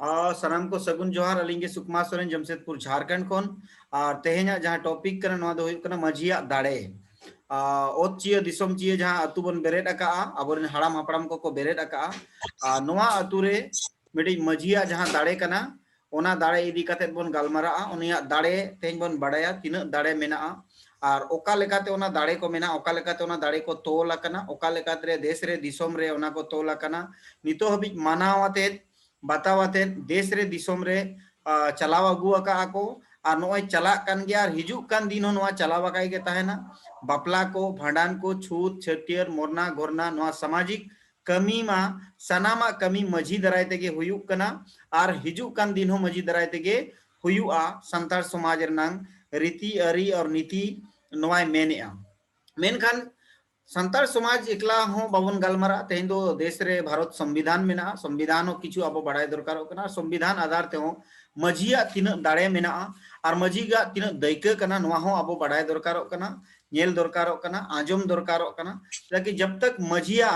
सनाम को सगुन जोहार अलिंगे सुकमा सोरेन जमशेदपुर झारखंड खन और तेहेना जहां टॉपिक करना नवा दो हुयुग करना मजिया दाड़े ओत चिया दिसम चिया जहां अतु बन बेरेद अका अबोरेन हाड़ाम हापड़ाम को बेरेद अका नवा अतु रे मिडी मजिया जहां दाड़े कना ओना दाड़े इदी कते बन गालमारा उनिया दाड़े तेज बन बड़ाया तिना दाड़े मेना और ओका लेकाते ओना दाड़े को मेना ओका लेकाते ओना दाड़े को तोल अकना ओका लेकाते देश रे दिसम रे ओना को तोल अकना नितो हबि मानावाते बतावाते देश रे दिसम रे चलाव अगू अका को और नोय चला कान गया और हिजुक कान दिन नोआ चलाव अकाई के तहना बापला को भांडान को छूत छटियर मोरना घोरना नोआ सामाजिक कमी मा सनामा कमी मजी दराय तेगे हुयुक कना और हिजुक कान दिन हो मजी दराय तेगे हुयुआ संतार समाज रनांग रीति अरी और नीति नोय मेनेआ मेनखान संतार समाज एकला हो बाबन गालमारा तेहें दो देश रे भारत संविधान मेना संविधान किछु अब बड़ाई दरकार होकना संविधान आधार ते हो मजिया तीन दाड़े मेना और मजिगा तीन दैक्य कना नोआ हो अब बड़ाई दरकार होकना नेल दरकार होकना आजम दरकार होकना ताकि जब तक मजिया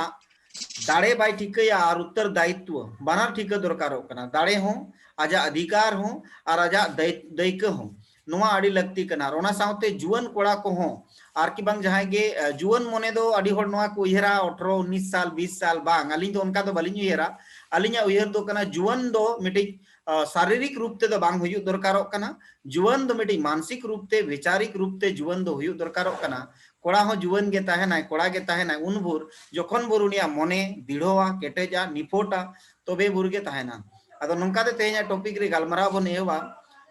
दाड़े बाय ठिकया और उत्तर दायित्व बानार ठिक दरकार होकना दाड़े हो आजा अधिकार हो और आजा दैक्य हो नोआ आड़ी लगती कना रोना साउते जुवन कोड़ा को हो और कि बांग जहां गे जुवन मने दो अड़ी होड़ नोआ को उयहरा 18 19 साल 20 साल बांग अलिन तो उनका तो बलिन उयहरा अलिना उयहर दो कना जुवन दो मिटी शारीरिक रूप ते दो बांग हुयु दरकारो कना जुवन दो मिटी मानसिक रूप ते वैचारिक रूप ते जुवन दो हुयु दरकारो कना कोड़ा हो जुवन गे ताहेना कोड़ा गे ताहेना उन भुर जखन भुर उनिया मने दृढ़वा केटेजा निफोटा तबे भुर गे ताहेना अदो नंका ते तेहेना टॉपिक रे गालमारा बन एवा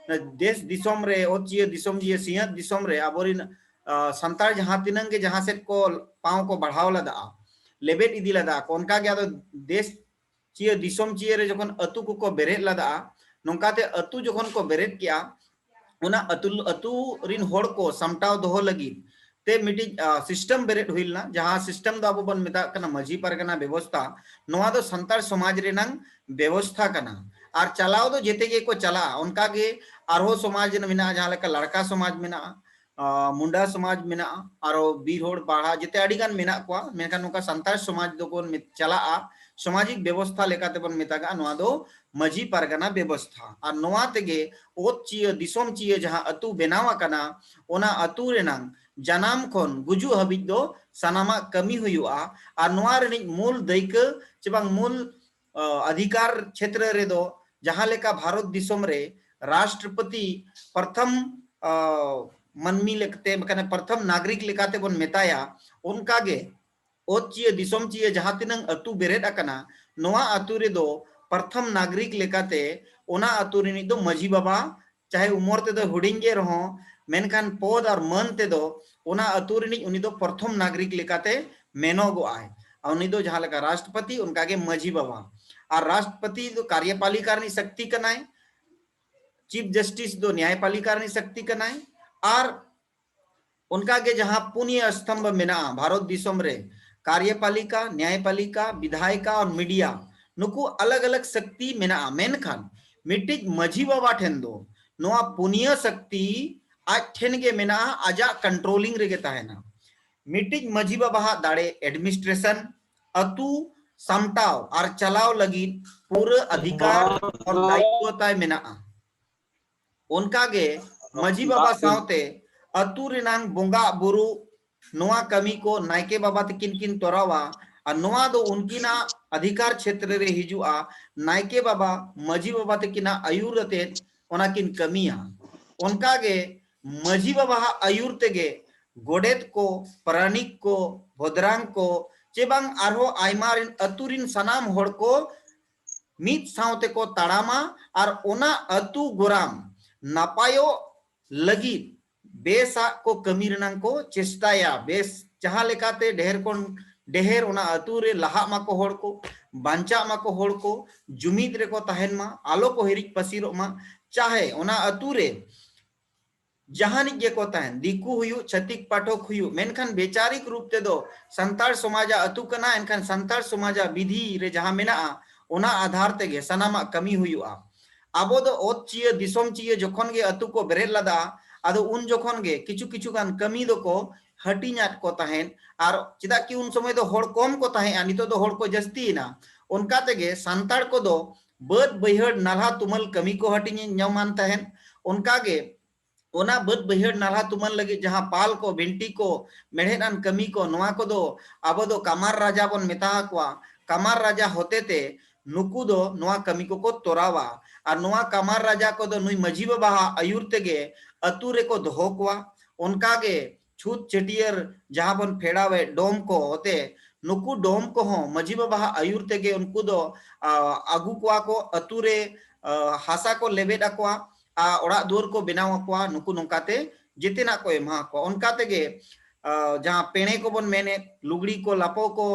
देश दिसम रे ओचिए दिसम जिए सिंहत दिसम रे आबोरिन संतार जहां तिनंग के जहां से को पाँव को बढ़ाव लदा लेबेट इदी लदा उनका के आदो देश चिए दिसम चिए रे जखन अतु को बेरेट लदा नंकाते अतु जखन को बेरेट किया उना अतु रिन होड़ को समटाव दोहो लगी ते मिटी सिस्टम बेरेट हुइलना जहां सिस्टम दो अब बन मेता कना मजी परगना व्यवस्था नोआ दो संतार समाज रेनंग व्यवस्था कना और चलाओ दो जेते के को चला उनका के आरो समाज मेना जहां लेका लड़का समाज मेना मुंडा समाज मेना आरो बीर होड़ बाढ़ा जेते अड़ीगान मेना को मेनखान नोका संतार समाज दो को चला सामाजिक व्यवस्था लेकाते बन मेतागा नोआ दो मजी परगना व्यवस्था और नोआ तेगे ओत चिए दिसोम चिए जहां अतु बेनावा कना ओना अतु रेनांग जनाम खन गुजु हबिज दो सनामा कमी हुयुआ और नोआ रेनिज मूल दैक चेबांग मूल अधिकार क्षेत्र रे दो जहां लेका भारत दिसोम रे राष्ट्रपति प्रथम मनमी लेकते मकने प्रथम नागरिक लेकाते बन मेताया उनका गे ओत चिए दिसोम चिए जहां तिनंग अतु बेरेद अकना नोआ अतु रे दो प्रथम नागरिक लेकाते ओना अतु रिनी दो मजी बाबा चाहे उमर ते दो हुडिंगे रहो मेनखान पद और मन ते दो ओना अतु रिनी उनी दो प्रथम नागरिक लेकाते मेनोगो आए उनी दो जहां लेका राष्ट्रपति उनका गे मजी बाबा और राष्ट्रपति दो कार्यपालिका नी शक्ति कनाए चीफ जस्टिस दो न्यायपालिका नी शक्ति कनाए और उनका के जहां पुण्य स्तंभ मेना भारत दिसोम रे कार्यपालिका न्यायपालिका विधायिका और मीडिया नुकु अलग अलग शक्ति मेना मेनखान मिटिज मजी बाबा ठेन दो नोआ पुण्य शक्ति आज ठेन गे मेना आजा कंट्रोलिंग रे गे ताहेना मिटिज मजी बाबा दाड़े एडमिनिस्ट्रेशन अतु समटाव और चलाव लगी पूरा अधिकार और दायित्व ताय मेना उनका गे मजी बाबा सावते अतु रेनांग बोंगा बुरु नोआ कमी को नायके बाबा तकिन किन तोरावा और नोआ दो उनकिना अधिकार क्षेत्र रे हिजुआ नायके बाबा मजी बाबा तकिना आयुर ते ओना किन कमिया उनका गे मजी बाबा आयुर तेगे गोडेत को प्राणिक को भद्रांग को चेबांग आरो आयमा रिन अतुरिन सनाम होड़ को मित सावते को ताड़ामा और ओना अतु गोराम नापायो लगी बेसा को कमी रनांग को चेष्टाया बेस जहां लेकाते ढेर कोन ढेर ओना अतु रे लहा मा को होड़ को बांचा मा को होड़ को जुमिद रे को तहन मा आलो को हिरिज पसीरो मा चाहे ओना अतु रे जहानी गे को तहन दिकु हुयु छतिक पाठक हुयु मेनखान बेचारिक रूप ते दो संतार समाजा अतु कना एनखान संतार समाजा विधि रे जहां मेना ओना आधार तेगे सनामा कमी हुयुआ आबो दो ओत चिए दिसोम चिए जखन गे अतु को बेरेद लदा आदो उन जखन गे किछु किछु गान कमी दो को हटिनाट को तहन और चिदा कि उन समय दो होड़ कम को तहन नितो दो होड़ को जस्ती ना उनका तेगे संतार को दो बद बैहड़ नाला तुमल कमी को हटिंग ᱧᱟᱢᱟᱱ तहन उनकागे ओना बद बैहड़ नाला तुमल लगे जहां पाल को भिंटी को मेढ़ेदान कमी को नोआ को दो अब दो कमार राजा बन मेता को कमार राजा होते ते नुकु दो नोआ कमी को तोरावा और नोआ कमार राजा को दो नुई मजी बाबा आयुर तेगे अतु रे को दोहो को उनकागे छूत चटियर जहां बन फेड़ावे डोम को होते नुकु डोम को हो मजी बाबा आयुर तेगे उनको दो आगु को अतु रे हासा को लेबेड अकवा ओड़ा दुआर को बनाव अकवा नुकु नोंकाते जितना को एमा को उनका तेगे जहां पेणे को बन मेने लुगड़ी को लापो को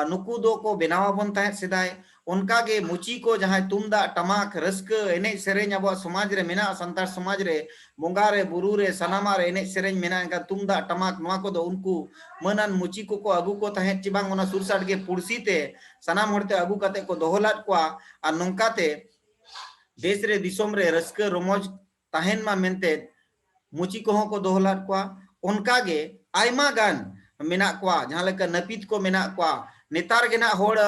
नुकु दो को बनाव बन ताहे सेदाय उनका के मुची को जहां तुमदा टमाक रस्क एने सेरेñ अब समाज रे मेना संतार समाज रे बोंगा रे बुरु रे सनामा रे एने सेरेñ मेना का तुमदा टमाक नोआ को दो उनको मनन मुची को अगु को ताहे चिबांग ओना सुरसाट के पुरसी ते सनाम हरते अगु काते को दोहलाट को आ नोंकाते देश रे दिसोम रे रस्क रोमोज ताहेन मा मेनते मुची को को दोहलाट को उनकागे आयमा गान मेना को जहां लेका नपीत को मेना को नेतार के ना होड़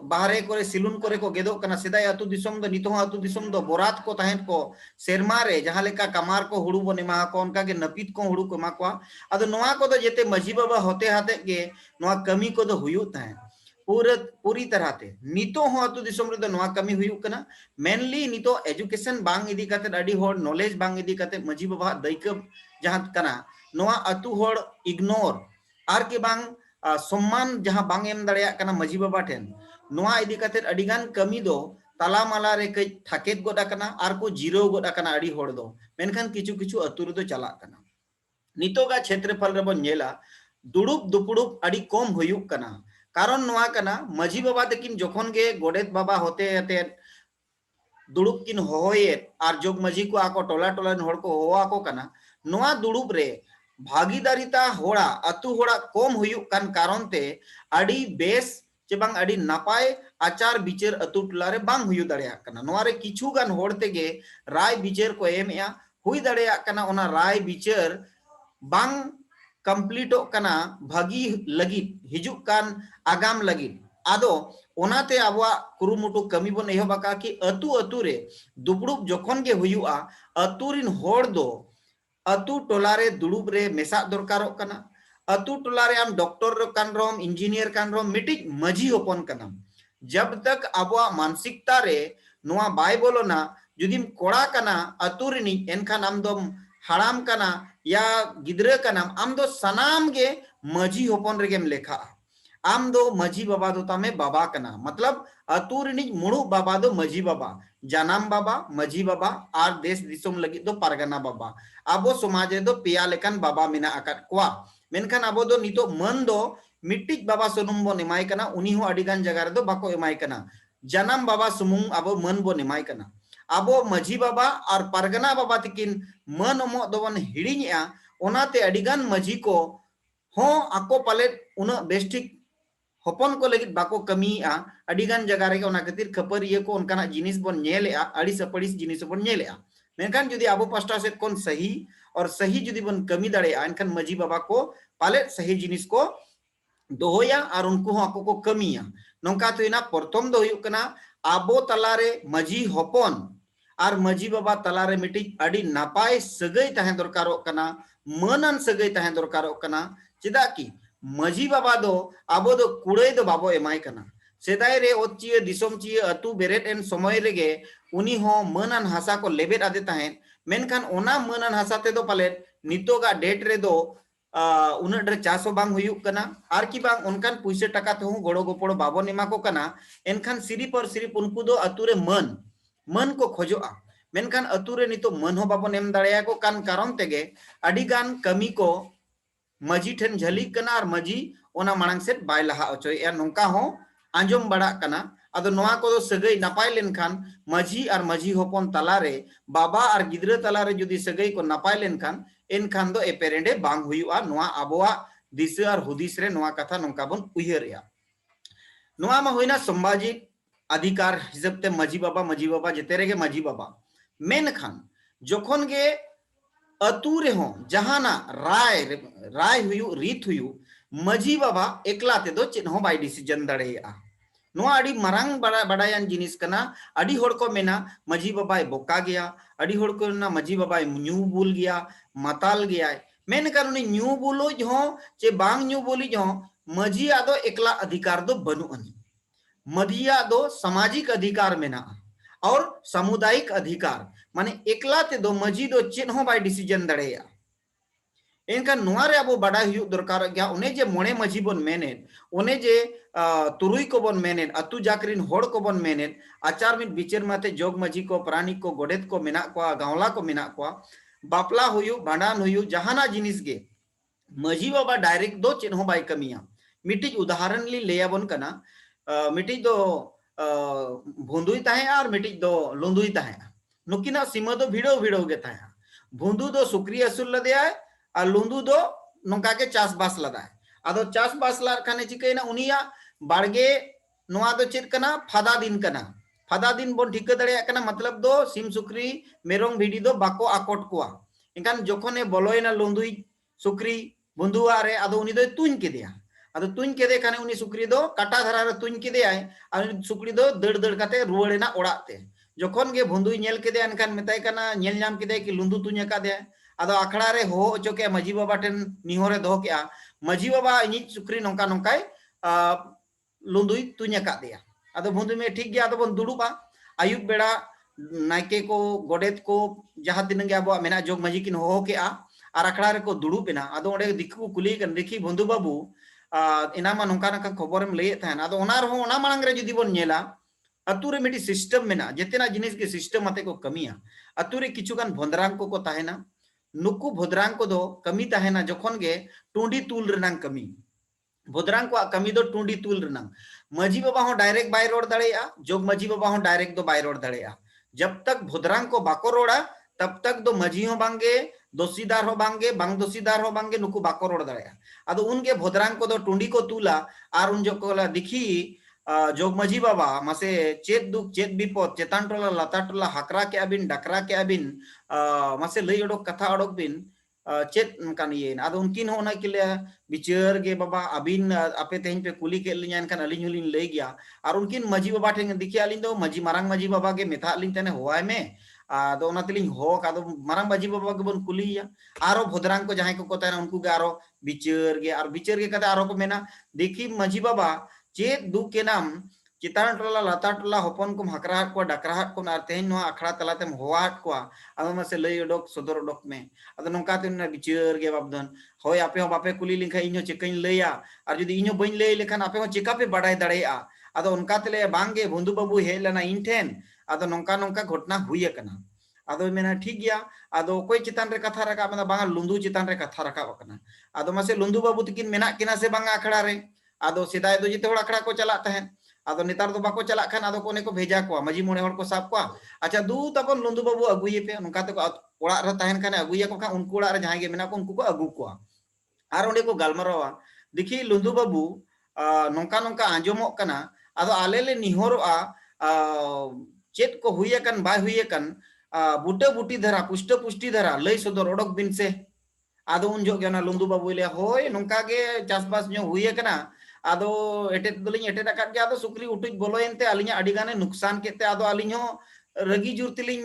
बाहरे को सिलुन को गेदो कना सेदाय अतु दिसोम दो नितो अतु दिसोम दो बोरात को ताहेन को सेरमा रे जहां लेका कमार को हुड़ू बने मा को उनका के नपीत को हुड़ू को मा को अदो नोआ को दो जेते मजी बाबा होते हाते के नोआ कमी को दो हुयु ताहे पूरी तरह ते नितो हो अतु दिसोम रे दो नोआ कमी हुयु कना मेनली नितो एजुकेशन बांग इदी काते अडी होड़ नॉलेज बांग इदी काते मजी बाबा दैक जहां कना नोआ अतु होड़ इग्नोर आर के बांग सम्मान जहां बांग एम दड़िया कना मजी बाबा ठेन नोआ इदी काते अडिगान कमी दो ताला माला रे कई ठाकेत गोडा कना आर को जीरो गोडा कना अडी होड़ दो मेनखान किछु किछु अतु रे दो चला कना नितोगा क्षेत्रफल रे बन नेला दुड़ुब दुपुड़ुब अडी कम हुयु कना कारण नोआ कना मजी बाबा तकिन जोखन गे गोडेत बाबा होते हते दुड़ुब किन होये आर जोग मजी को आको टोला टोला होड़ को होआ को कना नोआ दुड़ुब रे भागीदारिता होड़ा अतु होड़ा कम हुयु कान कारण ते अडी बेस चेबांग अडी नापाय आचार विचार अतु टोला रे बांग हुयु दड़िया कना नोआ रे किछु गान होड़ तेगे राय विचार को एमया हुई दड़िया कना ओना राय विचार बांग कंप्लीटो कना भागी लगी हिजुक कान आगाम लगी आदो ओनाते आबवा कुरुमुटु कमी बन एहबा कि अतु अतु रे दुपुड़ुब जोखन गे हुयुआ अतु रिन होड़ दो अतु टोला रे दुड़ुब रे मेसा दरकारो कना अतु टोला रे आम डॉक्टर कान रोम इंजीनियर कान रोम मिटिक मजी होपन कना जब तक आबवा मानसिकता रे नोआ बाय बोलोना जुदिम कोड़ा कना अतु रिनी एनखान आम दम हाराम कना या गिद्रे कना आम दो सनाम गे मजी होपन रेगेम लेखा आम दो मजी बाबा दो तामे बाबा कना मतलब अतु रिनी मुड़ु बाबा दो मजी बाबा जानाम बाबा मजी बाबा आर देश दिसोम लगी दो पारगना बाबा आबो समाज रे दो पिया लेकान बाबा मेना आकात कोआ मेनखान आबो दो नितो मन दो मिट्टिक बाबा सुनुम बो नेमाय कना उनी हो अडिगान जगह रे दो बाको एमाय कना जानाम बाबा सुमुंग आबो मन बो नेमाय कना आबो मजी बाबा और पारगना बाबा तकिन मन ओमो दो बन हिड़िया ओनाते अडिगान मजी को हो आको पाले उना बेस्टिक होपन को लगित बाको कमीआ अडिगान जगह रे ओना खातिर खपरिये को उनकाना जिनिस बन नेलेआ अड़ी सपड़िस जिनिस बन नेलेआ मेनखान जुदी आबो पास्टा से कोन सही और सही जुदी बन कमी दड़े एनखान मजी बाबा को पाले सही जिनिस को दोहोया और उनको आको को कमिया नोंका तो प्रथम दो हुयुक कना आबो तलारे मजी होपन और मजी बाबा तलारे मिटी अड़ी नापाय सगई ताहे दरकारो कना मनन सगई ताहे दरकारो कना चेदा कि मजी बाबा दो आबो दो कुड़े दो बाबो एमाय कना सेदाय रे ओचिए दिसोम चिए अतु बेरेट एन समय रेगे उनी हो मनन हासा को लेबेट आदे ताहे मेनखान ओना मनन हासा ते दो पाले नितोगा डेट रे दो उन रे चासो बांग हुयुक कना आर की बांग उनकान पुइसे टका तो गोड़ो गोपड़ो बाबो नेमा को कना एनखान सिरिप और सिरिप उनको दो अतु रे मन को खोजोआ मेनखान अतु रे नितो मन हो बाबो नेम दाड़िया को कान कारण तेगे अडिगान कमी को मजी ठेन झली कना और मजी ओना मांग से बाय लहा अचोय या नोंका हो आंजम बड़ा कना अदो नोआ को दो सगई नापाय लेनखान मजी और मजी होपन तलारे बाबा और गिद्रे तलारे जुदी सगई को नापाय लेनखान एनखान दो एपेरेंडे बांग हुयुआ नोआ आबोआ दिशा और हुदिस रे नोआ कथा नोंका बन उयहरया नोआ मा होइना संभाजी अधिकार हिसाब ते मजी बाबा जेते रेगे मजी बाबा मेनखान जोखन गे अतु रे हो जहाना राय हुयु रीत हुयु मजी बाबा एकला ते दो चिन्ह बाय डिसीजन दड़ेया नुआ अड़ी मरांग बड़ायान जिनिस कना अड़ी होड़ को मेना मजी बाबाई बोका गया अड़ी होड़ को ना मजी बाबाई न्यू बुल गया माताल गया मेनकान उनी न्यू बुलो जो चे बांग न्यू बोली जो मजी आदो एकला अधिकार दो बनु अनि मजिया दो सामाजिक अधिकार मेना और सामुदायिक अधिकार माने एकला ते दो मजी दो चेन हो बाय डिसीजन दड़ेया एनका नुआरे अब बड़ा हुई दरकार गया उन्हें जे मोणे मजी बन मेने उन्हें जे तुरुई को बन मेने अतु जाकरिन होड़ को बन मेने आचार मित बिचर माते जोग मजी को प्राणी को गोडेत को मेना को गावला को मेना को बापला हुयु भांडान हुयु जहाना जिनिस गे मजी बाबा डायरेक्ट दो चेन हो बाय कमिया मिटिज उदाहरण ली लेया बन कना मिटिज दो भुंदुई ताहे और मिटिज दो लुंदुई ताहे नुकिना सीमा दो भिड़ो भिड़ो गे ताहे भुंदु दो सुक्री असुल लदे और लुंदु दो नोंका के चास बास लदा आदो चास बास ला खाने चिकैना उनिया बाड़गे नोआ दो चेद कना फादा दिन बोन ठिका दड़े कना मतलब दो सिम सुक्री मेरोंग भिडी दो बाको आकोट कोआ इनकान जोखने बोलोयना लुंदुई सुक्री बुंदुआ रे आदो उनी दो तुन केदेया आदो तुन केदे खाने उनी सुक्री दो काटा धरा रे तुन केदे आय और सुक्री दो दड़ दड़ काते रुवाड़ेना ओड़ाते जोखन गे बुंदुई नेल केदे अनकान मेताय कना नेल नाम केदे कि लुंदु तुन कादे आदो आखड़ा रे हो चोके मजी बाबा टेन निहोरे दो के मजी बाबा इनी सुक्री नोंका नोंकाय लुंदुई तुन कादेया आदो बुंदु में ठीक गया आदो बन दुड़ुबा आयुब बेड़ा नायके को गोडेत को जहां तिन गे अब मेना जोग मजी किन हो के और अखड़ा रे को दुड़ुबेना आदो ओंडे दिक्कु कुली कन देखी बंधु बाबू इना मा नोंका नोंका खबरम लई थान आदो ओना रहो ओना मांग रे जुदी बोन नेला अतु रे मिटी सिस्टम मेना जेतेना जिनिस के सिस्टम आते को कमिया अतु रे किछुगान भोंदरांग को ताहेना नुकु भोदरांग को दो कमी ताहेना जोखन गे टुंडी तुल रनांग कमी भोदरांग को कमी दो टुंडी तुल रनांग मजी बाबा हो डायरेक्ट बाय रोड दड़ेया जोग मजी बाबा हो डायरेक्ट दो बाय रोड दड़ेया जब तक भोदरांग को बाको रोड़ा तब तक दो मजी हो बांगे दोषीदार हो बांगे बांग दोषीदार हो बांगे नुकु बाको रोड दड़ेया आदो उनके भोदरांग को दो टुंडी को तुला और उन जो को दिखी जोग मजी बाबा मासे चेत दुख चेत विपद चेतान टोला लता टोला हाकरा के अबिन डकरा के अबिन मासे लई ओडोक कथा ओडोक बिन चेत कान ये आदो उनकिन हो ना किले बिचार गे बाबा अबिन आपे तेहन पे कुली के लिया इनकान अलिन हुलिन लई गया और उनकिन मजी बाबा ठेंग दिखे अलिन दो मजी मारंग मजी बाबा के मेथा अलिन तने होवाय में आदो ओना तलिन हो कादो मारंग मजी बाबा के बन कुलिया आरो भोदरांग को जहां को कोता उनको गे आरो बिचार गे कदा आरो को मेना देखी मजी बाबा चेत दुख के नाम चितान टोला लता टोला हपन को हकराहट को डकराहट को आर तेहन नो अखड़ा तलातेम होवाट को आदो मसे लई ओडोक सदर ओडोक में आदो नोंका ते बिचार गे बाबदन होय आपे हो बापे कुली लिखा इño चेकइन लैया और जदी इño बइन लई लेखान आपे हो चेका पे बडाय दड़ेया आदो उनका तले बांगे बंधु बाबू हे लेना इन ठेन आदो नोंका नोंका घटना हुई कना आदो मेना ठीक गया आदो कोई चितान रे कथा रका मेना बांगा लुंदु चितान रे कथा रका कना आदो मसे लुंदु बाबू तकिन मेना किना से बांगा अखड़ा रे आदो सिदाय दो जिते होड़ अखड़ा को चला तहन आदो नेतार दो बाको चला खान आदो कोने को भेजा को मजी मोणे होड़ को साब को अच्छा दू तपन लुंदु बाबू अगुये पे उनका तो ओड़ा रे तहन खाने अगुये को खा उनको ओड़ा रे जहां गे मेना को उनको को अगु को आर ओंडे को गालमारवा देखी लुंदु बाबू नोंका नोंका आंजमो कना आदो आले ले निहोरआ चेत को हुये कन बाय हुये कन बुटे बुटी धरा पुष्टि धरा लई सदर ओडक बिन से आदो उन जो गेना लुंदु बाबू ले होय नोंका गे चासबास नो हुये कना आदो एटेट दोलिन एटेट अकाट गे आदो सुक्री उटुज बोलोयनते अलिया अडी गाने नुकसान केते आदो अलिन हो रगी जुरतिलिन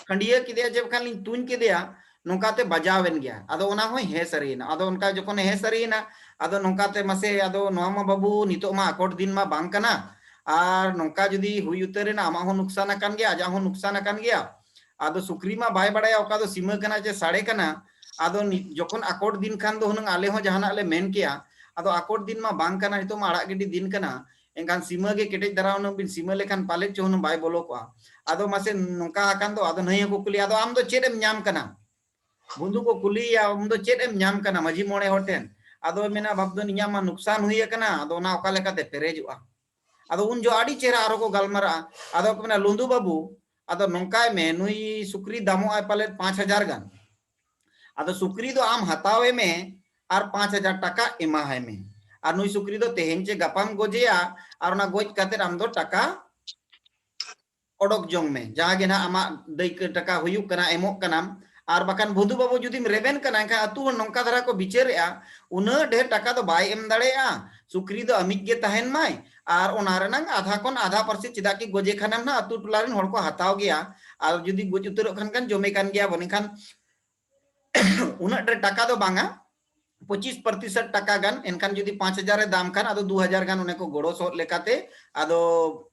खंडिया किदे जब खान लिन तुन केदेया नोंकाते बजावेन गया आदो ओना होय हे सरीना आदो उनका जखन हे सरीना आदो नोंकाते मसे आदो नोमा बाबू नितो मा अकोट दिन मा बांग कना आर नोंका जदी हुई उतरेना आमा हो नुकसान अकान गया आजा हो नुकसान अकान गया आदो सुक्री मा बाय बडाया ओका दो सीमा कना जे साड़े कना आदो जखन अकोट दिन खान दो हुनंग आले हो जहाना ले मेन किया आदो अकोट दिन मा बांग कना नितो मा अड़ाग गिडी दिन कना एंकान सीमा गे केटेज दरावनो बिन सीमा लेखान पाले चोहन बाय बोलो को आदो मासे नोंका अकान दो आदो नय को कुली आदो आम दो चेड एम न्याम कना बंधु को कुली या आम दो चेड एम न्याम कना मजी मोणे होटेन आदो मेना बाबदन इया मा नुकसान हुई कना आदो ना ओका लेकाते पेरेजुआ आदो उन जो आडी चेहरा आरो को गालमारा आदो को मेना लुंदु बाबू आदो नोंकाय में नुई सुक्री दामो आय पाले 5000 गान आदो सुक्री दो आम हतावे में और 5000 टाका एमा है में और नुई सुक्री दो तेहेन चे गपाम गोजेया और ना गोज काते आम दो टाका ओडक जोंग में जहां गे ना आमा दै टाका हुयु कना एमो कना और बकान बंधु बाबू जुदी रेबेन कना का अतु नोंका धरा को बिचारेया उना ढेर टाका दो बाय एम दाड़ेया सुक्री दो अमिक गे तहन माय और ओना रेनांग आधा कोन आधा परसे चिदा की गोजे खानम ना अतु टोला रेन हड़ को हताव गया और जुदी गोज उतरो खान जमे कान गया बने खान उना टाका दो बांगा 25% टाका गान एनखान जुदी 5,000 दाम खान आदो 2,000 गान उन्हें को गोड़ो सो लेकाते आदो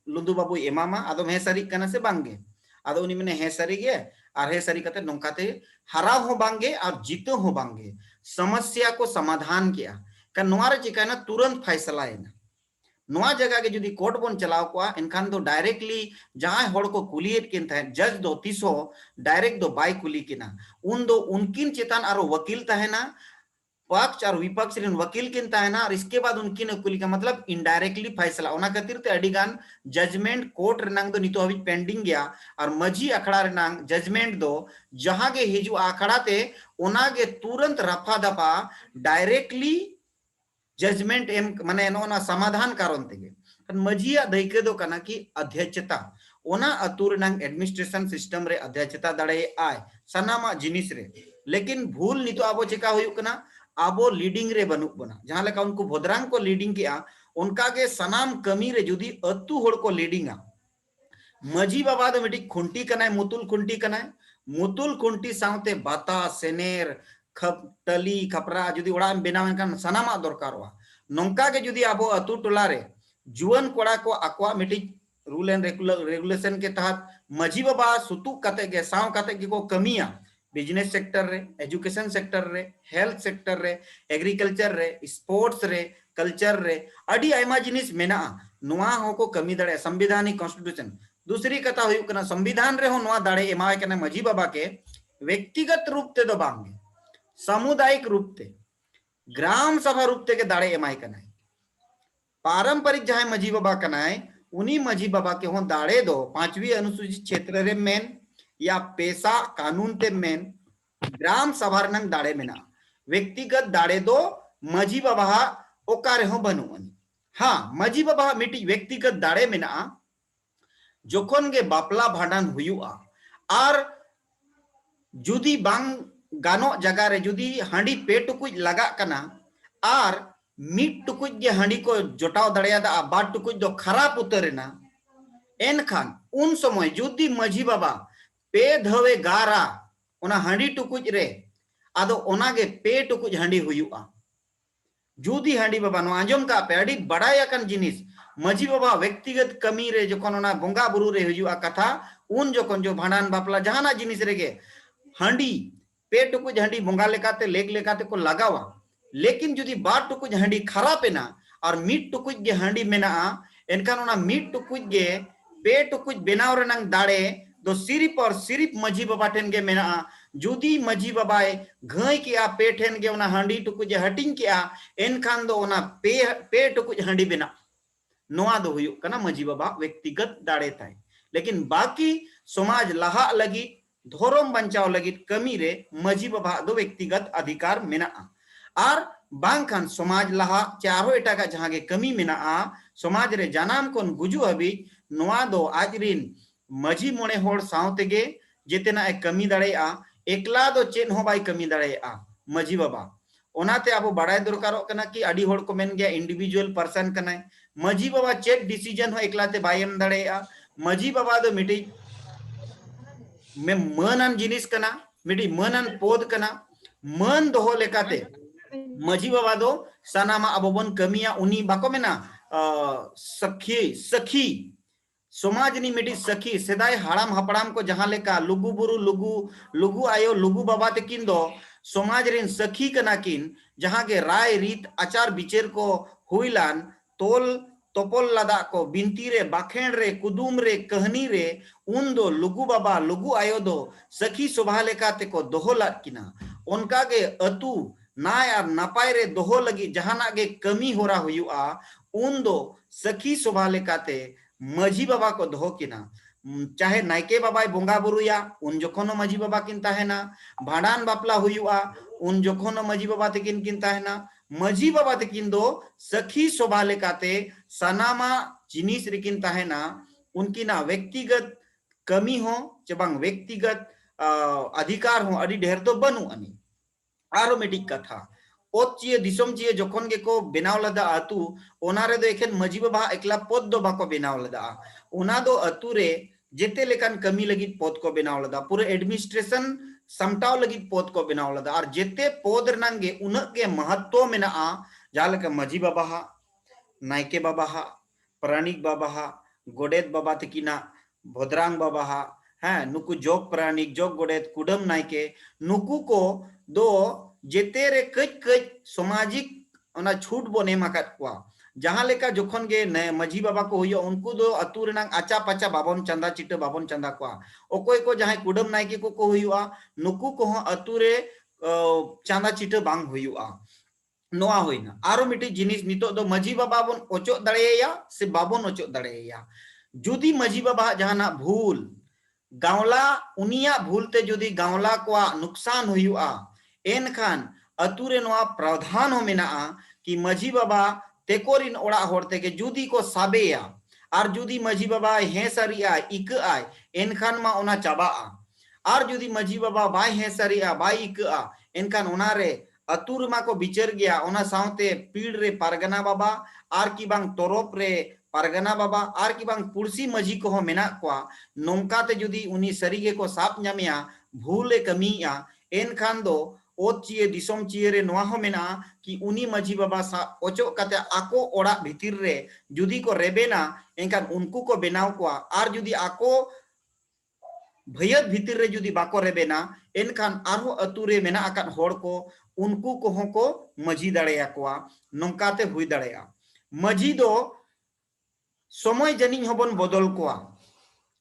लुंदु बाबू एमामा आदो हे सारी कना से बांगे आदो उनी मने हे सारी गे और हे सारी कते नोंकाते हरा हो बांगे और जीतो हो बांगे समस्या को समाधान किया का नोआरे चिकाना तुरंत फैसला है नोआ जगह के जुदी कोर्ट बन चलाव को एनखान दो डायरेक्टली जहां होड़ को कुलियत किन था जज दो तीसो डायरेक्ट दो बाय कुली किना उन दो उनकिन चेतन आरो वकील तहना पक्ष और विपक्ष रेन वकील किन तहना और इसके बाद उनकी कुली का मतलब इनडायरेक्टली फैसला ओना खातिर ते अडिगान जजमेंट कोर्ट रेनांग दो नितो हबि पेंडिंग गया और मजी अखड़ा रेनांग जजमेंट दो जहां गे हिजु अखड़ा ते ओना गे तुरंत रफा दफा डायरेक्टली जजमेंट एम माने नोना समाधान कारण तेगे मजिया दैके दो कना की अध्यक्षता ओना अतु रेनांग एडमिनिस्ट्रेशन सिस्टम रे अध्यक्षता दड़े आय सनामा जिनिस रे लेकिन भूल नितो आबो चिका हुयु कना आबो लीडिंग रे बनु बना जहां लेका उनको भोदरांग को लीडिंग किया उनका के सनाम कमी रे जुदी अतु होड़ को लीडिंगा मजी बाबा दो मिटी खुंटी कनाय मुतुल खुंटी साउते बाता सेनेर खप टली खपरा जुदी ओड़ा बेनाव एनखान सनामा दरकारवा नोंका के जुदी आबो अतु टोला रे जुवन कोड़ा को अक्वा मिटी रूल एंड रेगुलेशन के तहत मजी बाबा सुतु कते के साव कते के को कमिया बिजनेस सेक्टर रे एजुकेशन सेक्टर रे हेल्थ सेक्टर रे एग्रीकल्चर रे स्पोर्ट्स रे कल्चर रे अडी आयमा जिनिस मेना नुआ हो को कमी दड़े संविधानिक कॉन्स्टिट्यूशन दूसरी कथा हुई कना संविधान रे हो नुआ दाड़े एमाय कना मजी बाबा के व्यक्तिगत रूप ते दो बांगे सामुदायिक रूप ते ग्राम सभा रूप ते के दाड़े एमाय कना पारंपरिक जहां मजी बाबा कनाय उनी मजी बाबा के हो दाड़े दो 5वीं अनुसूचित क्षेत्र रे मेन या पेशा कानून ते मेन ग्राम सभा रनंग दाड़े मेना व्यक्तिगत दाड़े दो मजी बाबा ओकारे हो बनुअन हाँ मजी बाबा मिटी व्यक्तिगत दाड़े मेना जोखन गे बापला भांडन हुयुआ और जुदी बांग गानो जगह रे जुदी हांडी पे टुकुज लगा कना और मिट टुकुज गे हांडी को जोटाव दड़ेयादा बार टुकुज दो खराब उतरेना एनखान उन समय जुदी मजी बाबा पे धवे गारा ओना हांडी टुकुज रे आदो ओना गे पे टुकुज हांडी हुयुआ जुदी हांडी बाबा नो आंजम का पे अडी बड़ाय अकन जिनिस मजी बाबा व्यक्तिगत कमी रे जोखन ओना बोंगा बुरु रे हुजुआ कथा उन जोखन जो भांडान बापला जहाना जिनिस रेगे हांडी पे टुकुज हांडी बोंगा लेकाते लेग लेकाते को लगावा लेकिन जुदी बार टुकुज हांडी खराब ना और मिट टुकुज गे हांडी मेना एनखान ओना मिट टुकुज गे पे टुकुज बेनाव रेनांग दाड़े दो सिर्फ और सिर्फ मजी बाबा ठेन गे मेना जुदी मजी बाबाए घई किया पे ठेन गे ओना हांडी टुकुज हटिंग किया एनखान दो ओना पे टुकुज हांडी बेना नोआ दो हुयुक कना मजी बाबा व्यक्तिगत दाड़े थाय लेकिन बाकी समाज लहा लगी धोरम बंचाव लगी कमी रे मजी बाबा दो व्यक्तिगत अधिकार मेना और बांखान समाज लहा चारो एटा का जहां गे कमी मेना समाज रे जानाम कोन गुजु हबी नोआ दो आजरिन मजी मोणे होड़ सावते गे जेतेना ए कमी दाड़े एकला दो चेन हो बाई कमी दाड़े मजी बाबा ओनाते आबो बड़ाय दरकारो कना कि अडी होड़ को मेन गया इंडिविजुअल पर्सन कना मजी बाबा चेक डिसीजन हो एकलाते बायम दाड़े मजी बाबा दो मिटी में मनन जिनिस कना मिटी मनन पोद कना मन दोहो लेकाते मजी बाबा दो सनामा अबोबन कमिया उनी बाको मेना सखी समाज नि मिटी सखी सेदाय हाड़ाम हपड़ाम को जहां लेका लुगु बुरु लुगु आयो लुगु बाबा ते किन दो समाज रेन सखी कना किन जहां के राय रीत आचार विचार को हुइलान तोल तोपल लदा को बिनती रे बाखेण रे कुदुम रे कहनी रे उन दो लुगु बाबा लुगु आयो दो सखी शोभा लेकाते को दोहो लाद किना उनका के अतु नाय और नपाय रे दोहो लगी जहाना गे कमी होरा हुयुआ उन दो सखी शोभा लेकाते मजी बाबा को दोहो किना चाहे नायके बाबा बोंगा बुरुया उन जोखोनो मजी बाबा किनता है ना भांडान बापला हुयुआ उन जोखोनो मजी बाबा ते किनता है ना मजी बाबा ते किन दो सखी शोभा लेकाते सनामा जिनिस रे किनता है ना उनकी ना व्यक्तिगत कमी हो चबांग व्यक्तिगत अधिकार हो अडी ढेर दो बनु अनि आरो मेटिक कथा ओत चिए दिसम चिए जोखन के को बेनाव लदा अतु ओना रे दो एखेन मजी बाबा एकला पद दो बाको बेनाव लदा ओना दो अतु रे जेते लेकान कमी लगित पद को बेनाव लदा पूरे एडमिनिस्ट्रेशन समटाव लगित पद को बेनाव लदा और जेते पद रनांगे उनक के महत्व मेना जहाँ लेका मजी बाबा हा नायके बाबा हा प्राणिक बाबा हा गोडेत बाबा तकिना भद्रांग बाबा हा हाँ नुकु जोग प्राणिक जोग गोडेत कुडम नायके नुकु को दो जेते रे कच कच सामाजिक ओना छूट बन एम आकाद कोआ जहां लेका जोखन गे न मजी बाबा को हुयो उनको दो अतु रेनांग आचा पाचा बाबन चंदा चिटे बाबन चंदा कोआ ओकोय को जहां कुडम नायके को हुयो नुकु को अतु रे चंदा चिटे बांग हुयो नोआ होइना आरो मिटी जिनिस नितो दो मजी बाबा बन ओचो दड़ेया से बाबन ओचो दड़ेया जुदी मजी बाबा जहाना भूल गावला उनिया भूलते जुदी गावला को नुकसान हुआ एनखान अतुरे नोआ प्रावधान हो मेना कि मजी बाबा तेकोरिन ओड़ा होड़ते के जुदी को साबेया और जुदी मजी बाबा हे सरिया इक आय एनखान मा ओना चाबा और जुदी मजी बाबा बाय हे सरिया बाय इक एनखान ओना रे अतुर मा को बिचर गया ओना साउते पीड़ रे पारगना बाबा आर की बांग तोरप रे पारगना बाबा आर की बांग पुरसी मजी को मेना को नोंकाते जुदी उनी सरीगे को साप नामिया भूले कमिया एनखान दो ओत चिए दिसोम चिए रे नोआ हो मेना कि उनी मजी बाबा सा ओचो काते आको ओड़ा भितिर रे जुदी को रेबेना एनखान उनको को बेनाव को आर जुदी आको भयत भितिर रे जुदी बाको रेबेना एनखान आरो अतु रे मेना आकान होड़ को उनको को मजी दाड़ेया कोआ नोंकाते हुई दाड़ेया मजी दो समय जनी होबन बदल कोआ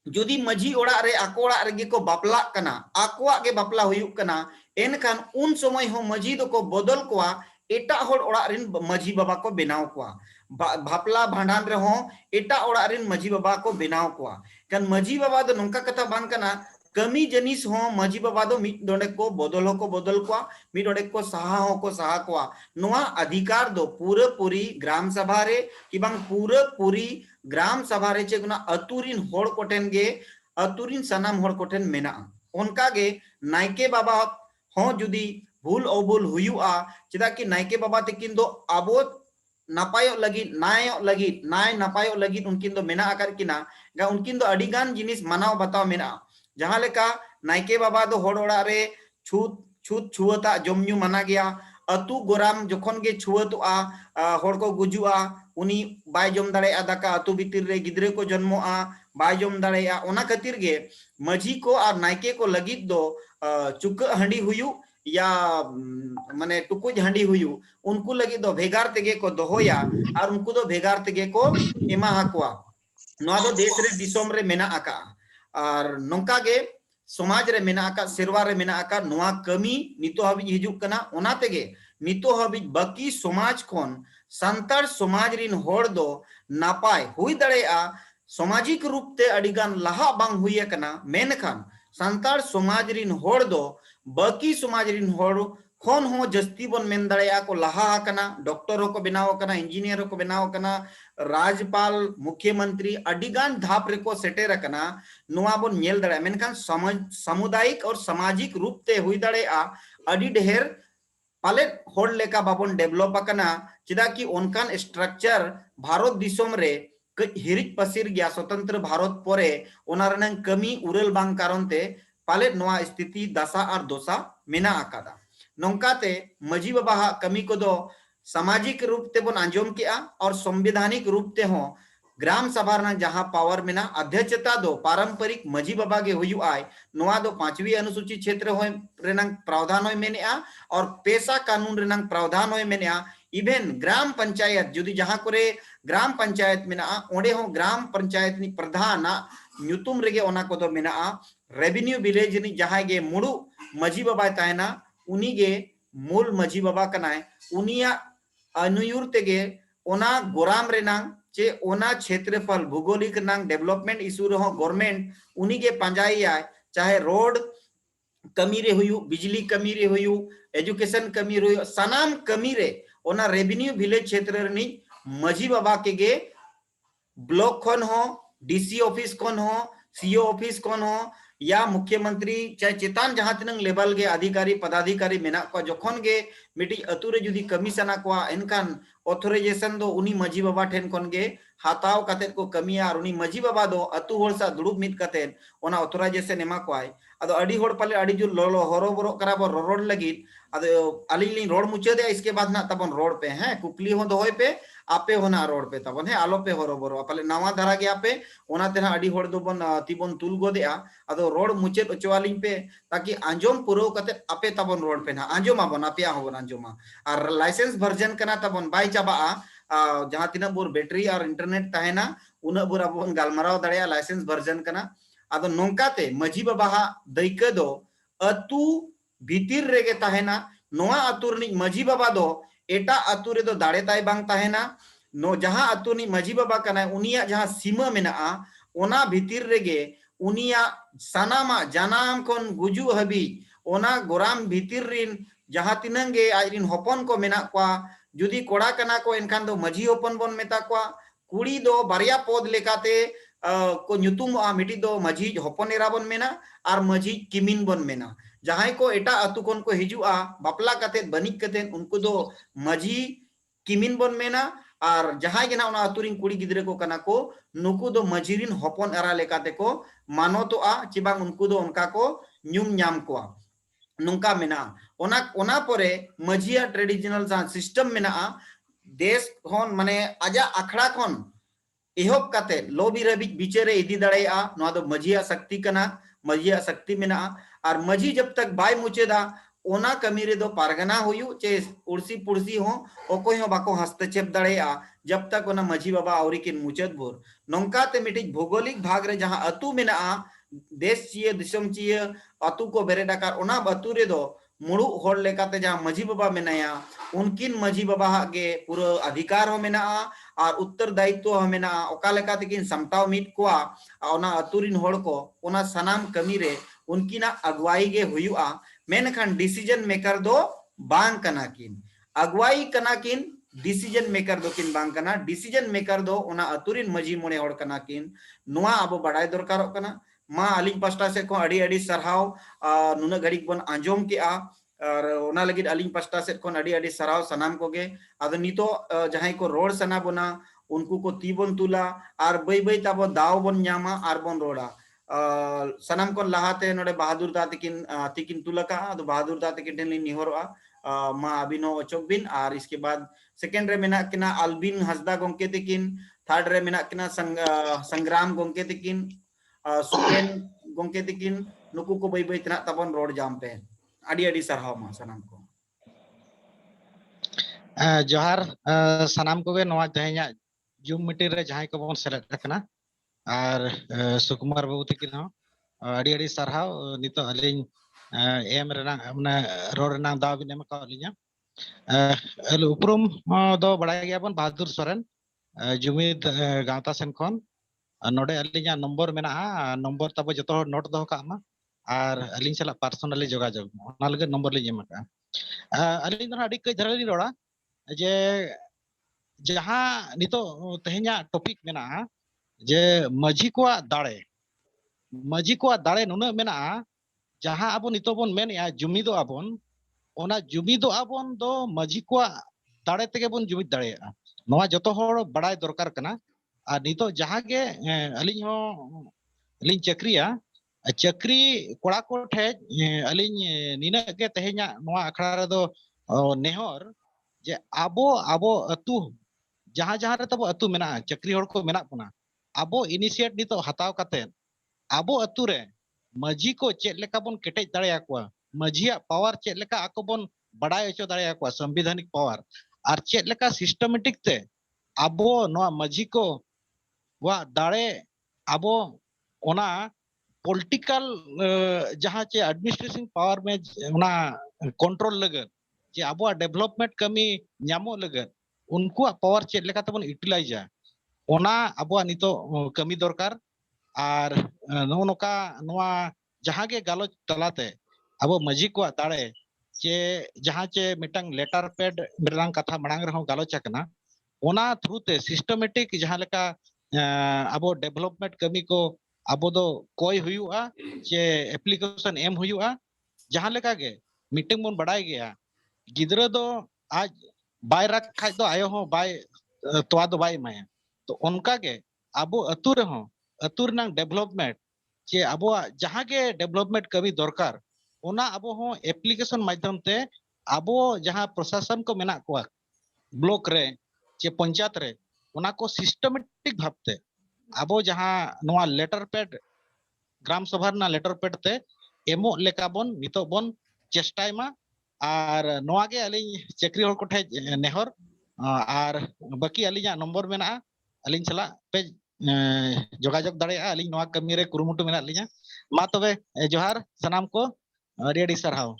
जुदी मजी ओड़ा रे आको ओड़ा रे को बापला कना आकोआ के बापला हुयुक कना एनखान उन समय हो मजी दो को बदल कोआ एटा होड़ ओड़ा रिन मजी बाबा को बेनाव कोआ भापला भांडान रे हो एटा ओड़ा रिन मजी बाबा को बेनाव कोआ कन मजी बाबा दो नोंका कथा बांग कना कमी जनिस हो मजी बाबा दो मिट डोडे को बदल को मिट डोडे को सहा को नोआ अधिकार दो पूरे पूरी ग्राम सभा रे कि बांग पूरे पूरी ग्राम सभा रे चेगुना अतुरिन होड़ कोटेन गे अतुरिन सनाम होड़ कोटेन मेना उनका गे नायके बाबा हो जुदी भूल अबुल हुयुआ चेदा कि नायके बाबा तकिन दो आबो नापायो लगी नाय नापायो लगी उनकिन दो मेना आकर किना गा उनकिन दो अडिगान जिनिस मनाव बताव मेना जहां लेका नायके बाबा दो होड़ ओड़ा रे छूत छुआता जमन्यू मना गया अतु गोराम जोखन गे छुआतुआ होड़ को गुजुआ उनी बाय जम दाड़े दाका अतु भितिर रे गिद्रे को जन्मोआ बाय जम दाड़े ओना खातिर गे मजी को और नायके को लगित दो चुक हंडी हुयु या माने टुकुज हंडी हुयु उनको लगी दो भेगार तेगे को दोहोया और उनको दो भेगार तेगे को एमा हाकुआ नोआ दो देश रे दिसोम रे मेना आका और नोंका गे समाज रे मेना आका सेरवा रे मेना आका नोआ कमी नितो हबि हिजुक कना ओना तेगे नितो हबि बाकी समाज कोन संतार समाज रिन होड़ दो नापाय हुई दड़ेया सामाजिक रूप ते अडिगान लहा बांग हुई कना मेनखान संतार समाज रिन होड़ दो बाकी समाज रिन होड़ खोन हो जस्ती बन मेन दड़ेया को लहा कना डॉक्टर को बनाव कना इंजीनियर को बनाव कना राज्यपाल मुख्यमंत्री अडिगान धाप रे को सेटेर कना नोआ बन नेल दड़े मेनखान सामुदायिक और सामाजिक रूप ते हुई दड़ेया अडी ढेर पाले होड़ लेका बाबन डेवलप कना चिदा कि उनकान स्ट्रक्चर भारत दिसोम रे हिरिज पसिर गया स्वतंत्र भारत परे ओना रनंग कमी उरल बांग कारण ते पाले नोआ स्थिति दशा और दोसा मेना आकादा नोंकाते मजी बाबा कमी को दो सामाजिक रूप ते बन आंजोम किया और संवैधानिक रूप ते हो ग्राम सभा रना जहां पावर मेना अध्यक्षता दो पारंपरिक मजी बाबा के हुयु आय नोआ दो 5वीं अनुसूची क्षेत्र होय रेनंग प्रावधान होय मेनेआ और पेशा कानून रेनंग प्रावधान होय मेनेआ इवेन ग्राम पंचायत जुदी जहां करे ग्राम पंचायत मेना ओंडे हो ग्राम पंचायत नि प्रधान न्यूतुम रेगे ओना को दो मेना रेवेन्यू विलेज नि जहां गे मुडु मजी बाबा तायना उनी गे मूल मजी बाबा कनाय उनिया अनुयुर तेगे ओना गोराम रेनंग चे ओना क्षेत्रफल भूगोलिक नांग डेवलपमेंट इशू रहो गवर्नमेंट उनी के पंजाई आय चाहे रोड कमी रे हुयु बिजली कमी रे हुयु एजुकेशन कमी रे सनाम कमी रे ओना रेवेन्यू विलेज क्षेत्र रे मजी बाबा के गे ब्लॉक खन हो डीसी ऑफिस खन हो सीओ ऑफिस खन हो या मुख्यमंत्री चाहे चेतान जहां तिनंग लेवल गे अधिकारी पदाधिकारी मेना को जखन गे मिटी अतु रे जुदी कमी सना को एनखान ऑथराइजेशन दो उनी मजी बाबा ठेन खन गे हाताव काते को कमिया और उनी मजी बाबा दो अतु होर सा दुड़ुब मित काते ओना ऑथराइजेशन एमा को आय अदो अडी होर पाले अडी जो लोलो हरो बरो करा बो रोड लगी अदो अली रोड मुचे दे इसके बाद ना तबन रोड पे हैं कुकली हो दोय पे आपे होना रोड पे तबन है आलो पे हरो बरो पाले नवा धरा गया पे ओना तेना अडी होर दो बन तिबन तुल गोदेआ अदो रोड मुचे ओचवालिंग पे ताकि आंजोम पुरो कते आपे तबन रोड पे ना आंजोम आबन आपिया होबन आंजोमा और लाइसेंस वर्जन कना तबन बाय चाबा जहां तिना बुर बैटरी और इंटरनेट तहेना उना बुर अबन गालमाराव दड़या लाइसेंस वर्जन कना अदो नोंकाते मजी बाबा दैके दो अतु भीतिर रेगे तहेना नोआ अतु रनि मजी बाबा दो एटा अतु रे दो दाड़े ताय बांग तहेना नो जहां अतु नि मजी बाबा कना उनिया जहां सीमा मेना ओना भीतिर रेगे उनिया सनामा जनाम कोन गुजु हबी ओना गोराम भीतिर रिन जहां तिनंगे आइरिन होपन को मेना kwa जुदी कोड़ा कना को एनखान दो मजी होपन बन मेता kwa कुड़ी दो बारिया पद लेकाते को nyutum मिटी दो मजी होपन एरा बन मेना और मजी किमिन बन मेना जहां को एटा अतु कोन को हिजुआ बापला कते बनिक कते उनको दो मजी किमिन बन मेना और जहां के ना उना अतुरिन कुड़ी गिदरे को कना को नुकु दो मजीरिन होपन एरा लेकाते को मानो तो चिबांग उनको दो उनका को न्यूम न्याम को नुंका मेना ओना परे मजिया ट्रेडिशनल सिस्टम मेना देश खन माने आजा अखड़ा खन एहब काते लोबी रबी बिचारे इदी दड़ाया नोआ दो मजिया शक्ति कना मजिया शक्ति मेना और मजी जब तक बाय मुचेदा ओना कमी रे दो पारगना हुयु चे उड़सी पुड़सी हो ओकोय हो बाको हस्तक्षेप दड़ाया जब तक ओना मजी बाबा औरी किन मुचद बोर नोंका ते मिटी भौगोलिक भाग रे जहां अतु मेना देश चिए दिसम चिए अतु को बेरे डाकार ओना अतु रे दो मुड़ु होड़ लेकाते जहां मजी बाबा मेनाया उनकिन मजी बाबा गे पूरा अधिकार हो मेना और उत्तरदायित्व हो मेना ओका लेकाते किन समताव मिट कोआ ओना अतुरिन होड़ को ओना सनाम कमी रे उनकिना अगुवाई गे हुयुआ मेनखान डिसीजन मेकर दो बांग कना किन अगुवाई कना किन डिसीजन मेकर दो किन बांग कना डिसीजन मेकर दो ओना अतुरिन मजी मोने होड़ कना किन नुआ अब बड़ाई दरकारो कना मा अलिंग पास्टा से को अड़ी अड़ी सरहाव नुना घड़ी बन आंजोम के और ओना लगिद अलिंग पास्टा से कोन अड़ी अड़ी सरहाव सनाम कोगे आदो नितो जहां को रोड सना बना उनको को तीबन तुला और बई बई ताबो दाव बन न्यामा और बन रोड़ा सनाम को लहाते नोडे बहादुर दा तिकिन तुलका आदो बहादुर दा तिकिन टेन लिन निहोरवा मा अबिनो अचोक बिन और इसके बाद सेकेंड रे मेना किना अल्बिन हसदा गोंके तिकिन थर्ड रे मेना किना संग्राम गोंके तिकिन सुपेन गोंके तिकिन नुकु को बई बई तना तबन रोड जाम पे अड़ी अड़ी सरहाव मा सनाम को जोहार सनाम को गे नवा जहां जूम मीटिंग रे जहां को बन सेलेक्ट रखना और सुकुमार बाबू तिकिन हो अड़ी अड़ी सरहाव नितो अलिन एम रेना माने रोड रेना दाव बिन एम का अलिया उपरुम दो बड़ाय गया बन बहादुर सोरेन जुमिद गांवता सेन खन नोडे अलिया नंबर मेना नंबर तब जतो नोट दो का मा और अलिन चला पर्सनली जोगाजोग ओना लगे नंबर ले एम का अलिन दो अड़ी कई धरली रोड़ा जे जहां नितो तेहኛ टॉपिक मेना जे मजी को दाड़े नुना मेना जहां अब नितो बन मेनया जुमिदो आबन ओना जुमिदो आबन दो मजी को दाड़े तेगे बन जुमिद दाड़ेया नोआ जतो होड़ बड़ाय दरकार कना और नितो जहां गे अलिन हो अलिन चक्री कोड़ा को ठे अलिन निना गे तेहኛ नोआ अखड़ा रे दो नेहर जे आबो अतु जहां जहां रे तबो अतु मेना चक्री होड़ को मेना पुना आबो इनिशिएट नितो हताव काते आबो अतु रे मजी को चेक लेका बन केटेज दाड़ेया को मजिया पावर चेक लेका आको बन बड़ाय अचो दाड़ेया को संविधानिक पावर और चेक लेका सिस्टमेटिक ते आबो नोआ मजी को वा दाड़े आबो ओना पॉलिटिकल जहां चे एडमिनिस्ट्रेशन पावर में ओना कंट्रोल लगन जे आबो डेवलपमेंट कमी न्यामो लगन उनको पावर चेक लेका तबन यूटिलाइजा ओना आबो नितो कमी दरकार और नोका नोआ जहां के गालोच तलाते अब मजी को दाड़े चे जहां चे मिटंग लेटर पैड मिरंग कथा मणांग रहो गालोच कना ओना थ्रू ते सिस्टमेटिक जहां लेका अब डेवलपमेंट कमी को abo do koi huyuga che application em huyuga jahan leka ge meeting mon badai gaya gidra do aj bai rak khai do ayo ho bai toa do bai maya to onka ge abo atu re ho atu renang development che abo jahan ge development kami dorkar ona abo ho application madhyam te abo jahan प्रशासन को मेना को block रे che panchayat रे ona ko systematic bhabte abo jahan noa letter pad ग्राम सभा ना letter paid ते ammo लेका बोन नितो बोन चेष्टाय मा आर नोआ गे अलिन चक्री हर कोठे नेहर आर बाकी अलिया नंबर मेना अलिन चला पे जोगाजोग दाड़े अलिन नोआ कमी रे कुरुमुटु मेना लिया मा तबे जोहार सनाम को अडी अडी सरहाव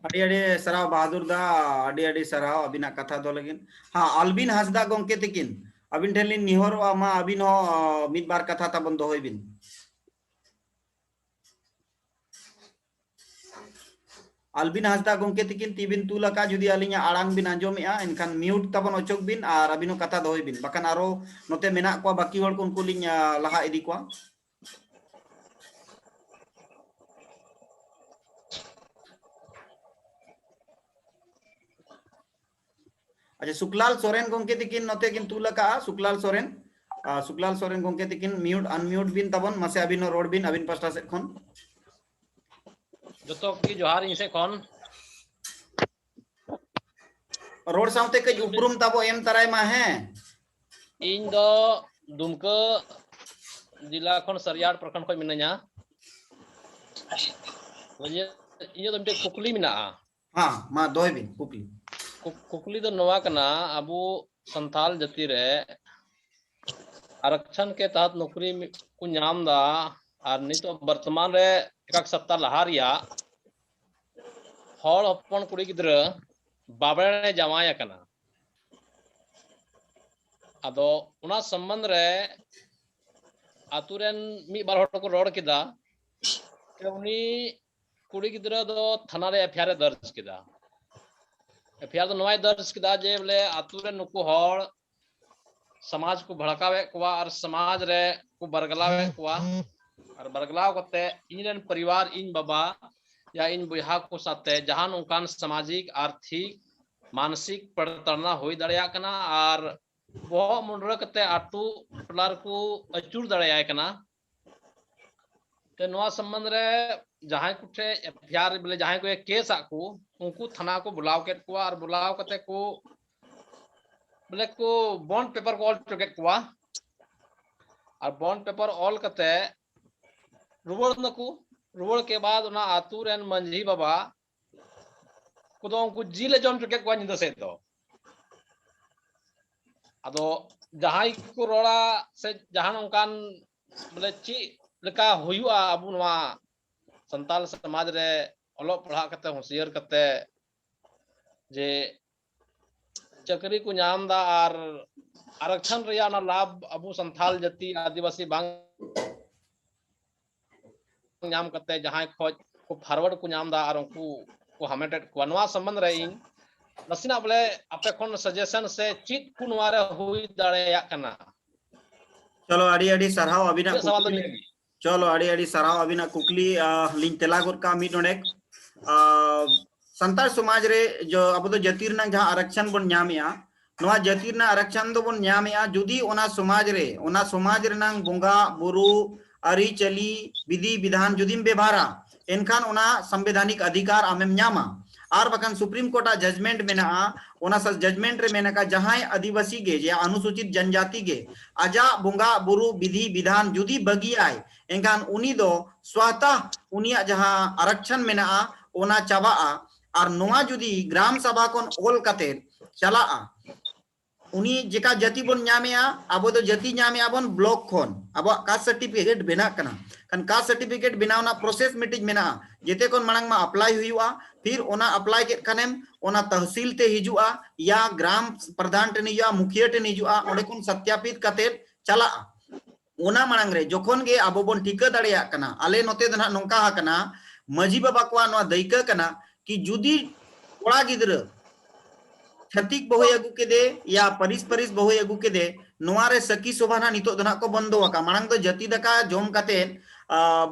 अडी अडी सरहाव बहादुर दा अडी अडी सरहाव अबिना कथा दो लगिन हाँ अलबिन हंसदा गोंके तकिन अबिन ठेलिन निहर मा अबिन हो मिद बार कथा ताबन दोहय बिन अलबिन हंसदा गोंके तकिन तिबिन तुलका जुदी अलिया आड़ांग बिन आंजोमेआ एनखान म्यूट ताबन अचोक बिन आर अबिनो कथा दोहय बिन बकान आरो नोते मेना को बाकी हर को उनको लिन लहा इदी को अच्छा सुकलाल सोरेन गोंके तकिन नोते किन तुलका सुकलाल सोरेन गोंके तकिन म्यूट अनम्यूट बिन ताबन मसे अबिनो रोड बिन अबिन पास्टा से खन जतो की जोहार इसे कौन रोड साउते के उपरुम ताबो एम तराय मा है इन दो दुमका जिला खन सरियाड़ प्रखंड खन मिनanya वजे इयो तो मिटे कुकली मिना हां मा दोय बिन कुकली दो नवा कना अबु संथाल जति रे आरक्षण के तहत नौकरी को नाम दा और नितो वर्तमान रे एक सप्ताह लहारिया हॉल हपन कुड़ी गिद्र बाबड़े जमाया कना अदो उना संबंध रे आतुरेन मी बार हट को रोड किदा के उनी कुड़ी गिद्र दो थाना रे एफआईआर दर्ज किदा एफआईआर तो नवाई दर्ज किदा जे बोले आतुरेन नुको हॉल समाज को भड़कावे कुआ और समाज रे को बरगलावे कुआ और बरगलाव करते इन परिवार इन बाबा या इन बुहा को साथे जहां उनकान सामाजिक आर्थिक मानसिक प्रताड़ना होई दड़या कना और वो मुंडरा करते आटू टलार को अचूर दड़या कना ते नवा संबंध रे जहां कुठे एफआईआर बोले जहां को केस आकू उनको थाना को बुलाव के कुआ और बुलाव करते को बोले को बॉन्ड पेपर को ऑल टुगेट कुआ और बॉन्ड पेपर ऑल करते रुवड़ नकू रुवड़ के बाद उना आतू रेन मंझी बाबा कुदो उनको जिले जॉन टुके को निंदा से तो अदो जहां को रोड़ा से जहां उनकान बोले ची लेका हुयुआ अबु नवा संताल समाज रे ओलो पढ़ा करते होशियार करते जे चक्री को नाम दा और आरक्षण रिया ना लाभ अबु संथाल जति आदिवासी बांग नाम करते जहां खोज को फॉरवर्ड को नाम दा और उनको को हमेटेड को नवा संबंध रे इन नसिना बोले आपे कोन सजेशन से चित कुनवा रे हुई दड़या कना चलो अड़ी अड़ी सरहाव अबिना चलो अड़ी अड़ी सरहाव अबिना कुकली लिंक तेलागुर का मी नोडे संताल समाज रे जो अब तो जतीर ना जहां आरक्षण बन न्यामिया नवा जतीर ना आरक्षण दो बन न्यामिया जुदी ओना समाज रे ना बोंगा बुरु अरी चली विधि विधान जुदीम बेभारा एनखान ओना संवैधानिक अधिकार आमेम न्यामा आर बखान सुप्रीम कोर्ट जजमेंट मेना ओना स जजमेंट रे मेना का जहां आदिवासी गे जे अनुसूचित जनजाति गे आजा बोंगा बुरु विधि विधान जुदी बगी आय एनखान उनी दो स्वतः उनिया जहां आरक्षण मेना ओना चाबा और नोआ जुदी ग्राम सभा कोन ओल कते चला उनी जेका जति बन न्यामेया आबो दो जति न्यामेया बन ब्लॉक खोन आबो कास्ट सर्टिफिकेट बेना कना कन कास्ट सर्टिफिकेट बनावना प्रोसेस मिटिज मेना जेते कोन मांग मा अप्लाई हुआ फिर ओना अप्लाई के कनेम ओना तहसील ते हिजुआ या ग्राम प्रधान टे निजुआ मुखिया टे निजुआ ओडे कोन सत्यापित कते चला ओना मांग रे जोखोन गे आबो बन ठिका दड़िया कना आले नोते दना नोंका कना मजी बाबा को नो दैका कना कि जुदी कोड़ा गिद्र छतिक बहु अगु के दे या परिस बहु अगु के दे नोआरे सकी सोभाना नितो दना को बंदो आका मांग तो जति दका जोम काते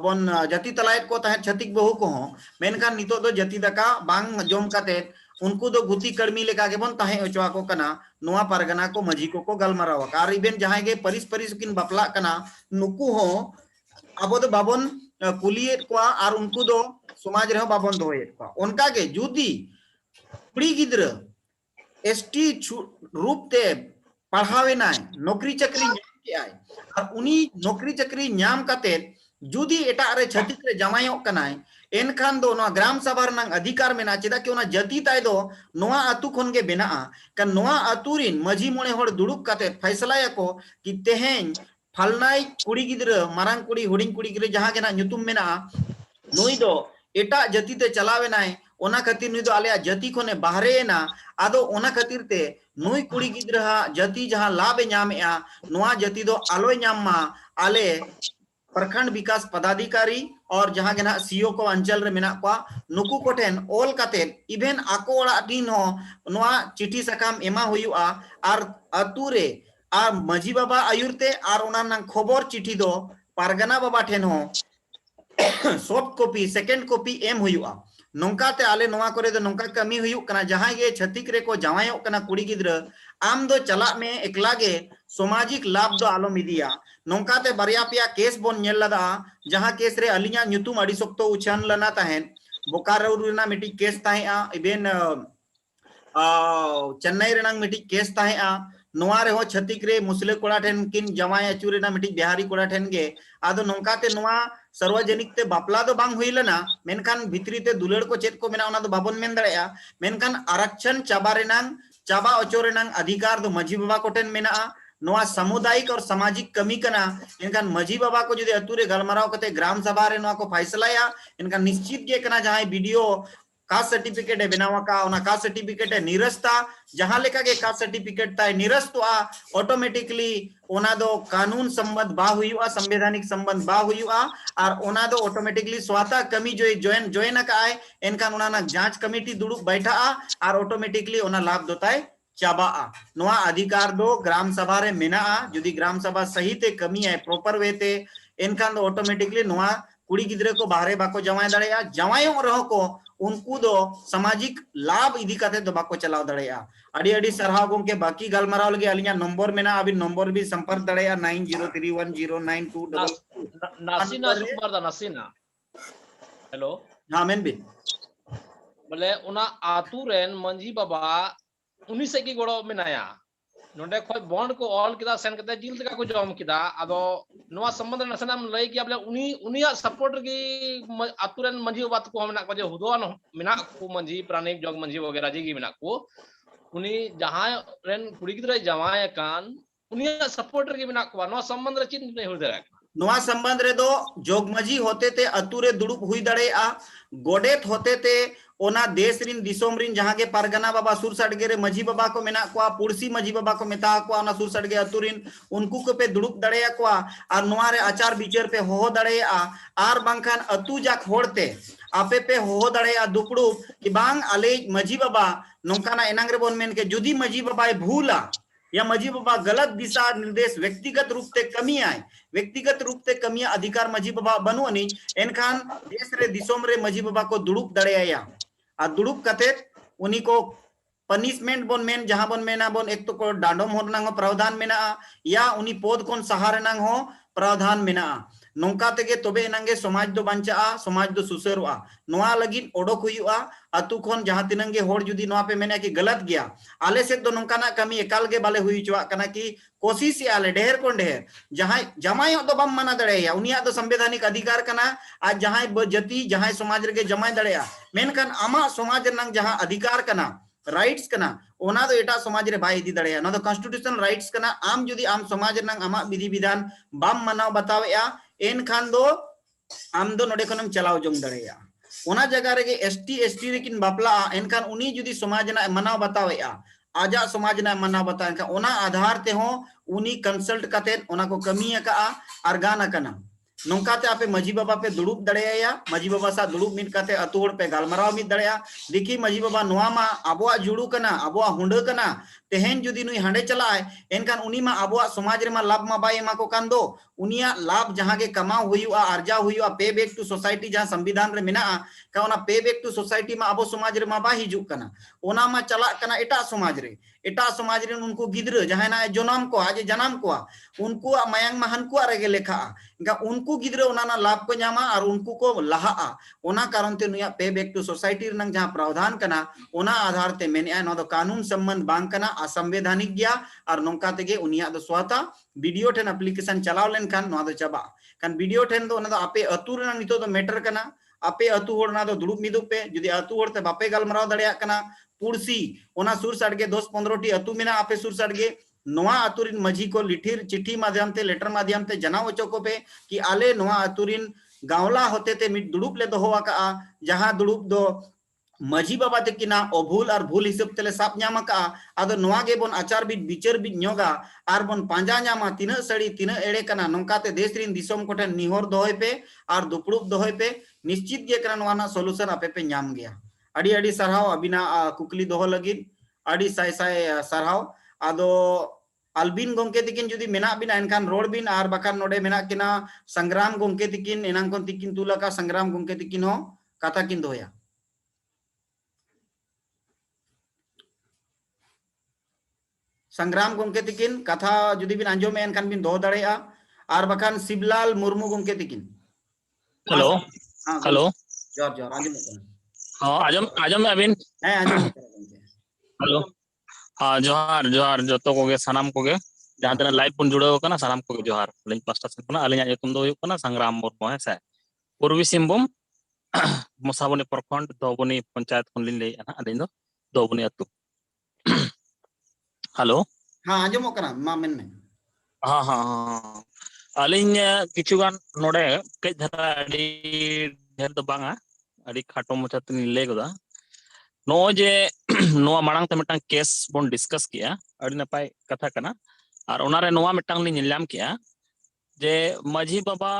बन जति तलायत को तहे छतिक बहु को हो मेनखान नितो दो जति दका बांग जोम काते उनको दो गुती कर्मी लेका के बन तहे ओचवा को कना नोआ पारगना को मजी को गलमारावा आर इबेन जहां गे परिस परिस किन बापला कना नुकु हो अब दो बाबन कुलियत को आर उनको दो समाज रहो बाबन दोयत को उनका के जुदी कुड़ी गिद्र एसटी रूप ते पढ़ावे नाय नौकरी चक्री ᱧᱟᱢ केआय और उनी नौकरी चक्री ᱧᱟᱢ काते जुदी एटा रे छतिक रे जमायो कनाय एनखान दो नोआ ग्राम सभा रनांग अधिकार मेना चेदा कि ओना जति ताय दो नोआ अतु खन गे बेना का नोआ अतु रिन मजी मोणे होड़ दुड़ुब काते फैसलाया को कि तेहेन फलनाय कुड़ी गिद्र मारांग कुड़ी हुडिंग कुड़ी गिद्र जहां गेना ᱧᱩᱛᱩᱢ मेना नुई दो एटा जति ते चलावे नाय ओना खातिर नुई दो आले जति खने बाहरे ना आदो ओना खातिर ते नुई कुड़ी गिद्रा जति जहां लाभे ᱧᱟᱢᱮᱟ नोआ जति दो आलोय ᱧᱟᱢ मा आले प्रखंड विकास पदाधिकारी और जहां गेना सीओ को अंचल रे मेना को नुकु कोठेन ओल काते इवेन आको ओड़ा दिन हो नोआ चिठी सकाम एमा हुयुआ आर अतु रे आर मजी बाबा आयुरते आर ओना नंग खबर चिठी दो पारगना बाबा ठेन हो सॉफ्ट कॉपी सेकंड कॉपी एम हुयुआ नोंकाते आले नोआ करे दो नोंका कमी हुयुक कना जहां गे छतिक रे को जावायो कना कुड़ी गिद्र आम दो चला में एकला गे सामाजिक लाभ दो आलो मिदिया नोंकाते बारिया पिया केस बोन नेल लदा जहां केस रे अलिया ᱧᱩᱛᱩᱢ अड़ी सोक्तो उछान लना ताहेन बोकारो रुना मिटी केस ताहेआ इबेन चेन्नई रेनांग मिटी केस ताहेआ नोआ रे हो छतिक रे मुस्ले कोड़ा ठेन किन जमाय अचुरेना मिटी बिहारी कोड़ा ठेन गे आदो नोंकाते नोआ सर्वजनिक ते बापला दो बांग हुइलना मेनखान भितरी ते दुलड़ को चेत को मेना ओना दो बाबन मेन दड़ेया मेनखान आरक्षण चाबा रेनांग चाबा अचोरेनांग अधिकार दो मजी बाबा कोठेन मेना नोआ सामुदायिक और सामाजिक कमी कना इनखान मजी बाबा को जुदे अतुरे गलमाराव कते ग्राम सभा रे नोआ को फैसलाया इनखान निश्चित गे कना जहां वीडियो कास्ट सर्टिफिकेट है बनावा का ओना कास्ट सर्टिफिकेट है निरस्ता जहां लेका के कास्ट सर्टिफिकेट ताय निरस्तवा ऑटोमेटिकली ओना दो कानून संबंध बा हुयुआ संवैधानिक संबंध बा हुयुआ और ओना दो ऑटोमेटिकली स्वाता कमी जो जॉइन का आए इनखान ओना ना जांच कमेटी दुड़ुब बैठा और ऑटोमेटिकली ओना लाभ दोताय चाबा नोआ अधिकार दो ग्राम सभा रे मेना जुदी ग्राम सभा सही ते कमी है प्रॉपर वे ते इनखान दो ऑटोमेटिकली नोआ कुड़ी गिद्रे को बाहरे बाको जमाय दड़ेया जमायो रहो को उनको दो सामाजिक लाभ इदी काते दो बाको चलाव दड़ेया अड़ी अड़ी सरहाव गोंके बाकी गलमाराव लगे अलिया नंबर मेना अभी नंबर भी संपर्क दड़ेया 90310992 नासीना सुकुमार दा नासीना हेलो हां मेन बिन बोले उना आतु रेन मंजी बाबा उनी से की गोड़ो मेनाया नोंडे खोय बॉन्ड को ऑल किदा सेन कते जिल तका को जॉम किदा आदो नोआ संबंध नसनाम लई कि बोले उनिया सपोर्ट की आतुरन मंजी बात को हमना को जे हुदोन मेना को मंजी प्राणिक जोग मंजी वगैरह जी की मेना को उनी जहां रेन कुड़ी गिद्रा जवाय कान उनिया सपोर्टर की मेना को नोआ संबंध रे चिन नहीं हो दे नोआ संबंध रे दो जोग मजी होते ते अतुरे दुड़ुब हुई दड़े गोडेत होते ते ओना देश रिन दिसोम रिन जहां के पारगना बाबा सुर सड़गे रे मजी बाबा को मेना को पुरसी मजी बाबा को मेता को ओना सुर सड़गे अतुरिन उनको को पे दुड़ुब दड़े को और नोआ रे आचार विचार पे हो दड़े आर बांखान अतु जाक होड़ते आपे पे हो दड़े दुपड़ू कि बांग आले मजी बाबा नोंकाना एनांग रे बोन मेन के जुदी मजी बाबा भूला या मजी बाबा गलत दिशा निर्देश व्यक्तिगत रूप से कमी आए व्यक्तिगत रूप से कमी अधिकार मजी बाबा बनो नहीं एनखान देश रे दिसोम रे मजी बाबा को दुड़ुब दड़ेया आ दुड़ुब कते उनी को पनिशमेंट बोन मेन जहां बोन मेना बोन एक तो को डांडोम होरनांग प्रावधान मेना या उनी पद कोन सहारनांग हो प्रावधान मेना नोंका तेगे तोबे नांगे समाज दो बांचा समाज दो सुसरवा नोआ लगिन ओडोक हुयुआ अतु खन जहां तिनंगे होड़ जुदी नोआ पे मेना कि गलत गया आले से दो नोंकाना कमी एकाल गे बाले हुई चुआ कना कि कोशिश आले ढेर कोन ढेर जहां जमाय दो बम मना दड़ेया उनिया दो संवैधानिक अधिकार कना आज जहां जति जहां समाज रे जमाय दड़ेया मेनखान आमा समाज नंग जहां अधिकार कना राइट्स कना ओना दो एटा समाज रे बाय इदी दड़ेया ना दो कॉन्स्टिट्यूशनल राइट्स कना आम जुदी आम समाज नंग आमा विधि विधान बम मनाव बतावेया एन खान दो आम दो नोडे खनम चलाव जोंग दड़ेया ओना जगह रे एसटी रेकिन बापला एन खान उनी जुदी समाज ना मनाव बतावेया आजा समाज ना मनाव बता ओना आधार ते हो उनी कंसल्ट कते ओना को कमी का आर गाना कना नौकाते आपे मजी बाबा पे दुड़ुब दड़ेया मजी बाबा सा दुड़ुब मिट काते अतु होड़ पे गालमाराव मिट दड़ेया देखी मजी बाबा नोआ मा आबोआ जुड़ू कना आबोआ हुंडा कना तेहेन जुदी नुई हांडे चलाए एनकान उनी मा आबोआ समाज रे मा लाभ मा बाय एमा को कान दो उनिया लाभ जहां के कमाव हुयुआ आर्जा हुयुआ पे बैक टू सोसाइटी जहां संविधान रे मेना का ओना पे बैक टू सोसाइटी मा आबो समाज रे मा बा हिजुक कना ओना मा चला कना एटा समाज रे उनको गिद्र जहां ना जनम को आज जन्म को उनको मायांग महान को रेगे लेखा इनका उनको गिद्र ओना लाभ को नामा और उनको को लहा ओना कारण ते नुया पे बैक टू सोसाइटी रनंग जहां प्रावधान कना ओना आधार ते मेने नो दो कानून संबंध बांग कना असंवैधानिक गया और नोंका तेगे उनिया दो स्वता वीडियो टेन एप्लीकेशन चलाव लेन खान नो दो चबा कान वीडियो टेन दो ओना दो आपे अतु रनंग नितो दो मैटर कना आपे अतु होड़ ना दो दुड़ुब मिदु पे जुदी अतु होड़ ते बापे गालमराव दड़िया कना पुरसी ओना सुर सड़गे 10-15 टी अतु मेना आपे सुर सड़गे नोआ अतुरिन मजी को लिठिर चिट्ठी माध्यम ते लेटर माध्यम ते जनाव चोको पे कि आले नोआ अतुरिन गावला होते ते मिट दुड़ुब ले दोहो आका जहां दुड़ुब दो मजी बाबा तकिना अभूल और भूल हिसाब तेले साप न्याम का आदो नोआ गे बोन आचार बिट विचार bit न्योगा are bone Panja Nyama तिना सड़ी तिना एड़े कना नोंकाते देश रिन दिसोम कोठन निहोर दोहोय पे और दुपड़ुब दोहोय पे निश्चित गे कना नोआ ना सोल्यूशन आपे पे न्याम गया अड़ी अड़ी सरहाव अबिना कुकली दोहो लगिद अड़ी साय साय सरहाव आदो अलबिन गोंके तिकिन जुदी मेना बिना एनकान रोड बिन आर बकान नोडे मेना किना संग्राम गोंके तिकिन एनांग कोन तिकिन तुलका संग्राम गोंके तिकिन हो कथा किन दोया संग्राम गोंके तिकिन कथा जुदी बिन अंजो में एनकान बिन दो दड़ेया आर बकान शिवलाल मुर्मू गोंके तिकिन हेलो हां हेलो जोर जोर आजम हाँ आजम आजम अबिन है आजम हेलो हाँ जोहार जोहार जतो कोगे सनाम कोगे जहां तना लाइव पुन जुड़े कना सनाम कोगे जोहार लिंक पास्टा से कना अलिया युतुम दो हुयुक कना संग्राम मुर्मू है से पूर्वी सिंहभूम मोसाबनी प्रखंड दोबनी पंचायत खन लिन लेया ना अलिन दो दोबनी अतु हेलो हां आजम कना मा मेन में हाँ हाँ हाँ अलिन किचुगान नोडे कई धरा अडी ढेर दो बांगा अडी खाटो मचा तनी ले गदा नो जे नोआ मांग ते मिटन केस बोन डिस्कस किया अडी नपाय कथा कना और ओनारे नोआ मिटन नि निलाम किया जे माझी बाबा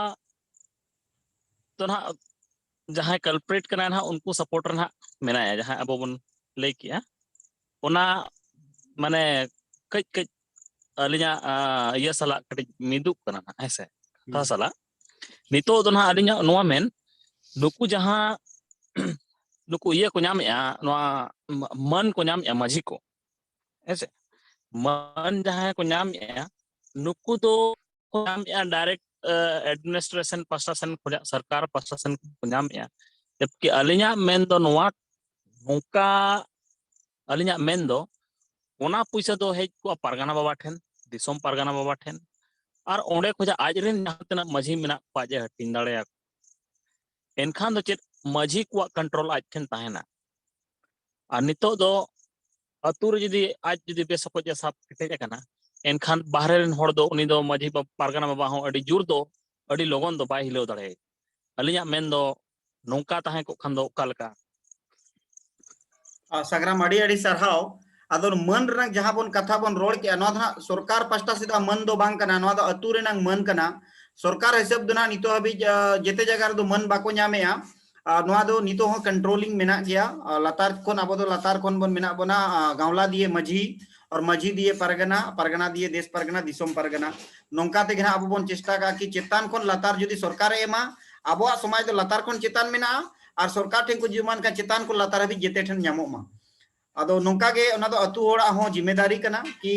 तो ना जहां कल्प्रेट कना ना उनको सपोर्टर ना मेनाया जहां अब बोन ले किया ओना माने कई कई अलिया ये सला कटी मिदुक कना ऐसे था सला नितो तो ना अलिया नोआ मेन नुकु जहां नुकु ये को नामया नोआ मन को नामया माझी को ऐसे मन जहां को नामया नुकु तो नामया डायरेक्ट एडमिनिस्ट्रेशन प्रशासन सरकार प्रशासन को नामया जबकि अलिया मेन दो नोआ नोका अलिया मेन दो ओना पैसा दो हेज को पारगाना बाबा ठेन दिसोम पारगाना बाबा ठेन और ओंडे खोजा आजरेन जहां तना माझी मेना पाजे हटिन दाड़े एनखान दो चेत माझी को कंट्रोल आज ठेन ताहेना और नितो दो अतुर जुदी आज जुदी बेसको जे साप केटे कना एनखान बाहरे रेन होड़ दो उनी दो माझी पारगाना बाबा हो अडी जुर दो अडी लोगन दो बाय हिलो दाड़े अलिया मेन दो नोंका ताहे को खान दो कालका सग्राम अड़ी अड़ी सरहाव अदो मन रंग जहां बोन कथा बोन रोड के नो ना सरकार पास्टा से मन दो बांग कना नो दो अतु रेनंग मन कना सरकार हिसाब दो ना नितो हबी जेते जगह दो मन बाको न्यामेया नो दो नितो हो कंट्रोलिंग मेना गया लतार कोन अबो दो लतार कोन बोन मेना बोना गावला दिए मझी और मझी दिए परगना परगना दिए देश परगना दिसोम परगना नोंका ते घना अबो बोन चेष्टा का कि चेतान कोन लतार जुदी सरकार एमा अबो समाज दो लतार कोन चेतान मेना और सरकार ठेन को जुमान का चेतान को लतार हबी जेते ठेन न्यामो मा अदो नोंका गे ओना दो अतु होड़ा हो जिम्मेदारी कना कि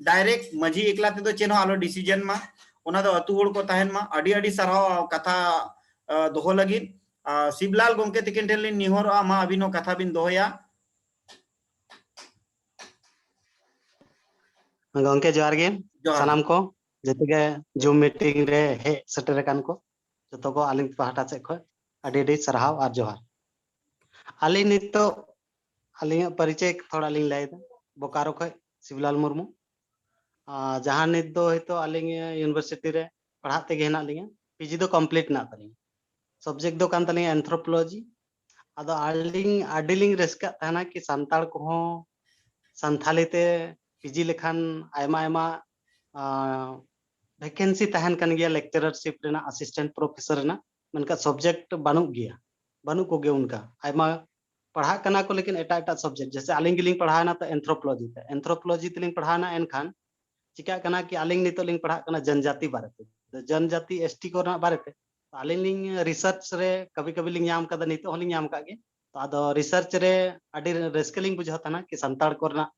डायरेक्ट मझी एकला ते दो चेनो आलो डिसीजन मा ओना दो अतु होड़ को ताहेन मा अडी अडी सरहाव कथा दोहो लगी शिवलाल गोंके तिकिन ठेन लिन निहोर मा अबिनो कथा बिन दोहया गोंके जोहार गे सनाम को जते गे जूम मीटिंग रे हे सेटर कान को जतो को आलिंग पहाटा से खो अडी अडी सरहाव और जोहार आली नितो आलिंग परिचय थोड़ा लिंग लाइदा बोकारो खो शिवलाल मुर्मू जहां नित दो हितो आलिंग यूनिवर्सिटी रे पढ़ाते गे ना लिंग पीजी दो कंप्लीट ना तलिंग सब्जेक्ट दो कान तलिंग एंथ्रोपोलॉजी अदो आलिंग आडिलिंग रेस्का ताना कि संताल को हो संथाली ते पीजी लेखान आयमा आयमा वैकेंसी तहन कन गया लेक्चररशिप रेना असिस्टेंट प्रोफेसर रेना मनका सब्जेक्ट बानु गया बानु को गया उनका आयमा पढ़ा कना को लेकिन एटा एटा सब्जेक्ट जैसे आलिंग गिलिंग पढ़ाना तो एंथ्रोपोलॉजी तलिंग पढ़ाना एनखान चिका कना कि आलिंग नितो लिंग पढ़ा कना जनजाति बारेते जनजाति एसटी को बारेते आलिंग लिंग रिसर्च रे कभी कभी लिंग नाम कदा नितो लिंग नाम कागे तो आदो रिसर्च रे आडी रेस्केलिंग बुझाताना कि संताड़ कोरना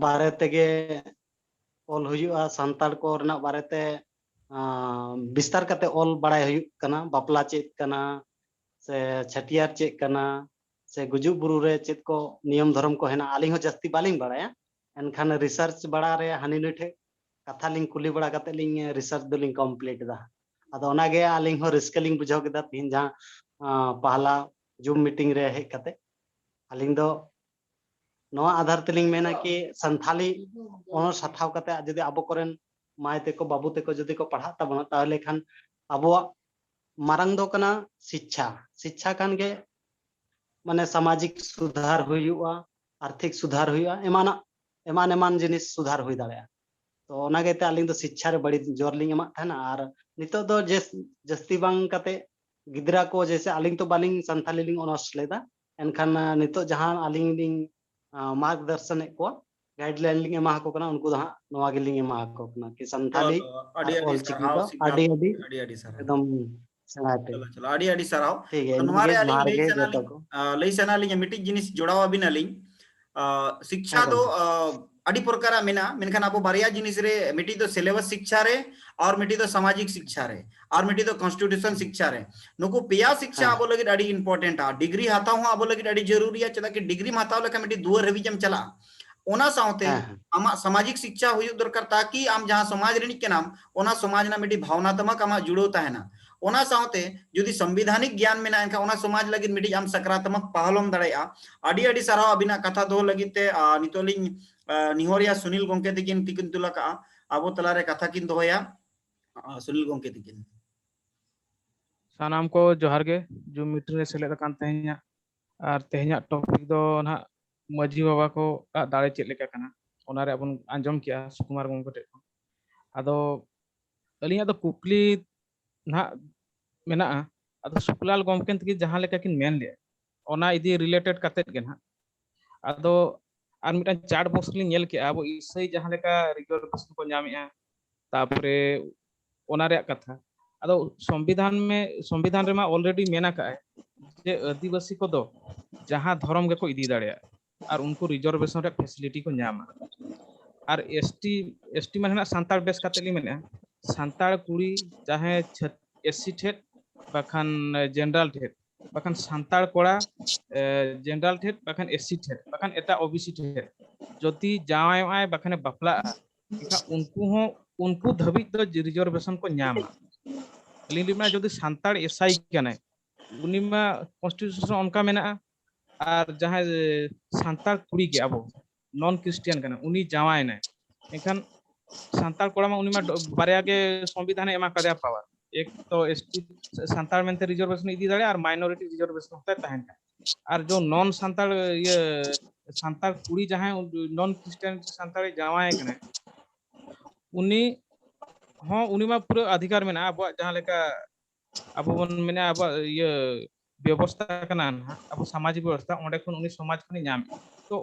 बारे तेगे ऑल हुयुआ संताड़ कोरना बारेते विस्तार करते ऑल बड़ाई हुयुक कना बापला चेत कना से छटियार चेत कना से गुजु बुरु रे चेत को नियम धर्म को हेना आलिंग हो जस्ती बालिंग बड़ाया एनखान रिसर्च बड़ा रे हानि नुठे कथा लिंग कुली बड़ा कते लिंग रिसर्च दलिंग कंप्लीट दा आदो ओनागे आलिंग हो रिस्केलिंग बुझाव केदा तीन जहां पहला जूम मीटिंग रे हे कते आलिंग दो नवा आधार तेलिंग मेना कि संथाली ऑनर्स हथाव कते जदि आबो कोरेन माय तेको बाबू तेको जदि को पढ़ा तबना ताहले खान आबो मारंग दो कना शिक्षा कान गे माने सामाजिक सुधार हुयुआ आर्थिक सुधार हुयुआ एमान जिनिस सुधार हुई दाड़े तो ओनागे ते आलिंग दो शिक्षा रे बड़ी जोर लिंग एमा थाना आर नितो दो जस्ती बांग कते गिदरा को जैसे आलिंग तो बालिंग संथाली लिंग ऑनर्स लेदा एनखान नितो जहां आलिंग लिंग मार्गदर्शन को गाइडलाइन लिंग एमा को कना उनको दा नवा गे लिंग एमा को कना कि संथाली ऑल चिकी दो आडी एकदम सनाते चलो आडी सराव ठीक है नवारे इनके आलिंग बाहर लई के सना जतो को लई सना लिंग मिटिक जिनिस जोड़ावा बिना लिंग शिक्षा दो अड़ी प्रकार मेना मेनखान अब बारिया जिनिस रे मिटी तो सिलेबस शिक्षा रे और मिटी तो सामाजिक शिक्षा रे और मिटी तो कॉन्स्टिट्यूशन शिक्षा रे नुकु पेया शिक्षा अब लगी अड़ी इंपॉर्टेंट आ डिग्री हाताव हो अब लगी अड़ी जरूरी है चला कि डिग्री हाताव लेका मिटी दुआर हबीजम चला ओना साउते आमा सामाजिक शिक्षा हुई दरकार ताकि आम जहां समाज रे निकनाम ओना समाज ना मिटी भावनात्मक आमा जुड़ो ताहेना ओना साउते जुदी संवैधानिक ज्ञान मेना एनका ओना समाज लगी मिटी आम सकारात्मक पहलम दाड़ेया अड़ी साराव अबिना कथा दो लगिते नितोलिंग निहोरिया सुनील गोंके तिकिन तिकिन तुलका आबो तलारे कथा किन दोया सुनील गोंके तिकिन सानाम को जोहार गे जो मीटिंग रे सेलेद कान तेहኛ और तेहኛ टॉपिक दो ना मजी बाबा को दाड़े चेक लेका कना ओना रे अपन आंजम किया सुकुमार गोंके टे आदो अलिया दो कुकली ना मेना आदो सुकलाल गोंके तकी जहां लेका किन मेन ले ओना इदी रिलेटेड कते गे ना आदो और मिटा चार्ट बॉक्स लिंग नेल के अब इसई जहां लेका रिजर्वेशन को नामिया तापरे ओना रे कथा अदो संविधान रे मा ऑलरेडी मेना का जे आदिवासी को दो जहां धर्म के को इदी दाड़े और उनको रिजर्वेशन रे फैसिलिटी को नामा और एसटी माने सांताड़ बेस काते लि मेना सांताड़ कुड़ी चाहे एससी ठेट बखान जनरल ठेट बखान सांताड़ कोड़ा जनरल ठेट बखान एससी ठेट बखान एटा ओबीसी ठेट जति जावाय आय बखाने बापला उनको धबी तो रिजर्वेशन को नामा लिंग जदि सांताड़ एसआई कना उनिमा कॉन्स्टिट्यूशन उनका मेना और जहां सांताड़ कुड़ी के अब नॉन क्रिश्चियन कना उनी जावाय ना एखान सांताड़ कोड़ा मा उनिमा बारिया के संविधान एमा कदया पावर एक तो एसटी सांताड़ मेनते रिजर्वेशन इदी दाड़े और माइनॉरिटी रिजर्वेशन होता है तहन और जो नॉन सांताड़ ये सांताड़ कुड़ी जहां नॉन क्रिश्चियन सांताड़ जावाय कना उनी हाँ उनी मा पूरा अधिकार में ना अब जहां लेका अब बन मेना अब ये व्यवस्था कना अब सामाजिक व्यवस्था ओंडे खन उनी समाज खनि नाम तो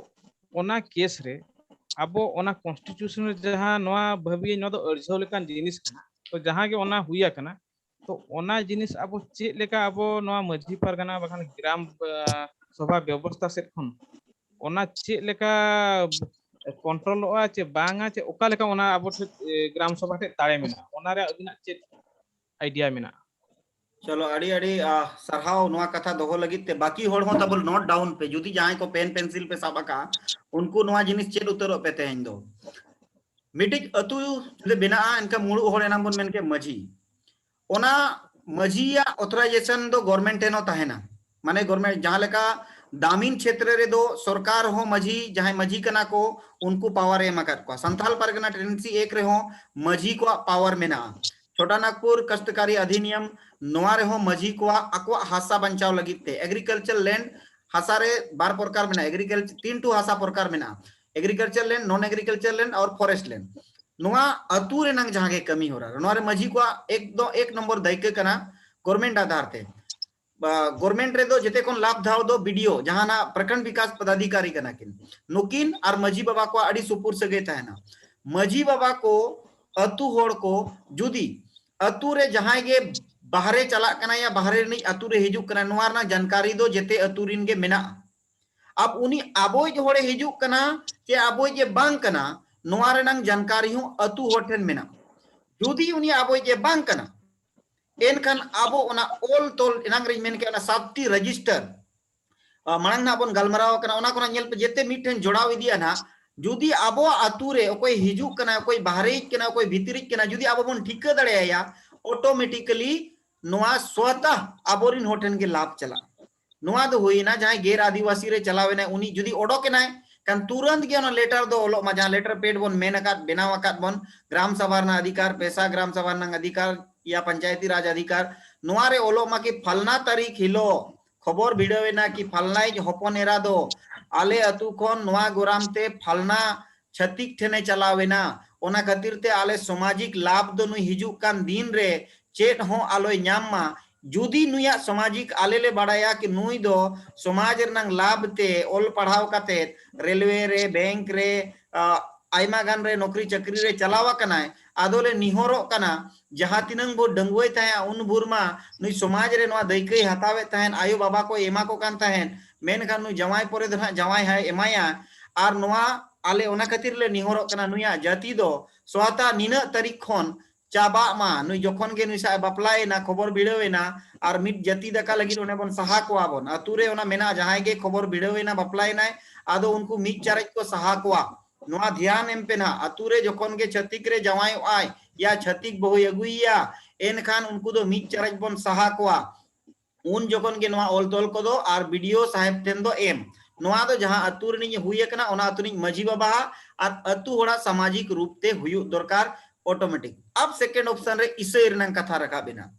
ओना केस रे अब ओना कॉन्स्टिट्यूशन जहां नवा भविय न दो अर्जो लेकान जिनिस कना तो जहां के ओना हुइया कना तो ओना जिनिस अब चे लेका अब नवा मझी परगना बखान ग्राम सभा व्यवस्था से खन ओना चे लेका कंट्रोल चे बांगा चे ओका लेका ओना अब ग्राम सभा टे ताळे मेना ओना रे अबिना चे आइडिया मेना चलो अड़ी सरहाव नवा कथा दोहो लगी ते बाकी होड़ हो तबल नोट डाउन पे जुदी जहां को पेन पेंसिल पे साबका उनको नवा जिनिस चेद उतरो पे तेहन दो मिटिक अतु जदे बिना इनका मुळु होड़ एनाम बन मेन के मझी ओना मझिया ऑथराइजेशन दो गवर्नमेंट एनो ताहेना माने गवर्नमेंट जहां लेका दामिन क्षेत्र रे दो सरकार हो मझी जहां मझी कना को उनको पावर एम कर को संथाल परगना टेनेंसी एक रे हो मझी को पावर मेना छोटा नागपुर कष्टकारी अधिनियम नोआ रे हो मझी को अको हासा बंचाव लगिते एग्रीकल्चर लैंड हासा रे 12 प्रकार मेना एग्रीकल्चर 3 टू हासा प्रकार मेना agriculture land non agriculture land और फॉरेस्ट लैंड नोआ अतु रे नंग जहां के कमी हो रहा नोआ रे मजी को एक नंबर दायित्व कना गवर्नमेंट आधार ते गवर्नमेंट रे दो जेते कोन लाभ धाव दो वीडियो जहां ना प्रखंड विकास पदाधिकारी कना किन नुकिन और मजी बाबा को अड़ी सुपुर सगे तहना मजी बाबा को अतु होड़ को जुदी अतु रे जहां गे बाहरे चला कना या बाहरे नहीं अतु रे हिजू कना नोआ ना जानकारी दो जेते अतु रिन गे मेना अब उनी आबोज होड़े हिजू कना के आबोज बांग कना नोआ रे नंग जानकारी हूं अतु होठन मेना जुदी उनी आबोज बांग कना एनखान आबो ओना ओल तोल इनांग रे मेन के ओना साब्ती रजिस्टर मांग ना बन गलमराव कना ओना कोना नेल पे जेते मिठन जोड़ाव इदिया ना जुदी आबो आतु रे कोई हिजू कना कोई बाहरे कना कोई भीतरी कना जुदी आबो बन ठिका दड़ेया ऑटोमेटिकली नोआ स्वतः आबोरिन होठन के लाभ चला नोआ दो होइना जहां गैर आदिवासी रे चलावेना उनी जुदी ओडोकेनाय कान तुरंत गे ओना लेटर दो ओलो मा जहां लेटर पेड बन मेनकात बेनावाकात बन ग्राम सभा ना अधिकार पैसा ग्राम सभा ना अधिकार या पंचायती राज अधिकार नोआ रे ओलो मा की फलना तारीख हिलो खबर भिड़वेना कि फलनाई हपन एरा दो आले अतु खन नोआ गोराम ते फलना छतिक ठेने चलावेना ओना खातिर ते आले सामाजिक लाभ दो नुई हिजुक कान दिन रे चेट हो आलोय न्याम जुदी नुया सामाजिक आले ले बाड़ाया कि नुई दो समाज रनंग लाभ ते ओल पढ़ाव काते रेलवे रे बैंक रे आयमा गान रे नौकरी चाकरी रे चलावा कनाय आदोले निहोरो कना जहां तिनंग बो डंगुई तया उन बुरमा नुई समाज रे नोआ दैकई हतावे तहन आयो बाबा को एमा को कान तहन मेन खान नुई जवाई परे दो जवाई है एमाया आर नोआ आले ओना खातिर ले निहोरो कना नुया जाति दो सोहाता निना तारीख खन चाबा मा नुई जखन गे नुई सा बापलाय ना खबर बिड़वेना आर मिट जाति दका लगी ओने बन सहा कोआ बन अतुरे ओना मेना जहां गे खबर बिड़वेना बापलाय नाय आदो उनको मिट चारज को सहा कोआ नोआ ध्यान एम पे ना अतुरे जखन गे छतिक रे जवाई आय या छतिक बहु अगुइया एनखान उनको दो मिट चारज बन सहा कोआ उन जखन गे नोआ ओल तोल को दो आर वीडियो साहेब तेन दो एम नोआ दो जहां अतुर नि हुई कना ओना अतुनि मजी बाबा और अतु होड़ा सामाजिक रूप ते हुयु दरकार ऑटोमेटिक अब सेकंड ऑप्शन रे इसई रनंग कथा रखा बिना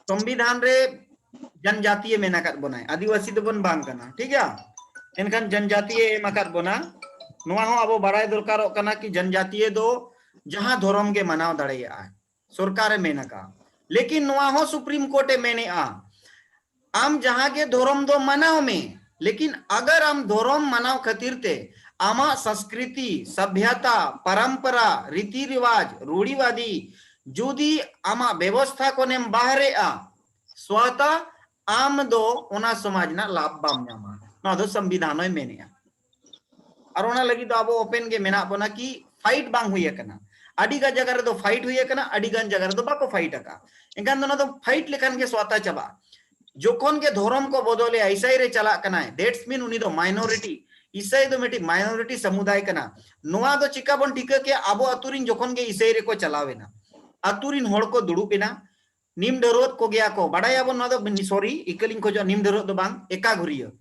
संविधान रे जनजातीय मेनाकात बनाय आदिवासी दो बन बांग कना ठीक है एनखान जनजातीय माकात बना नोआ हो अबो बाराय दरकार कना कि जनजातीय दो जहां धर्म के मनाव दड़ेया सरकार मेनका लेकिन नोआ हो सुप्रीम कोर्ट मेने आम जहां के धर्म दो मनाव में लेकिन अगर हम धर्म मनाव खातिर ते आमा संस्कृति सभ्यता परंपरा रीति रिवाज रूढ़ीवादी जुदी आमा व्यवस्था को नेम बाहरे स्वतः आम दो ओना समाज ना लाभ बाम नामा ना दो संविधान मेने और ओना लगी तो आबो ओपन गे मेना बना कि फाइट बांग हुई कना अडिगा जगह रे दो फाइट हुई कना अडिगान जगह रे दो बाको फाइट का एकान दो ना दो फाइट लेखन के स्वतः चबा जोखन के धर्म को बदले ईसाई रे चला कना दैट्स मीन उनी दो माइनॉरिटी ईसाई दो मिटी माइनॉरिटी समुदाय कना नोआ दो चिका बन टिका के आबो अतुरिन जोखन के ईसाई रे को चलावेना अतुरिन होड़ को दुड़ुपेना निम डरोत को गया को बड़ाया बन ना दो सॉरी इकलिंग को जो निम डरोत दो बांग एका घुरिया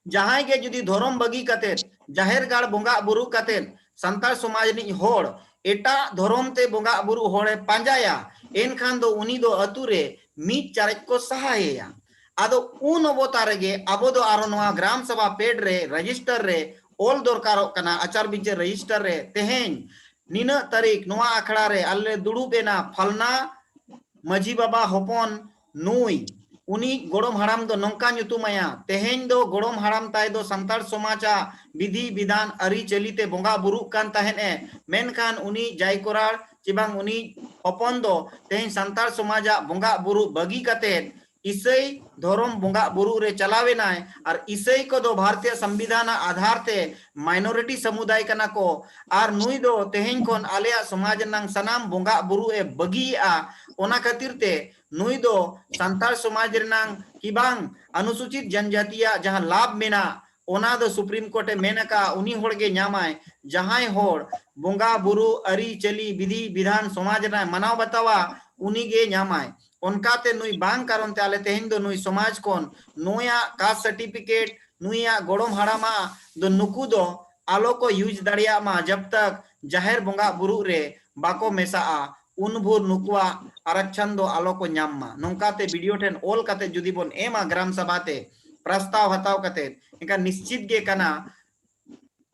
जहां के जुदी धर्म बगी कते जाहेर गाड़ बोंगा बुरु कते संताल समाज नि होड़ एटा धर्म ते बोंगा बुरु होड़े पांजाया एनखान दो उनी दो अतुरे मीट चारज को सहायया आदो उन अवतार गे आबो दो आरो नोआ ग्राम सभा पेड रे रजिस्टर रे ओल दरकारो कना आचार विचार रजिस्टर रे तेहेन निना तारीख नोआ अखड़ा रे अल्ले दुड़ुबेना फलना मजी बाबा होपन नुई उनी गोड़म हराम दो नौका नुतुमाया तेहेन दो गोड़म हराम ताय दो संताल समाजा विधि विधान अरी चलिते बोंगा बुरु कान तहेने मेनखान उनी जाय कोरार चिबांग उनी होपन दो तेहेन संताल समाजा बोंगा बुरु बगी कते ईसाई धर्म बोंगा बुरु रे चलावेनाय और ईसाई को दो भारतीय संविधान आधार ते माइनॉरिटी समुदाय कना को आर नुई दो तेहेन कोन आलेया समाज नंग सनाम बोंगा बुरु ए बगी ओना खातिर ते नुई दो संताल समाज रनांग किबांग अनुसूचित जनजातिया जहां लाभ मेना ओना दो सुप्रीम कोर्ट मेनका उनी होड़गे न्यामाय जहां होड़ बोंगा बुरु अरी चली विधि विधान समाज ना मनाव बतावा उनी गे न्यामाय उनकाते नुई बांग कारण ते आले तेहेन दो नुई समाज कोन नोया कास्ट सर्टिफिकेट नुया गोड़म हरामा दो नुकु दो आलो को यूज दड़िया मा जब तक जाहिर बोंगा बुरु रे बाको मेसा उन भूर नुकुआ आरक्षण दो आलो को न्यामा नोंकाते वीडियो ठेन ओल काते जुदी बोन एमा ग्राम सभा ते प्रस्ताव हताव काते इनका निश्चित गे कना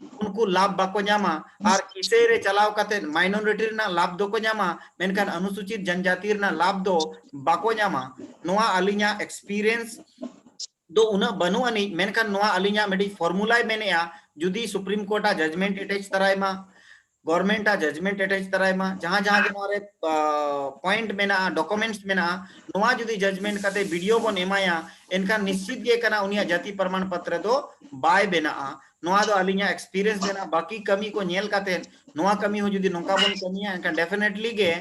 उनको लाभ बाको ᱧᱟᱢᱟ और किसे रे चलाव कते माइनॉरिटी ना लाभ दो को ᱧᱟᱢᱟ मेनखान अनुसूचित जनजाति ना लाभ दो बाको ᱧᱟᱢᱟ नोआ अलिया एक्सपीरियंस दो उना बनु अनि मेनखान नोआ अलिया मेडी फॉर्मूला मेनेया जुदी सुप्रीम कोर्ट जजमेंट अटैच तरायमा गवर्नमेंट जजमेंट अटैच तरायमा जहां जहां के नोरे पॉइंट मेना डॉक्यूमेंट्स मेना नोआ जुदी जजमेंट कते वीडियो बन एमाया एनखान निश्चित गे कना उनिया जाति प्रमाण पत्र दो बाय बेना नोआ दो अलिया एक्सपीरियंस देना बाकी कमी को नेल कते नोआ कमी हो जुदी नोका बन कमिया एनखान डेफिनेटली गे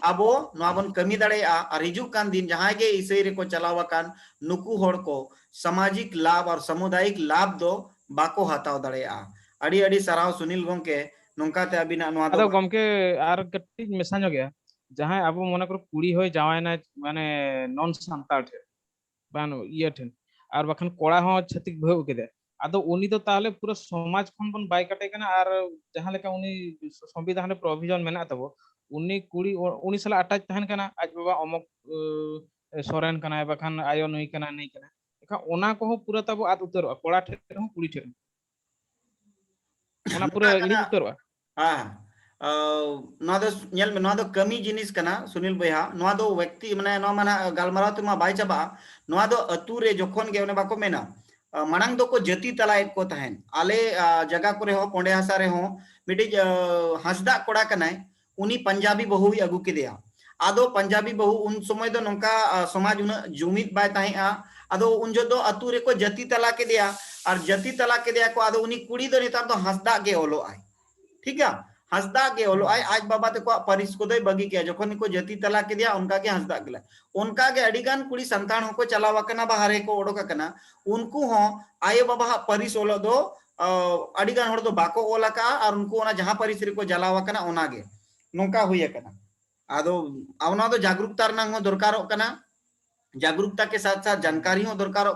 आबो नोआ बन कमी दड़ेया और हिजुक कान दिन जहां गे इसई रे को चलावा कान नुकु होड़ को सामाजिक लाभ और सामुदायिक लाभ दो बाको हताव दड़ेया अड़ी अड़ी सराव सुनील गोंके नोंकाते अबिना नोआ आदो गमके आर कटी मेसा गया जहां अब मन कर कुड़ी होय जावायना माने नॉन सांताल ठे बान इया ठे आर बखन कोड़ा हो छतिक भव केदे आदो उनी तो ताहले पूरा समाज खन बन बाय काटे कना आर जहां लेका उनी संविधान रे प्रोविजन मेना तबो उनी कुड़ी उनी सला अटैच तहन कना आज बाबा अमक सोरेन कना बखन आयो नई कना नहीं कना एखा ओना को पूरा तबो आद उतर कोड़ा ठे हो कुड़ी ठे ओना पूरा इनी उतर हाँ नोआ दो नेल में नोआ दो कमी जिनिस कना सुनील भैया नोआ दो व्यक्ति माने नोआ माना गालमाराव तुमा बाय चाबा नोआ दो अतु रे जखन गे ओने बाको मेना मांग दो को जति तलाय को तहन आले जगह को रे हो पोंडे हासा रे हो मिटी हंसदा कोड़ा कनाय उनी पंजाबी बहु ही अगु केदिया आदो पंजाबी बहु उन समय दो नोंका समाज उन जुमित बाय ताहेआ आदो उन जो दो अतु रे को जति तला केदिया और जति तला केदिया को आदो उनी कुड़ी दो नेतार दो हंसदा गे ओलो आय ठीक है हंसदा के ओलो आय आज बाबा तको परिस को दे बगी के जखन को जति तला के दिया उनका के हंसदा गेला उनका के अडिगान कुड़ी संतान हो को चलावा कना बाहरे को ओडोका कना उनको हो आय बाबा परिस ओलो दो अडिगान होड़ दो बाको ओला का और उनको ओना जहां परिस रे को जलावा कना ओना गे नोंका हुई कना आदो आवना दो जागरूकता रना दरकार कना जागरूकता के साथ साथ जानकारी हो दरकार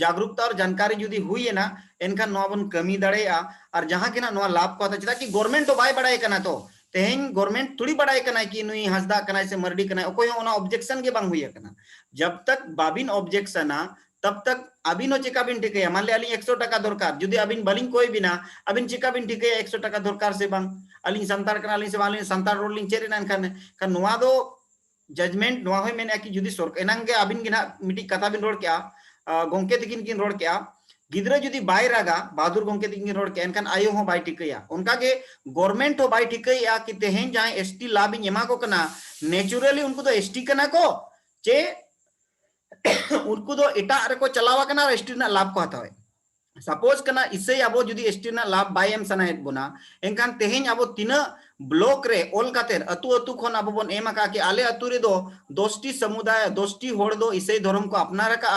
जागरूकता और जानकारी जुदी हुई है ना एनखान नोआ बन कमी दड़ेया और जहां के ना नोआ लाभ को चेदा कि गवर्नमेंट तो बाय बड़ाय कना तो तेहेन गवर्नमेंट थोड़ी बड़ाय कना कि नुई हंसदा कना से मर्डी कना ओकोय ओना ऑब्जेक्शन के बांग हुई कना जब तक बाबिन ऑब्जेक्शन तब तक अबिन चिका बिन ठिकया मान ले अली 100 टका दरकार जुदी अबिन बलिंग कोई बिना अबिन चिका बिन ठिकया 100 टका दरकार से बांग अली संतार कना अली से वाली संतार रोड लिंग चेरे नन खान नोआ दो जजमेंट नोआ होय मेने कि जुदी सरकार एनांगे अबिन गिना मिटी कथा बिन रोड क्या गोंके तिकिन किन रोड क्या गिद्रा जुदी बाय रागा बहादुर गोंके तिकिन रोड क्या एनखान आयो हो बाय टिकया उनका के गवर्नमेंट हो बाय टिकया कि तेहेन जहां एसटी लाभ एमा को कना नेचुरली उनको तो एसटी कना को चे उनको तो एटा रे को चलावा कना एसटी ना लाभ को हतावे सपोज कना इसे अब जुदी एसटी ना लाभ बाय एम सनायत बोना एनखान तेहेन अब तिना ब्लॉक रे ओल कातेर अतु अतु खन अब बन एम का कि आले अतु रे दो 10टी समुदाय 10टी होड़ दो इसे धर्म को अपना रखा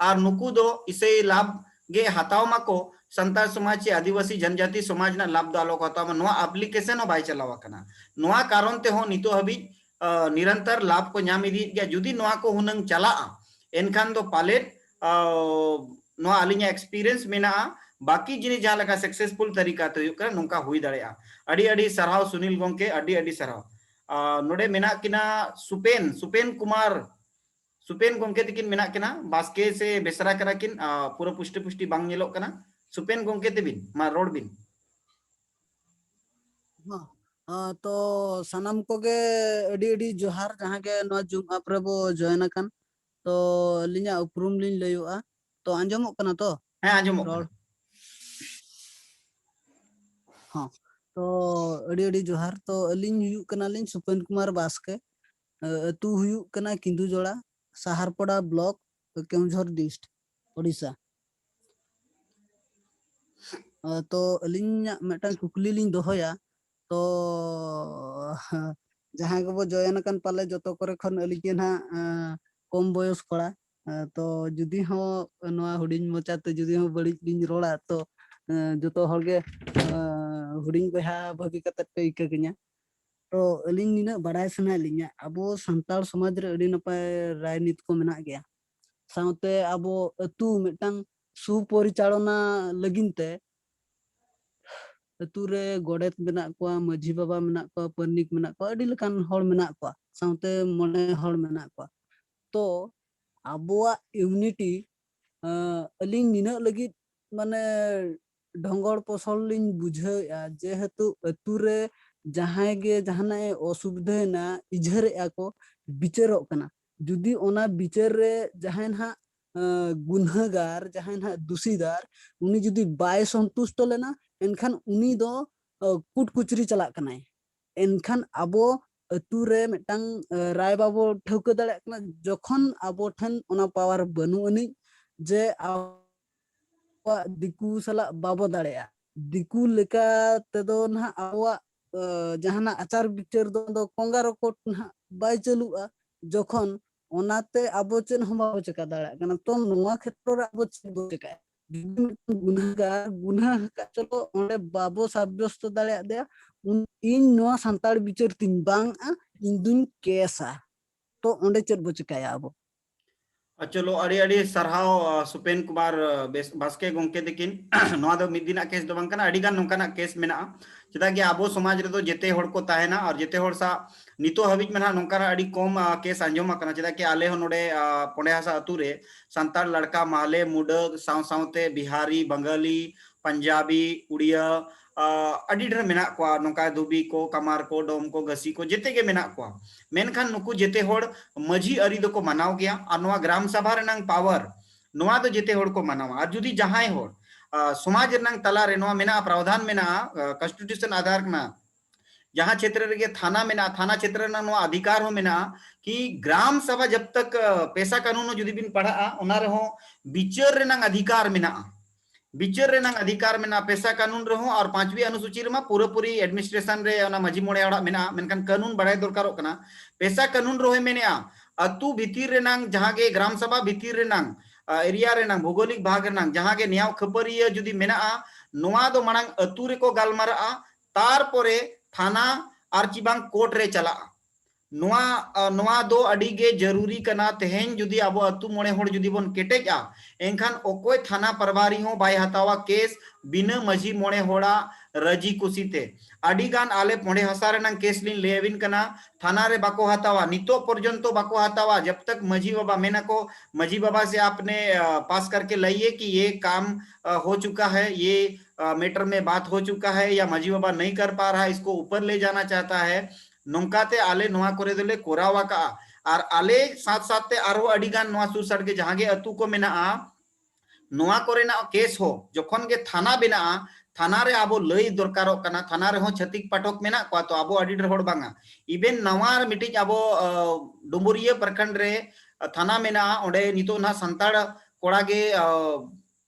और नुकु दो इसे लाभ गे हताव माको संताल समाज से आदिवासी जनजाति समाज ना लाभ दालो को हताव नोआ एप्लीकेशन हो बाय चलावा कना नोआ कारण ते हो नितो हबी निरंतर लाभ को ᱧᱟᱢ इदी गया जुदी नोआ को हुनंग चला एनखान दो पालेट नोआ अलिया एक्सपीरियंस मेना बाकी जिनिस जहां लगा सक्सेसफुल तरीका तो हुई नोंका हुई दड़ेया अड़ी अड़ी सराव सुनील गोंके अड़ी अड़ी सराव नोडे मेना किना सुपेन सुपेन कुमार सुपेन गोंके तिकिन मेना किना बास्के से बेसरा करा किन पूरा पुष्टि पुष्टि बांग नेलो कना सुपेन गोंके तिबिन मा रोड बिन हाँ तो सनम को गे अड़ी अड़ी जोहार जहां के नो जुम आप रे बो जॉइन अकन तो लिया उपरुम लिन लयुआ तो आंजमो कना तो हाँ आंजमो कना हाँ तो अड़ी अड़ी जोहार तो अलिन हुयु कना लिन सुपेन कुमार बास्के अतु हुयु कना किंदु जोड़ा सहारपड़ा ब्लॉक केउझर डिस्ट्रिक्ट ओडिशा तो अलिन मेटन कुकली लिन दोहया तो जहां को बो जॉइन अकन पाले जतो करे खन अलिके ना कम बयस कोड़ा तो जुदी हो नोआ हुडिन मोचा तो जुदी हो बड़ी दिन रोड़ा तो जतो हरगे हुडिन बहा भाबी कत पे इकगन्या तो अलिन निना बड़ाय सना लिnya अबो संताल समाज रे अडी नपाय राजनीति को मेना गया साउते अबो अतु मिटंग सुपरिचालना लगिनते अतु रे गोडेत मेना को माझी बाबा मेना को परनिक मेना को अडी लकान हड़ मेना को साउते मने हड़ मेना को तो अबोआ यूनिटी अलिन निना लगी माने ढोंगड़ पोसल लिंग बुझाया जेहेतु अतु रे जहां गे जहाना असुविधा ना इजहर को बिचारों कना जुदी ओना बिचार रे जहां ना गुनहगार जहां ना दूषीदार उनी जुदी बाय संतुष्ट लेना एनखान उनी दो कुट कुचरी चला कना एनखान अबो अतु रे मिटांग राय बाबो ठौका दाड़े कना जखन अबो ठन ओना पावर बनु अनि जे दिकू सला बाबो दाड़ेया दिकू लेका तेदो ना आवा जहाना आचार विचार दो कंगार कोट ना बाय चलुआ जखन ओनाते आबो चेन हम बाबो चका दाड़ा कना तो नोआ क्षेत्र रे आबो चेन बो चका गुनहगार गुनह का चलो ओंडे बाबो साब्यस्त दाड़े दे उन इन नोआ संताड़ विचार तिन बांग इन दुन केसा तो ओंडे चेन बो चकाया आबो चलो अड़ी अड़ी सरहाव सुपेन कुमार बास्के गोंके तकिन नोआ दो मिद दिना केस दो बांग कना अड़ी गान नोंकाना केस मेना चेदा कि आबो समाज रे दो जेते होड़ को ताहेना और जेते होड़ सा नितो हबिज में नोंकाना अड़ी कम केस अंजोमा कना चेदा कि आले हो नोडे पोंडे हासा अतु रे संताल लड़का माले मुडग साव सावते बिहारी बंगाली पंजाबी उड़िया अड़ी ढेर मेना को नोंका दुबी को कमार को डोम को गसी को जेते के मेना को मेनखान नुकु जेते होड़ मजी अरी दो को मनाव गया और नोआ ग्राम सभा रेनांग पावर नोआ दो जेते होड़ को मनावा और जुदी जहां होड़ समाज रेनांग तला रे नोआ मेना प्रावधान मेना कॉन्स्टिट्यूशन आधार ना जहां क्षेत्र रे थाना मेना थाना क्षेत्र ना नोआ अधिकार हो मेना कि ग्राम सभा जब तक पैसा कानून जुदी बिन पढ़ा ओना रे हो विचार रेनांग अधिकार मेना विचार रेनांग अधिकार मेना पैसा कानून रहो और 5वीं अनुसूची रे पूरा पूरी एडमिनिस्ट्रेशन रे ओना मजी मोड़े हड़ा मेना मेनखान कानून बड़ाय दरकारों कना पैसा कानून रोहे मेने अतु भितिर रेनांग जहां गे ग्राम सभा भितिर रेनांग एरिया रेनांग भौगोलिक भाग रेनांग जहां गे न्याय खबरिया जुदी मेना नोआ दो मांग अतु रे को गालमारा तार परे थाना और चिबांग कोर्ट रे चला नोआ दो अड़ी गे जरूरी कना तेहेन जुदी अब अतु मोड़े होड़ जुदी बोन केटेजा एनखान ओकोय थाना प्रभारी हो बाय हतावा केस बिना मजी मोड़े होड़ा रजी कुसीते अड़ी गान आले पोंडे हसारे नंग केस लिन लेविन कना थाना रे बाको हतावा नितो पर्यंतो बाको हतावा जब तक मजी बाबा मेना को मजी बाबा से आपने पास करके लाइए कि ये काम हो चुका है ये मैटर में बात हो चुका है या मजी बाबा नहीं कर पा रहा है इसको ऊपर ले जाना चाहता है नोंकाते आले नोआ करे दले कोरावा का और आले साथ साथ आरो अड़ी गान नोआ सुसड़ के जहां गे अतु को मेना नोआ करे ना केस हो जखन गे थाना बिना थाना रे आबो लई दरकारो कना थाना रे हो छतिक पाठक मेना को तो आबो अड़ी होड़ बांगा इबेन नवा मिटिज आबो डुमुरिया प्रखंड रे थाना मेना ओडे नितो ना संताड़ कोड़ा गे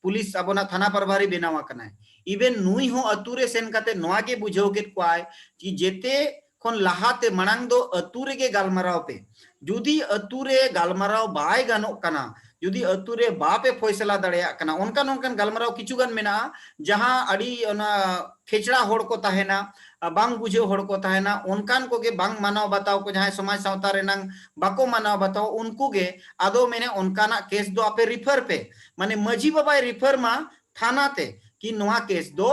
पुलिस आबो ना थाना प्रभारी बेनावा कना इबेन नुई हो अतु रे सेन काते नोआ गे बुझाव के क्वाय कि जेते खन लाहाते मनांग दो अतु रे गे गालमाराव पे जुदी अतु रे गालमाराव बाय गानो कना जुदी अतु रे बापे फैसला दड़ेया कना उनका नोंकन गालमाराव किछु गान मेना जहां अड़ी ओना खेचड़ा होड़ को ताहेना बांग बुझे होड़ को ताहेना उनकान को गे बांग मानाव बताओ को जहां समाज सावता रेनांग बाको मानाव बताओ उनको गे आदो मेने उनकाना केस दो आपे रिफर पे माने मजी बाबा रिफर मा थाना ते कि नोआ केस दो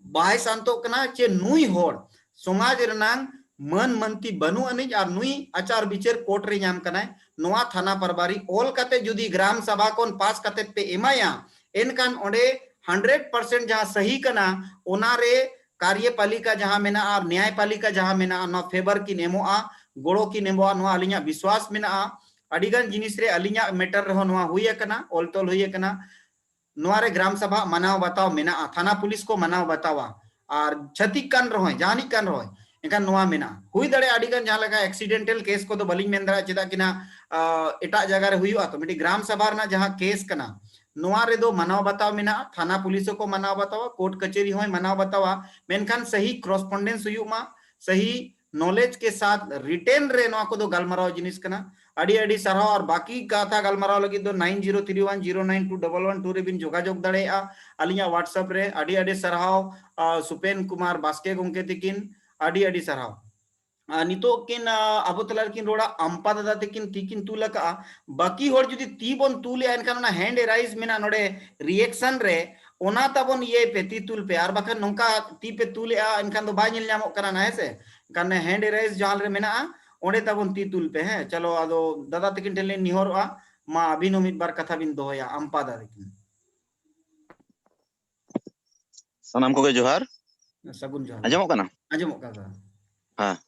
बाय सांतो कना चे नुई होड़ समाज रेनांग मन मनती बनु अनिज और नुई आचार विचार कोर्ट रे नाम कनाय नोआ थाना प्रभारी ओल कते जुदी ग्राम सभा कोन पास कते पे एमाया एनकान ओंडे 100% जहां सही कना ओना रे कार्यपालिका जहां मेना और न्यायपालिका जहां मेना नो फेवर की नेमोआ गोड़ो की नेमोआ नो अलिया विश्वास मेना अडिगन जिनिस रे अलिया मैटर रहो नो हुई कना ओलतोल हुई कना नोआ रे ग्राम सभा मनाव बताओ मेना थाना पुलिस को मनाव बतावा और छतिक कान रहो जानी कान रहो एनखान नोआ मेना हुई दड़े अडिगन जहां लगा एक्सीडेंटल केस को तो बलिंग मेन दरा चेदा किना एटा जगह रे हुई तो मिटी ग्राम सभा ना जहां केस कना नोआ रे दो मनाव बताव मेना थाना पुलिस को मनाव बतावा कोर्ट कचेरी होय मनाव बतावा मेनखान सही क्रॉसपोंडेंस हुई मा सही नॉलेज के साथ रिटेन रे नोआ को दो गालमाराव जिनिस कना अड़ी अड़ी सरहा और बाकी कथा गालमाराव लगी दो 9031092112 रे बिन जोगाजोग दड़ेया अलिया व्हाट्सएप रे अड़ी अड़ी सरहाव सुपेन कुमार बास्के गोंके तिकिन अड़ी अड़ी सरहाव नितो किन अबो तलार किन रोड़ा अंपा दादा तिकिन तिकिन तुलका बाकी होड़ जुदी ती बोन तुले एनखान ना हैंड राइज मेना नोडे रिएक्शन रे ओना ताबोन ये पे ती तुल पे आर बाखन नोंका ती पे तुले एनखान दो बाय ᱧᱮᱞ ᱧᱟᱢᱚᱜ ᱠᱟᱱᱟ ना है से कने हैंड राइज जहां रे मेना ओंडे ताबोन ती तुल पे है चलो आदो दादा तिकिन टेले निहोरआ मा अभिनो मिद बार कथा बिन दोया अंपा दादा तिकिन ᱥᱟᱱᱟᱢ ᱠᱚᱜᱮ ᱡᱚᱦᱟᱨ ᱥᱟᱹᱜᱩᱱ ᱡᱚᱦᱟᱨ ᱟᱸᱡᱚᱢᱚᱜ ᱠᱟᱱᱟ ᱟᱸᱡᱚᱢᱚᱜ ᱠᱟᱱᱟ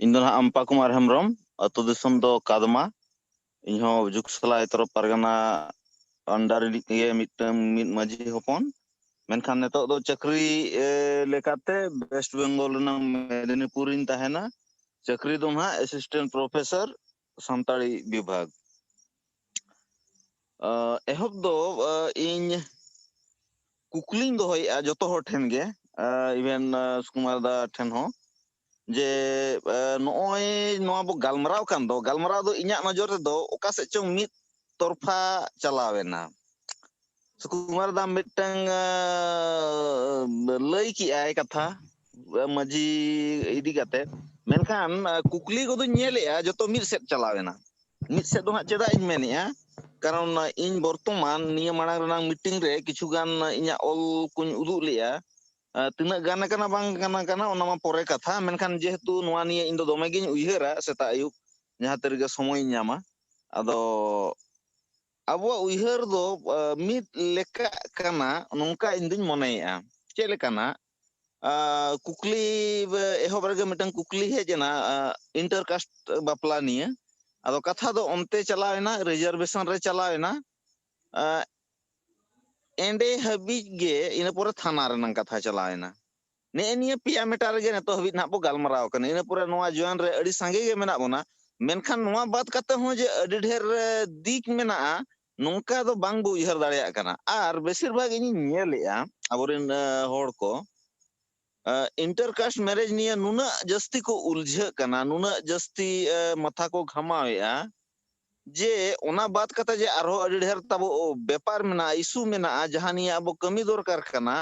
ᱤᱧ ᱫᱚ ᱦᱟᱸᱜ ᱟᱢᱯᱟ ᱠᱩᱢᱟᱨ ᱦᱮᱢᱵᱨᱚᱢ ᱟᱹᱛᱩ ᱫᱤᱥᱚᱢ ᱫᱚ ᱠᱟᱫᱢᱟ ᱤᱧ ᱦᱚᱸ ᱡᱩᱜᱽᱥᱟᱞᱟᱭ ᱛᱚᱨᱚᱯ ᱯᱟᱨᱜᱟᱱᱟ ᱟᱱᱰᱟᱨ ᱨᱤᱱᱤᱡ ᱢᱤᱫ ᱢᱟᱹᱡᱷᱤ ᱦᱚᱯᱚᱱ ᱢᱮᱱᱠᱷᱟन ᱱᱤᱛᱚᱜ ᱫᱚ ᱪᱟᱹᱠᱨᱤ ᱞᱮᱠᱟᱛᱮ ᱳᱭᱮᱥᱴ ᱵᱮᱝᱜᱚᱞ ᱨᱮᱱᱟᱜ ᱢᱮদিᱱᱤᱯᱩᱨᱤᱧ ᱛᱟᱦᱮᱱᱟ ᱪᱟᱹᱠᱨᱤ ᱫᱚ ᱦᱟᱸᱜ ᱮᱥᱤᱥᱴᱮᱱᱴ ᱯᱨᱚᱯᱷᱮᱥᱚᱨ ᱥᱟᱱᱛᱟᱲᱤ ᱵᱤᱵᱷᱟᱜᱽ ᱮᱦᱚᱵ ᱫᱚ ᱤᱧ ᱠᱩᱠᱞᱤᱧ ᱫᱚᱦᱚᱭᱮᱜᱼᱟ ᱡᱚᱛᱚ ᱦᱚᱲ ᱴᱷᱮᱱ ᱜᱮ ᱤভᱮᱱ ᱥᱩᱠᱩᱢᱟᱨ ᱫᱟ ᱴᱷᱮᱱ ᱦᱚᱸ ᱡᱮ ᱱᱚᱜᱼᱚᱭ ᱱᱚᱣᱟ ᱵᱚ ᱜᱟᱞᱢᱟᱨᱟᱣ ᱠᱟᱱ ᱫᱚ ᱜᱟᱞᱢᱟᱨᱟᱣ ᱫᱚ ᱤᱧᱟᱹᱜ ᱱᱚᱡᱚᱨ ᱨᱮᱫᱚ ᱚᱠᱟ ᱥᱮᱫ ᱪᱚᱝ ᱢᱤᱫ ᱛᱚᱨফᱟ ᱪᱟᱞᱟᱣᱮᱱᱟ ᱥᱩᱠᱩᱢᱟᱨ ᱫᱟ ᱢᱤᱫᱴᱟᱝ ᱞᱟᱹᱭ ᱠᱮᱜᱼᱟᱭ ᱠᱟᱛᱷᱟ ᱢᱟᱹᱡᱷᱤ ᱤᱫᱤ ᱠᱟᱛᱮ ᱢᱮᱱᱠᱷᱟᱱ ᱠᱩᱠᱞᱤ ᱠᱚᱫᱚᱧ ᱧᱮᱞᱮᱜᱼᱟ ᱡᱚᱛᱚ ᱢᱤᱫ ᱥᱮᱫ ᱪᱟᱞᱟᱣᱮᱱᱟ ᱢᱤᱫ ᱥᱮᱫ ᱫᱚ ᱦᱟᱸᱜ ᱪᱮᱫᱟᱜ ᱤᱧ ᱢᱮᱱᱮᱜᱼᱟ ᱠᱟᱨᱚᱱ ᱤᱧ ᱵᱚᱨᱛᱚᱢᱟᱱ ᱱᱤᱭᱟᱹ ᱢᱟᱲᱟᱝ ᱨᱮᱱᱟᱜ ᱢᱤᱴᱤᱝ ᱨᱮ ᱠᱤᱪᱷᱩᱜᱟᱱ ᱤᱧᱟᱹᱜ ᱚᱞ ᱠᱚᱧ ᱩᱫᱩᱜ ᱞᱮᱜᱼᱟ ᱛᱤᱱᱟᱹᱜ ᱜᱟᱱ ᱟᱠᱟᱱᱟ ᱵᱟᱝ ᱠᱟᱱᱟ ᱚᱱᱟ ᱢᱟ ᱯᱚᱨᱮ ᱠᱟᱛᱷᱟ ᱢᱮᱱᱠᱷᱟन ᱡᱮᱦᱮᱛᱩ ᱱᱚᱣᱟ ᱱᱤᱭᱮ ᱤᱧ ᱫᱚ ᱫᱚᱢᱮᱜᱤᱧ ᱩᱭᱦᱟᱹᱨᱟ ᱥᱮᱛᱟᱜ ᱟᱹᱭᱩᱵ ᱡᱟᱦᱟᱸ ᱛᱤᱨᱮᱜᱮ ᱥᱚᱢᱚᱭᱤᱧ ᱧᱟᱢᱟ ᱟᱫᱚ ᱟᱵᱚᱣᱟᱜ ᱩᱭᱦᱟᱹᱨ ᱫᱚ ᱢᱤᱫ ᱞᱮᱠᱟᱜ ᱠᱟᱱᱟ ᱱᱚᱝᱠᱟ ᱤᱧ ᱫᱩᱧ ᱢᱚᱱᱮᱭᱮᱜᱼᱟ ᱪᱮᱫ ᱞᱮᱠᱟᱱᱟᱜ ᱠᱩᱠᱞᱤ ᱮᱦᱚᱵ ᱨᱮᱜᱮ ᱢᱤᱫᱴᱟᱝ ᱠᱩᱠᱞᱤ ᱦᱮᱡ ᱮᱱᱟ ᱤᱱᱴᱟᱨᱠᱟস্ট ᱵᱟᱯᱞᱟ ᱱᱤᱭᱮ ᱟᱫᱚ ᱠᱟᱛᱷᱟ ᱫᱚ ᱚᱱᱛᱮ ᱪᱟᱞᱟᱣᱮᱱᱟ ᱨᱤᱡᱟᱨᱵᱷᱮᱥᱚᱱ ᱨᱮ ᱪᱟᱞᱟᱣᱮᱱᱟ ᱮᱸᱰᱮ ᱦᱟᱹᱵᱤᱡ ᱜᱮ ᱤᱱᱟᱹ ᱯᱚᱨᱮ ᱛᱷᱟᱱᱟ ᱨᱮᱱᱟᱜ ᱠᱟᱛᱷᱟ ᱪᱟᱞᱟᱣᱮᱱᱟ ᱱᱮᱜᱼᱮ ᱱᱤᱭᱟᱹ ᱯᱮᱭᱟ ᱢᱮᱴᱟᱨ ᱨᱮᱜᱮ ᱱᱤᱛᱚᱜ ᱦᱟᱹᱵᱤᱡ ᱱᱟᱦᱟᱜ ᱵᱚ ᱜᱟᱞᱢᱟᱨᱟᱣ ᱠᱟᱱᱟ ᱤᱱᱟᱹ ᱯᱚᱨᱮ ᱱᱚᱣᱟ ᱡᱚᱭᱟᱱ ᱨᱮ ᱟᱹᱰි ᱥᱟᱸᱜᱮ ᱜᱮ ᱢᱮᱱᱟᱜ ᱵᱚᱱᱟ ᱢᱮᱱᱠᱷᱟन ᱱᱚᱣᱟ ᱵᱟᱫ ᱠᱟᱛᱮ ᱦᱚᱸ ᱡᱮ ᱟᱹᱰᱤ ᱰᱷᱮᱨ ᱫᱤᱠ ᱢᱮᱱᱟᱜᱼᱟ ᱱᱚᱝᱠᱟ ᱫᱚ ᱵᱟᱝ ᱵᱚ ᱩᱭᱦᱟᱹᱨ ᱫᱟᱲᱮᱭᱟᱜ ᱠᱟᱱᱟ ᱟᱨ ᱵᱮᱥᱤᱨ ᱵᱷᱟᱜᱽ ᱤᱧᱤᱧ ᱧᱮᱞᱮᱜᱼᱟ ᱟᱵᱚᱨᱮᱱ ᱦᱚᱲ ko इंटरकास्ट मैरिज निये नुना जस्ती को उलझ कना नुना जस्ती माथा को घामावेआ जे ओना बात कथा जे आरो अडी ढेर तबो व्यापार मेना इशू मेना जहां निये अब कमी दरकार कना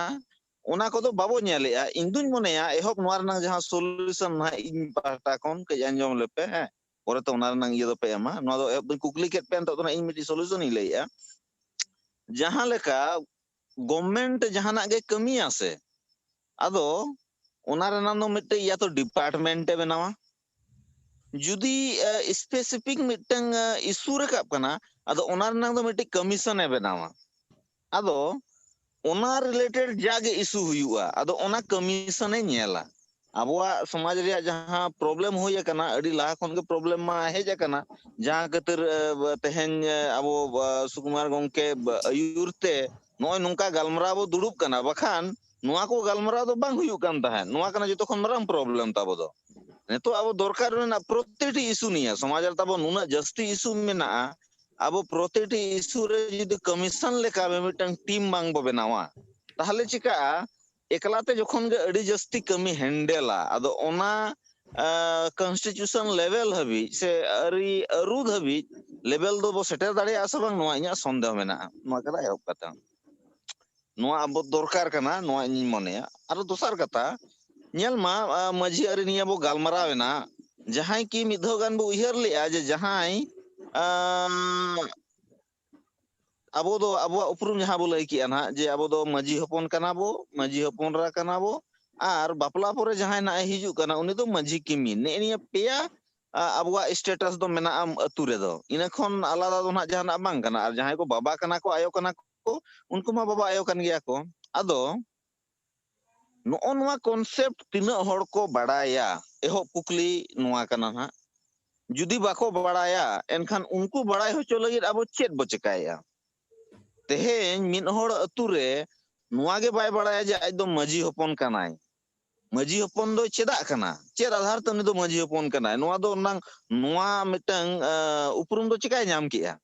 ओना को दो बाबो नेलेआ इंदुन मनेया एहब नोआ रना जहां सॉल्यूशन ना इन पाटा कोन के अंजम लेपे है और तो ओना रना ये दो पे एमा नोआ दो एब कुकली केट पेन तो इन मिटी सॉल्यूशन ही लेया जहां लेका गवर्नमेंट जहां गे कमिया से आदो ओना रना नो मिटे या तो डिपार्टमेंट बनावा जुदी स्पेसिफिक मिटंग इशू रकाब कना आदो ओना रना दो मिटे कमीशन ए बनावा आदो ओना रिलेटेड जागे इशू हुआ आदो ओना कमीशन ए नेला अबवा समाज रे जहां प्रॉब्लम होय कना अडी ला खन के प्रॉब्लम मा हेज कना जहां कतर तेहेन अबो सुकुमार गंके अयुरते नोय नुंका गालमरा बो दुडुब कना बखान नोआ को गालमरा दो बांग हुयु कान ताहेन नोआ कना जतो खन मरम प्रॉब्लम ताबो दो नेतो अब दरकार रेना प्रत्येकटी इशू निया समाज रे ताबो नुना जस्ती इशू मेना अब प्रत्येकटी इशू रे जदि कमीशन लेका मिटन टीम बांग बो बनावा ताहले चिका एकलाते जखन गे अडी जस्ती कमी हैंडला आदो ओना कॉन्स्टिट्यूशन लेवल हबी से अरी अरुद हबी लेवल दो बो सेटर दाड़े आसा बांग नोआ इया संदेह मेना नोआ कदा एहब कथा नोआ अब दरकार कना नोआ इनी मनेया आरो दोसर कथा नेल मा मझी अरी निया बो गालमरावेना जहां की मिधो गान बो उयहर लेआ जे जहां अब दो अब उपरुम जहां बो लई किया ना जे अब दो मझी हपन कना बो मझी हपन रा कना बो आर बापला परे जहां ना हिजु कना उनी दो मझी किमी ने निया पेया अबवा स्टेटस दो मेना अतु रे दो इना खन आलादा दो ना जहां ना बांग कना आर जहां को बाबा कना को आयो कना को उनको मा बाबा आयो कन गया को आदो नो नोआ कॉन्सेप्ट तिना हड़ को बड़ाया एहो कुकली नोआ कना ना जुदी बाको बड़ाया एनखान उनको बड़ाय होचो लगित अब चेत बो चकाया तेहेन मिन हड़ अतु रे नोआ गे बाय बड़ाया जे आज दो मझी हपन कनाय मझी हपन दो चेदा कना चेद आधार ते उनी दो मझी हपन कनाय नोआ दो नांग नोआ मिटंग उपरुम दो चिकाय नाम किया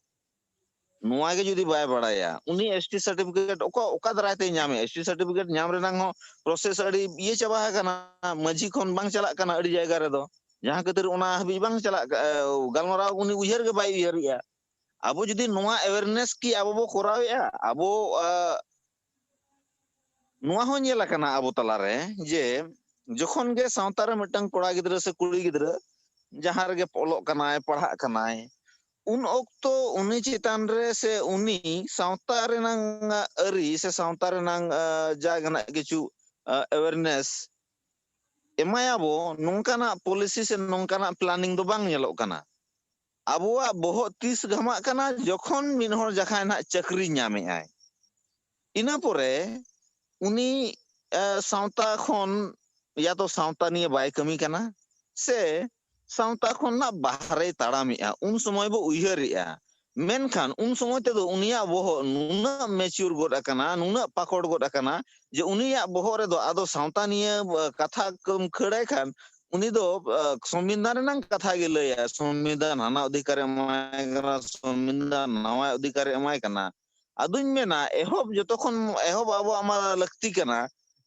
नोआ गे जुदी बाय बड़ाया उनी एसटी सर्टिफिकेट ओका दराय ते नामे एसटी सर्टिफिकेट नाम रे नांग हो प्रोसेस अड़ी ये चबा कना मझी खन बांग चला कना अड़ी जायगा रे दो जहां कतिर ओना हबी बांग चला गालमरा उनी उयहर गे बाय उयहरिया अब जुदी नोआ अवेयरनेस की अब बो कोरावेया अब नोआ हो नेला कना अब तला रे जे जखन गे सावता रे मिटंग कोड़ा गिदरा से कुड़ी गिदरा जहां रे गे पोलो कनाय पढ़ा कनाय उन ओक्तो उनी चितान रे से उनी सावता रे नांग अरी से सावता रे नांग जागना किछु अवेयरनेस एमायाबो नोंकाना पॉलिसी से नोंकाना प्लानिंग दो बांग नेलो कना अबवा बहुत तीस घमा कना जखन मिन हर जखा ना चक्री नामे आय इना परे उनी सावता खन या तो सावता निये बाय कमी कना से सावता खन बाहरे ताड़ामेआ उन समय बो उयहरेआ मेनखान उन समय तेदो उनिया बोहो नुना मैच्योर गोड अकना नुना पाकोड़ गोड अकना जे उनिया बोहो रे दो आदो सावता निये कथा कम खड़ाय खान उनी दो संविधान रेनां कथा गे लया संविधान हाना अधिकार एमाय कना संविधान नवा अधिकार एमाय कना अदुñ मेना एहब जतखन एहब आबो आमा लक्ति कना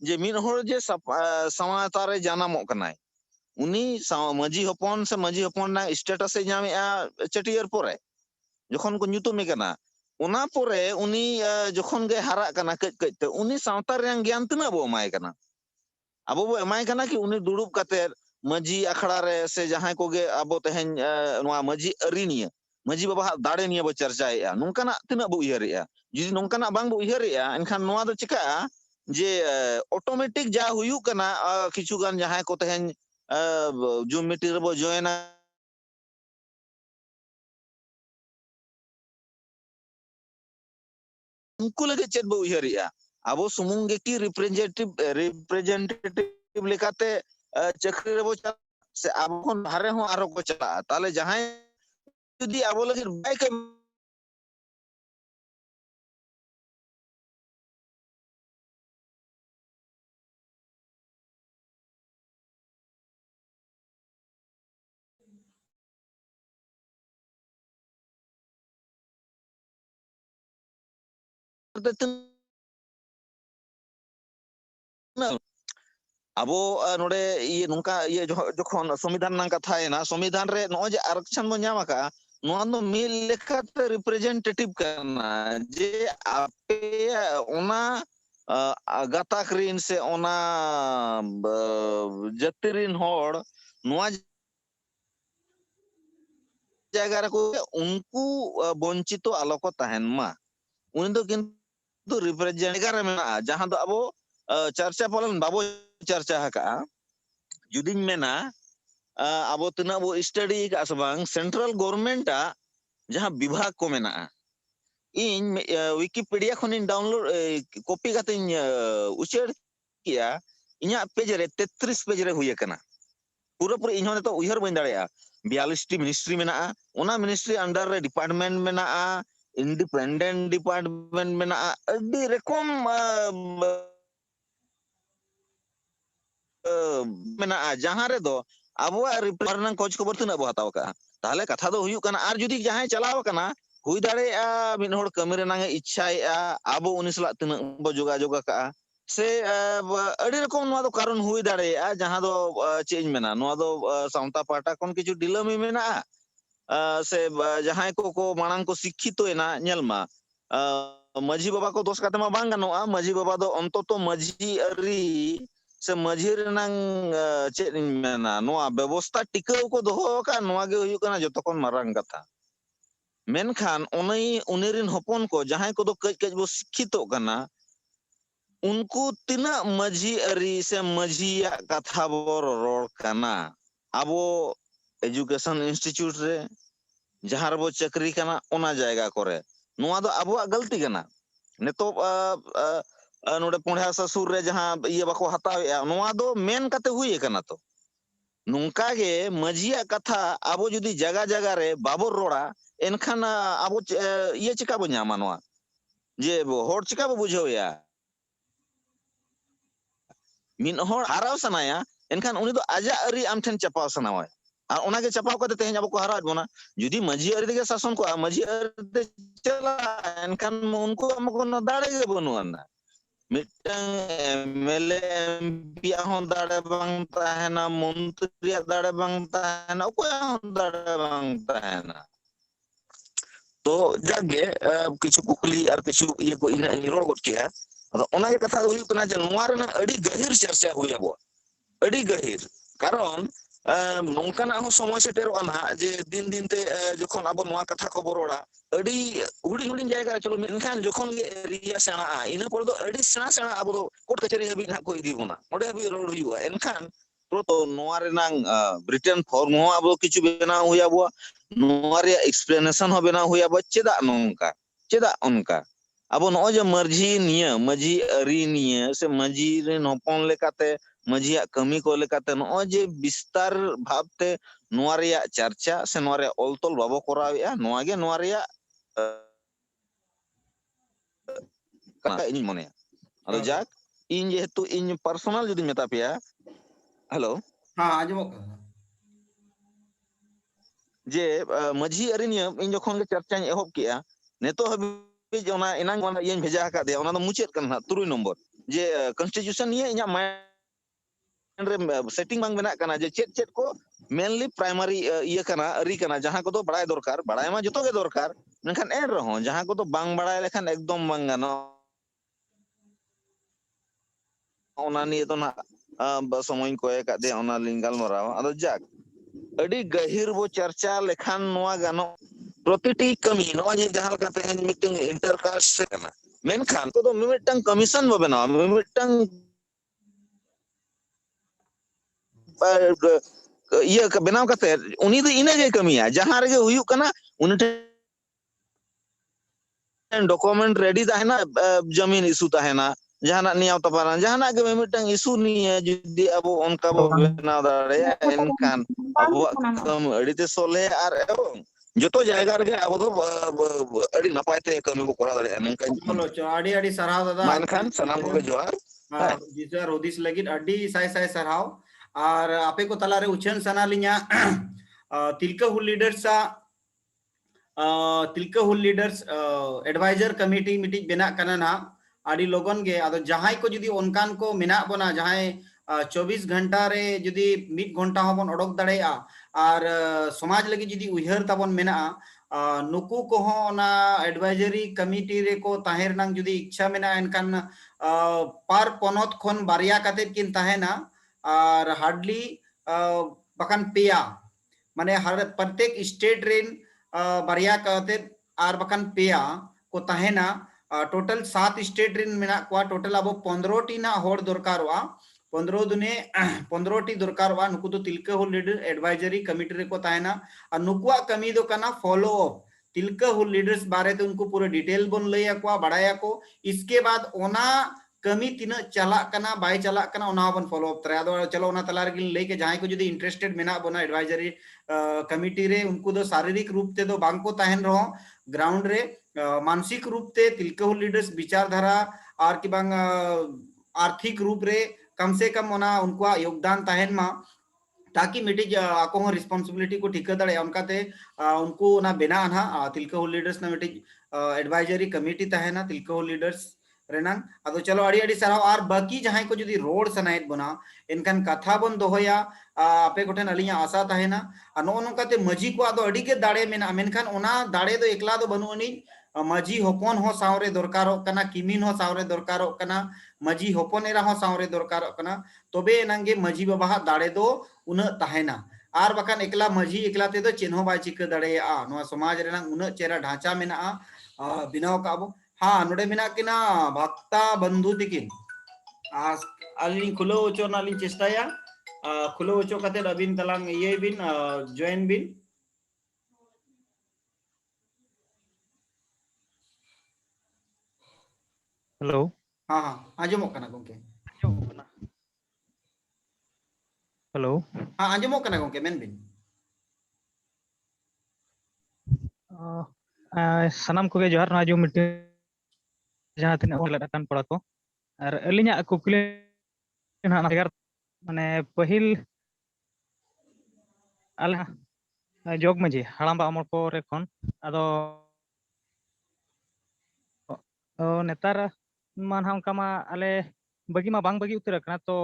जे मिन होर जे समाता रे जानामो कनाय उनी माजी हपन से माजी हपन ना स्टेटस ए जामेआ चटियर पोरे जखन को nyutume kana ona pore uni जखन गे हारा kana कज कज ते उनी सावता रे ज्ञान तना बो एमाय kana abo bo emay kana ki uni दुड़ुब कते माजी अखड़ा रे से जहां को गे अबो तेहन नोआ माजी अरी निया माजी बाबा दाड़े निया बो चर्चाएआ नोंकाना तना बो उयहरेआ जुदि नोंकाना बांग बो उयहरेआ एनखान नोआ दो चिका जे ऑटोमेटिक जा हुयु kana किछु गान जहां को तेहन जूम मीटिंग रे बो जॉइन उनको लगे चेत बो उयहरेआ आबो सुमुंग गे की रिप्रेजेंटेटिव लेकाते चक्री रे बो से आबो खन बाहरे हो आरो को चला ताले जहां जुदि आबो लगे बाय के abo node ये नोंका ये जखन संविधान नां कथा एना संविधान रे नो जे आरक्षण बो ᱧᱟᱢ ᱟᱠᱟ ᱱᱚᱣᱟ ᱫᱚ ᱢᱤᱫ ᱞᱮᱠᱟᱛᱮ ᱨᱤᱯᱨᱮᱡᱮᱱᱴᱮᱴᱤᱵ ᱠᱟᱱᱟ ᱡᱮ ᱟᱯᱮ ᱚᱱᱟ गाताक रीन से ओना जति रीन होड़ नोआ जायगा रे को उनको वंचितो आलो को तहन मा उन दो किंतु रिप्रेजेंट रे मेना जहां दो अबो चर्चा पालन बाबो चर्चा हका जुदिन मेना अबो तना बो स्टडी का सबंग सेंट्रल गवर्नमेंट जहां विभाग को मेना इन विकिपीडिया खनिन डाउनलोड कॉपी कातिन उचेर किया इnya पेज रे 33 पेज रे हुई कना पूरा पूरा इन्होंने तो उयहर बन दाड़ेया 42 टी मिनिस्ट्री मेना ओना मिनिस्ट्री अंडर रे डिपार्टमेंट मेना इंडिपेंडेंट डिपार्टमेंट मेना अडी रकम मेना जहां रे दो अबो रिप्रेजेंट खोज खबर तना बो हताव का ताले कथा दो हुयु कना आर जुदी जहां चलाव कना हुई दाड़ेया मिन होड़ कमी रे नांगे इच्छाएआ आबो उनी सला तना बो जोगाजोग का से अड़ी रकम नोआ दो कारण हुई दाड़ेया जहां दो चेंज मेना नोआ दो सावता पाटा कोन किछु डिलमी मेना से जहां को मांग को शिक्षित एना नेलमा माजी बाबा को दोष काते मा बांग गनोआ माजी बाबा दो अंततो माजी अरी से माजी रेनांग चेद मेना नोआ व्यवस्था टिकाव को दोहो का नोआ गे हुयु कना जतखन मारांग कथा मेनखान उनिरिन हपन को जहां को दो कज कज बो शिक्षित कना उनको तिना माजी अरी से माजिया कथा बो रोड़ कना अबो एजुकेशन इंस्टीट्यूट रे जहां रे बो चक्री कना ओना जायगा करे नोआ दो अबो गलती कना नेतो नोडे पुंढा ससुर रे जहां ये बाको हतावेआ नोआ दो मेन कते हुई कना तो नुंका गे माजिया कथा अबो जुदी जगह जगह रे बाबो रोड़ा एनखान अबो ये चिका बो ᱧᱟᱢᱟ नोआ जे होड़ चिका बो बुझावया मिन होड़ हाराव सनाया एनखान उनी दो आजा अरी आम ठेन चपाव सनावा और ओना के चपाव कते तेहन अबो को हारा बोना जुदी माजी अरी के शासन को माजी अरी चला एनखान उनको हमको न दाड़े गे बनुआना मिटंग एमएलए एमपी हों दाड़े बांग ताहेना मंत्री दाड़े बांग ताहेना कोई हों दाड़े बांग ताहेना तो जागे किछु कुकली और किछु ये को इन रोड गोट किया ओना के कथा हुई कना जे नोआ रे अडी गहिर चर्चा हुई अबो अडी गहिर कारण नोंकाना हो समय सेटेरो ना जे दिन दिन ते जखन अबो नोआ कथा को बरोड़ा अडी हुडी हुडी जायगा चलो मेनखान जखन एरिया सेना इना पर दो अडी सेना सेना अबो कोर्ट कचेरी हबी ना को इदी बोना ओडे हबी रोड हुआ एनखान तो नोआ रे नांग ब्रिटेन फॉर्म हो अबो किछु बेना हुई अबो नोआ रे एक्सप्लेनेशन हो बेना हुई अबो चेदा नोंका चेदा उनका abo no je maji ari niya se maji ren hopon lekate majiak kami ko lekate no je bistar bhabte noa reyak charcha se noa reyak oltol babo koraweya noa ge noa reyak kata ini moneya ado jak in jehetu in personal judi meta peya halo हाँ आजमोक kana je maji ari niya in jokhon ge charcha ehop kiya neto habi ona enang ona yen bheja akade ona do muchet kana 3 nombor je constitution niya inya setting bang benak kana je chet ko mainly primary iya kana ari kana jahan ko do badai dorkar badai ma joto ge dorkar menkan en roho jahan ko do bang badai lekhan ekdom bang gano ona ni to na somoy ko ekade ona lingal moraw ado jak adi gahir bo charcha lekhan noa gano protiti kami noa je jahan lekate meeting intercaste kana menkan ko do mimitang commission bo benaw mimitang iya ke benaw kate uni do ina ge kamiya jahan rege huyuk kana uni document ready tahena jamin isu tahena jahanak niyaw taparan jahanak ge mimitang isu niya judi abo onka bo benaw dare enkan abo kam adite sole ar joto jayga rege abo do adi napay te kami bo kora dare enkan चलो चो आड़ी आड़ी सरहाव दादा mankan sanam ko johar जिसर होदिस लगित अड्डी साय साय सरहाव और आपे को तलारे उछन सना लिया तिलका हुल लीडर्स एडवाइजर कमिटी मीटिंग बेना कना ना आड़ी लोगन गे आदो जहाई को जुदी उनकान को मिना बना जहाई 24 घंटा रे जुदी 1 घंटा होबन ओडक दाड़ेया और समाज लगी जुदी उहर ताबन मेना नुकु को होना एडवाइजरी कमिटी रे को ताहेर नंग जुदी इच्छा मेना एनकान पार पनोत खन बारिया काते किन ताहेना और हार्डली बकान पेया माने हर प्रत्येक स्टेट रेन बारिया काते और बकान पेया को ताहेना टोटल 7 स्टेट रेन मेना को टोटल अब 15 टी ना होड़ दरकारवा 15 दुने 15 टी दरकारवा नुकु तो तिलका हुल लीडर एडवाइजरी कमिटी रे को ताहेना और नुकुआ कमी दो कना फॉलो अप तिलका हुल लीडर्स बारे तो उनको पूरा डिटेल बन लैया को बड़ाया को इसके बाद ओना कमी तीना चला कना बाय चला कना ओना बन फॉलो अप तरा दो चलो ओना तलार गिन लेके जहां को जदी इंटरेस्टेड मेना बना एडवाइजरी कमिटी रे उनको दो शारीरिक रूप ते दो बांको ताहेन रहो ग्राउंड रे मानसिक रूप ते तिलका हुल लीडर्स विचारधारा और कि बांग आर्थिक रूप रे कम से कम ओना उनको योगदान ताहेन मा ताकि मिटी आको हो रिस्पांसिबिलिटी को ठीक दाड़े उनकाते उनको ना बेना ना तिलका हुल लीडर्स ना मिटी एडवाइजरी कमिटी ताहेना तिलका हुल लीडर्स रेनान अदो चलो अड़ी अड़ी सराव और बाकी जहां को जदी रोड सनाइट बना इनकान कथा बन दोहया आपे गोठेन अलिया आशा ताहेना नो नोकाते मजी को अदो अड़ी के दाड़े मेना मेनखान ओना दाड़े दो एकला दो बनुअनी मजी होपन हो सावरे दरकारो कना किमिन हो सावरे दरकारो कना मजी होपन एरा हो सावरे दरकारो कना तबे एनांगे मजी बाबा दाड़े दो उन ताहेना आर बकान एकला मजी एकला ते दो चिन्हो बाय चिका दाड़े नो समाज रेना उन चेरा ढांचा मेना बिनाव काबो हाँ नोडे मेना किना भक्ता बंधु दिकिन अलिन खुलो ओचो नालिन चेष्टाया खुलो ओचो कते अबिन तलांग ये बिन जॉइन बिन हेलो हाँ हाँ आजमो कना गोंके हेलो हाँ आजमो कना गोंके मेन बिन सनाम को जोहार ना जो मीटिंग जहां तिना लड़ाकन पड़ा को और अलिना कुकली ना माने पहिल आला जोग मजी हड़ाम बा अमर को रे खन अदो नेतार मान हम कमा आले बगी मा बांग बगी उतर कना तो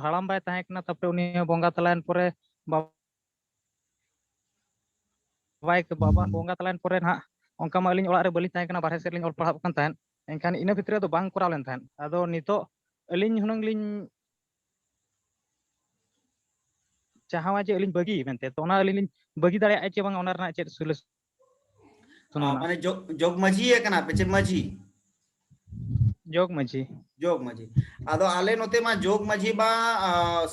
हड़ाम बाय ताहे कना तपरे उनी बोंगा तलायन परे बाय के बाबा बोंगा तलायन परे ना onka ma alin ola re bali tahe kana barhe se alin ol padhab kan tahen enkan ina bhitre do bang koraw len tahen ado nito alin hunang lin chahawa je alin bagi mente to ona alin bagi dare ai che bang onar na che sulis माने जोग मजी है कना पेचे मजी जोग मजी आदो आले नोते मा जोग मजी बा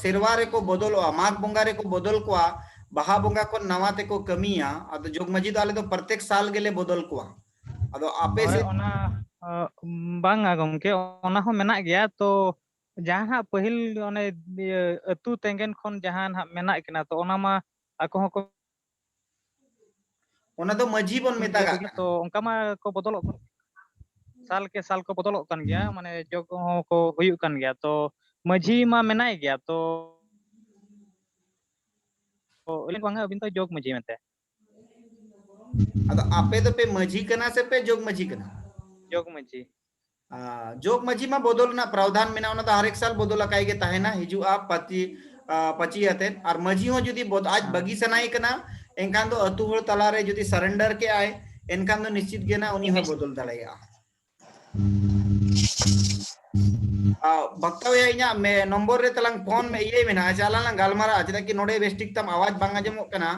सेरवारे को बदल माघ बोंगारे को बदल को बाहा बोंगा को नवाते को कमिया आदो जोग मजी दो आले तो प्रत्येक साल गेले बदल को ᱟᱫᱚ ᱟᱯᱮ ᱦᱳᱭ ᱥᱮᱫ ᱚᱱᱟ ᱵᱟᱝᱟ ᱜᱚᱢᱠᱮ ᱚᱱᱟ ᱦᱚᱸ ᱢᱮᱱᱟᱜ ᱜᱮᱭᱟ ᱛᱚ ᱡᱟᱦᱟᱸ ᱦᱟᱸᱜ ᱯᱟᱹᱦᱤᱞ ᱚᱱᱮ ᱟᱹᱛᱩ ᱛᱮᱸᱜᱮᱱ ᱠᱷᱚᱱ ᱡᱟᱦᱟᱸ ᱦᱟᱸᱜ ᱢᱮᱱᱟᱜ ᱠᱤᱱᱟ ᱛᱚ ᱚᱱᱟ ᱢᱟ ᱟᱠᱚ ᱦᱚᱸᱠᱚ ᱚᱱᱟ ᱫᱚ ᱢᱟᱹᱡᱷᱤ ᱵᱚᱱ ᱢᱮᱛᱟᱜᱟᱜ ᱠᱟᱱᱟ ᱛᱚ ᱚᱱᱠᱟ ᱢᱟ ᱠᱚ ᱵᱚᱫᱚᱞᱚᱜ ᱠᱟᱱᱟ ᱥᱟᱞ ᱠᱮ ᱥᱟᱞ ᱠᱚ ᱵᱚᱫᱚᱞᱚᱜ ᱠᱟᱱ ᱜᱮᱭᱟ ᱢᱟᱱᱮ ᱡᱚᱜ ᱦᱚᱸ ᱠᱚ ᱦᱩᱭᱩᱜ ᱠᱟᱱ ᱜᱮᱭᱟ ᱛᱚ ᱢᱟᱹᱡᱷᱤ ᱢᱟ ᱢᱮᱱᱟᱭ ᱜᱮᱭᱟ ᱛᱚ ᱵᱟᱝᱟ ᱟᱹᱵᱤᱱ ᱫᱚ ᱡᱚᱜᱽ ᱢᱟᱹᱡᱷᱤ ᱢᱮᱱᱛᱮ ᱟᱫᱚ ᱟᱯᱮ ᱫᱚ ᱯᱮ ᱢᱟᱹᱡᱷᱤ ᱠᱟᱱᱟ ᱥᱮ ᱯᱮ ᱡᱚᱜᱽ ᱢᱟᱹᱡᱷᱤ ᱠᱟᱱᱟ ᱡᱚᱜᱽ ᱢᱟᱹᱡᱷᱤ ᱡᱚᱜᱽ ᱢᱟᱹᱡᱷᱤ ᱢᱟ ᱵᱚᱫᱚᱞ ᱨᱮᱱᱟᱜ ᱯᱨᱟवᱫᱷᱟᱱ ᱢᱮᱱᱟᱜᱼᱟ ᱚᱱᱟ ᱫᱚ ᱦᱟᱨᱮᱠ ᱥᱟᱞ ᱵᱚᱫᱚᱞ ᱟᱠᱟᱭ ᱜᱮ ᱛᱟᱦᱮᱱᱟ ᱦᱤᱡᱩᱜᱼᱟ ᱯᱟᱹᱪᱤ ᱟᱛᱮ ᱟᱨ ᱢᱟᱹᱡᱷᱤ ᱦᱚᱸ ᱡᱩᱫᱤ ᱟᱡ ᱵᱟᱹᱜᱤ ᱥᱟᱱᱟᱭᱮ ᱠᱟᱱᱟ ᱮᱱᱠᱷᱟन ᱫᱚ ᱟᱹᱛᱩ ᱦᱚᱲ ᱛᱟᱞᱟᱨᱮ ᱡᱩᱫᱤ ᱥᱟᱨᱮᱱᱰᱟᱨ ᱠᱮ ᱟᱭ एनखान दो निश्चित गे ना उनी हॉय बदल दाड़ेया बक्तावे इना मे नंबर रे तलांग फोन में ये मेना चालाना गालमारा चेदा कि नोडे बेस्टिक तम आवाज बांग आजमोग कना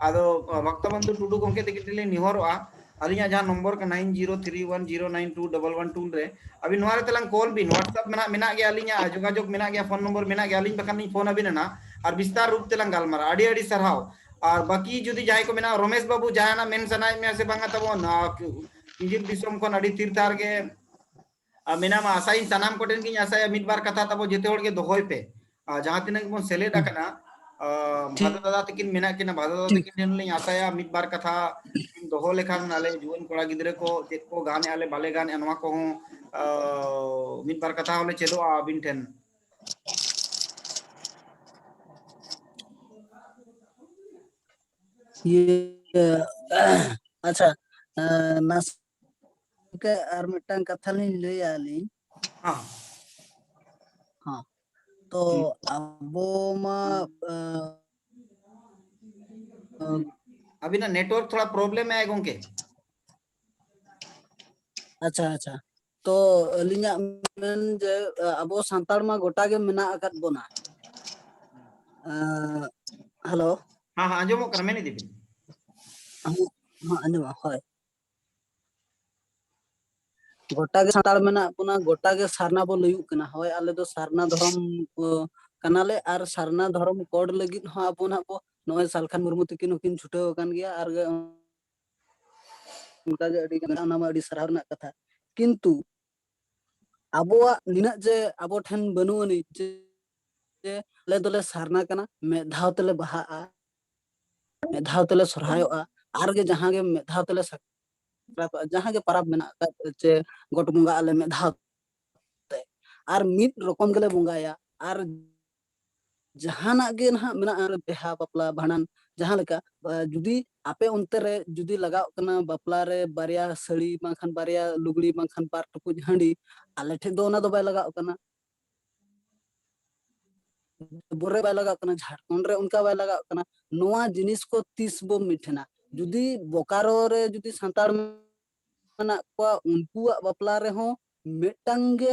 आदो भक्तबंधु टुडू गोंके तिकिटले निहोरवा अलिया जहां नंबर का 9031092112 रे अभी नोरे तलांग कॉल बिन व्हाट्सएप मेना गया अलिया जोगाजोग मेना गया फोन नंबर मेना गया अलिन बखान फोन अबिना और विस्तार रूप तेलांग गालमारा अडी अडी सरहाव और बाकी जुदी जाय को मेना रमेश बाबू जाना मेन सनाय में से बांगा तबोन किंजिल दिसम कोन अडी तीरतार के मेना मा आसाइन सनाम कोटेन की आसाया मिड बार कथा तबो जेते होड़ के दोहोय पे जहां तिनक बोन सेलेड अकना भादा दादा तकिन मेना किना भादा दादा तकिन ठेन ले आसाया मिड बार कथा दोहो लेखान आले जुवन कोड़ा गिदरे को चेक को गाने आले बाले गाने अनवा को मिड बार कथा होले चेदो आबिन ठेन ये अच्छा नास के आर मिटन कथा लिन ले आली हां हाँ तो अबो मा अभी ना नेटवर्क थोड़ा प्रॉब्लम है गोंके अच्छा अच्छा तो अलिया मेन जे अबो सांताड़ मा गोटा के मेना अकत बोना हेलो हां हां आजमो कर मेनी दिबिन हाँ अंजमा होय गोटा के सांताड़ मेना पुना गोटा के सारना बो लयुक कना होय आले दो सारना धर्म कनाले आर सारना धर्म कोड लगित हो अबोना बो नोय सालखान मुर्मू तकिन उकिन छुटाव कान गया आर उनका गे अडी ना मा अडी सराहर ना कथा किंतु अबोआ निना जे अबो ठन बनु अनि जे ले दोले सारना कना मे धाव तले बहाआ मे धाव तले सरहायोआ आर गे जहां गे मे धाव तले जहां गे परब मेना चे गोट बुंगा आले मे धाव ते आर मिट रकम गेले बुंगाया आर जहाना गे ना मेना बेहा बापला भाणन जहां लेका जुदी आपे उनते रे जुदी लगाव कना बापला रे बारिया सड़ी बांखान बारिया लुगड़ी बांखान बार टुकुज हंडी आले ठे दो ना दो बाय लगाव कना बोरे बाय लगाव कना झारखंड रे उनका बाय लगाव कना नोआ जिनिस को 30 बो मिठना जुदी बोकारो रे जुदी सांताड़ मना को उनकुआ बापला रे हो मेटांगे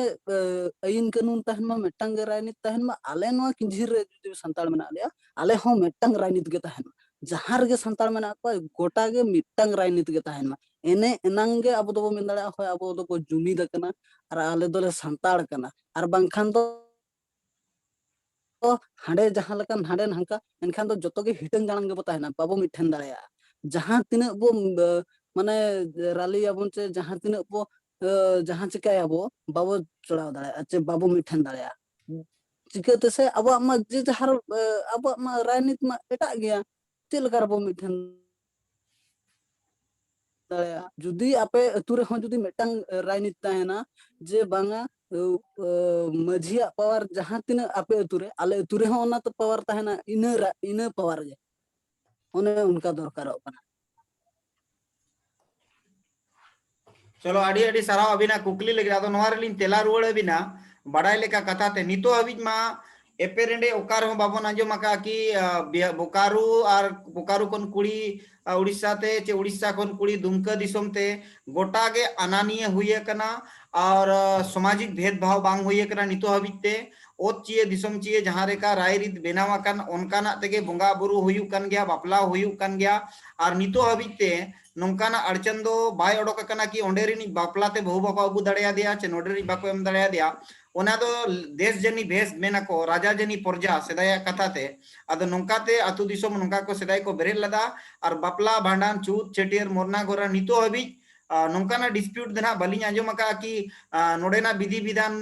आईन कानून तहन मा मेटांगे राजनीति तहन मा आले नोआ किंझिर रे जुदी सांताड़ मना आले आले हो मेटांग राजनीति गे तहन जहां रे सांताड़ मना को गोटा गे मिटांग राजनीति गे तहन मा एने एनांगे अब दो मेन दाड़ा होय अब दो जुमीद कना आर आले दोले सांताड़ कना आर बांखान दो हांडे जहां लकन हांडे हंका एनखान दो जतो गे हिटंग जांग गे बताहना बाबू मिठन दाड़या जहां तिने बो माने राली आबन चे जहां तिने बो जहां चिकाय आबो बाबू चढ़ाव दाड़या चे बाबू मिठन दाड़या चिकाते से अब मा जे जहार अब मा राजनीति मा एटा गया चेल कर बो मिठन दाड़या जुदी आपे अतुरे हो जुदी मेटांग राजनीति ताहेना जे बांगा मझिया पावर जहां तिना आपे अतुरे आले अतुरे हो ओना तो पावर ताहेना इना पावर गे ओने उनका दरकार होना चलो अडी अडी सराव अबिना कुकली लगे आदो नोवा रेलिन तेला रुवाड़ अबिना बड़ाई लेका कथा ते नितो हबिज मा एपेरेंडे ओकार हो बाबन आंजम आका कि बोकारो कोन कुड़ी उड़ीसा ते चे उड़ीसा कोन कुड़ी दुमका दिसम ते गोटा के अनानीय हुए कना और सामाजिक भेदभाव बांग हुए कना नितो हबिज ते ओत चिए दिसम चिए जहां रे का राय रीत बेनावा कन ओनकाना तेगे बोंगा बुरु हुयु कन गया बापला हुयु कन गया और नितो हबिज ते नोंकाना अड़चन दो बाय ओडोक कना कि ओंडेरिनी बापलाते बहु बापा अगु दड़या दिया चे नोडेरी बाको एम दड़या दिया ओना दो देश जनी भेस मेना को राजा जनी प्रजा सेदाय कथाते आदो नोंकाते अतु दिसम नोंका को सेदाय को बेरेल लदा और बापला भांडान चूत चेटियर मोरना गोरा नितो हबी नोंकाना डिस्प्यूट देना बालिंग आंजम का कि नोडेना विधि विधान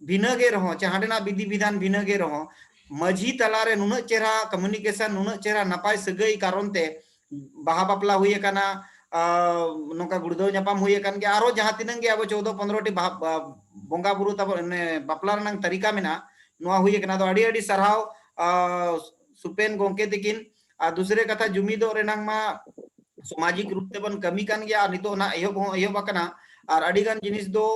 भिनगे रहो चे हांडेना विधि विधान भिनगे रहो माझी तलारे नुना चेहरा कम्युनिकेशन नुना चेहरा नपाय सगई कारण ते बाहा बापला हुई काना नोका गुड़दो ᱧᱟᱯᱟᱢ हुई कान के आरो जहां तिनंग गे अब 14-15 टी बोंगा बुरु तब बापला रनंग तरीका मेना नोआ हुई काना दो अड़ी अड़ी सरहाव सुपेन गोंके तकिन दूसरे कथा जुमिदो रेनांग मा सामाजिक रूप ते बन कमी कान गया नितो ना एहब बकना और अड़ी गान जिनिस दो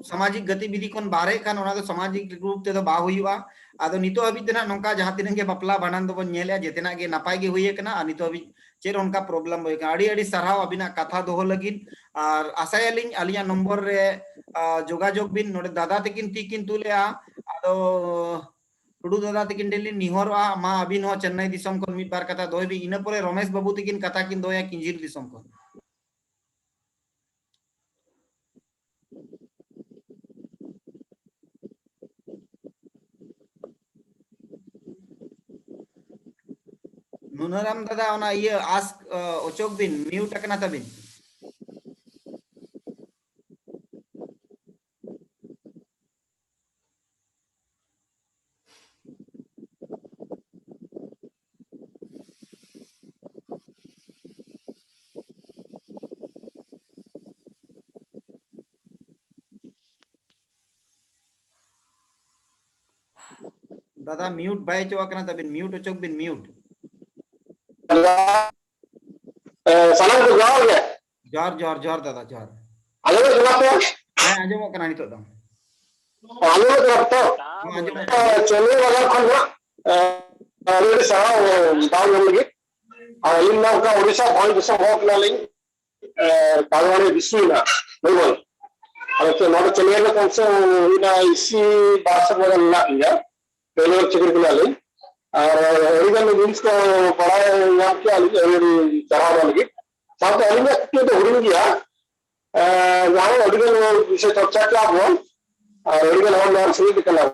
सामाजिक गतिविधि कोन बारे खान ओना दो सामाजिक रूप ते दो बा हुईवा आदो नितो अभी तेना नोंका जहां तिनंग गे बापला भांडन दो बन नेले जेतेना गे नापाय गे हुई काना और नितो अभी चेर उनका प्रॉब्लम हुई अड़ी अड़ी सरहाव अबिना कथा दोहो लगिन और आशायालिंग आलिया नंबर रे जोगाजोग बिन नोडे दादा तकिन तीकिन तुलेआ आदो टुडू दादा तकिन डेली निहरवा मा अबिन हो चेन्नई दिसम कोन मिद बार कथा दोय बि इना परे रमेश बाबू तकिन कथा किन दोया किंजिर दिसम कोन नुनराम दादा ओना ये आस्क ओचोक बिन म्यूट अकना तबिन दादा म्यूट बाय चो अकना तबिन म्यूट ओचोक बिन म्यूट सलाम को जाओ ये जोर जोर जोर दादा जोर आलो जवाब तो हां आजमो कना नितो दम आलो जवाब तो आजमो चले वाला खन रेडी सारा डाउन लगी और इन नाम का ओडिशा भोई दिसम होक नाली कालवाड़ी विश्वना बोल और तो नोट चले को कौन से इना इसी भाषा में ना या पहले चिकर के नाली और ओरिजिनल मींस को बड़ा यहाँ क्या चढ़ाव लगी साथ अली में के तो हुई गया यहाँ ओरिजिनल विषय चर्चा क्या हुआ और ओरिजिनल हम नाम से निकला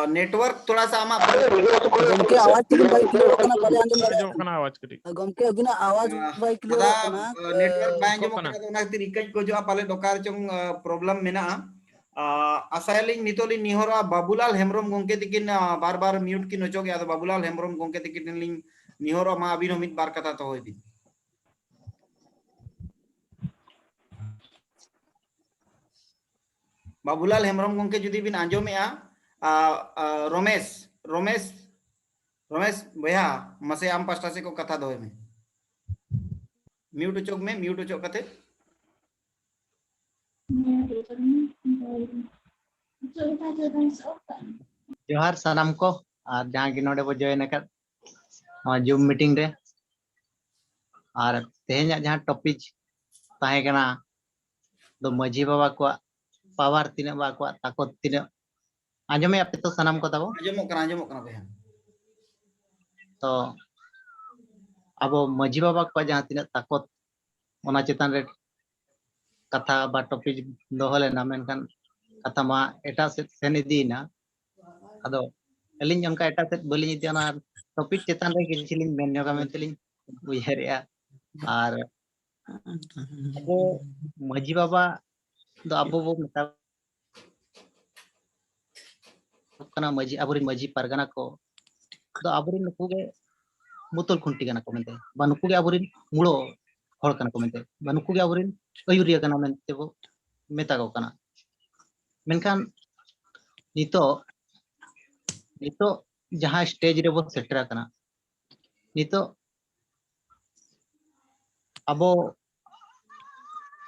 नेटवर्क थोड़ा सा आमा गमके आवाज किन बाई क्लियर होना पहले आंदम आजम कना आवाज करी गमके अबिना आवाज बाई क्लियर होना नेटवर्क बाय आंजम कना ओना खातिर इकज को जो पाले दोकार चंग प्रॉब्लम मेना आसायलिंग नितोली निहरा बाबूलाल हेमरम गोंके तिकिन बार बार म्यूट किन ओचो गया तो बाबूलाल हेमरम गोंके तिकिन लिंग निहरा मा अबिनो मित बार कथा तो होय बिन बाबूलाल हेमरम गोंके जुदी बिन आंजमेआ रमेश रमेश रमेश भैया मसे आम पास्टा से को कथा दोय में म्यूट ओचोक कते जोहार सनाम को और जहां की नोडे बो जॉइन कर जूम मीटिंग रे और तेहें जहां टॉपिक ताहे कना दो मजी बाबा को पावर तिना बा को ताकत तिना आंजमे आपे तो सनाम को तबो आंजमो कना भैया तो अब मजी बाबा को जहां तिना ताकत ओना चेतन रे कथा बा टॉपिक दोहले ना मेनखान कथा मा एटा से सेन इदीना अदो अलिन उनका एटा से बोली इतना टॉपिक चेतन रे किछलिन मेन जोगा मेतलिन उयहरिया ᱟᱨ ᱟᱵᱚ ᱢᱟᱺᱡᱷᱤ ᱵᱟᱵᱟ ᱫᱚ ᱟᱵᱚ ᱵᱚ ᱢᱮᱛᱟ ᱠᱟᱱᱟ ᱢᱟᱺᱡᱷᱤ ᱟᱵᱚᱨᱮᱱ ᱢᱟᱺᱡᱷി ᱯᱟᱨᱜᱟᱱᱟ ᱠᱚ ᱫᱚ ᱟᱵᱚᱨᱮᱱ ᱱᱩᱠᱩ ᱜᱮ ᱢᱩᱛᱚᱞ ᱠᱷᱩᱱᱴᱤ ᱠᱟᱱᱟ ᱠᱚ ᱢᱮᱱᱛᱮ ᱵᱟ ᱱᱩᱠᱩ ᱜᱮ ᱟᱵᱚᱨᱮᱱ ᱢᱩᱲᱚ ᱦᱚᱲ ᱠᱟᱱᱟ ᱠᱚ ᱢᱮᱱᱛᱮ ᱵᱟ ᱱᱩᱠᱩ ᱜᱮ ᱟᱵᱚᱨᱮᱱ ᱟᱹᱭᱩᱨᱤᱭᱟᱹ ᱠᱟᱱᱟ ᱢᱮᱱᱛᱮ ᱵᱚ ᱢᱮᱛᱟ ᱠᱚ ᱠᱟᱱᱟ ᱢᱮᱱᱠᱷᱟᱱ ᱱᱤᱛᱚᱜ ᱡᱟᱦᱟᱸ ᱥᱴᱮᱡ ᱨᱮᱵᱚ ᱥᱮᱴᱮर ᱟᱠᱟᱱᱟ ᱱᱤᱛᱚᱜ ᱟᱵᱚ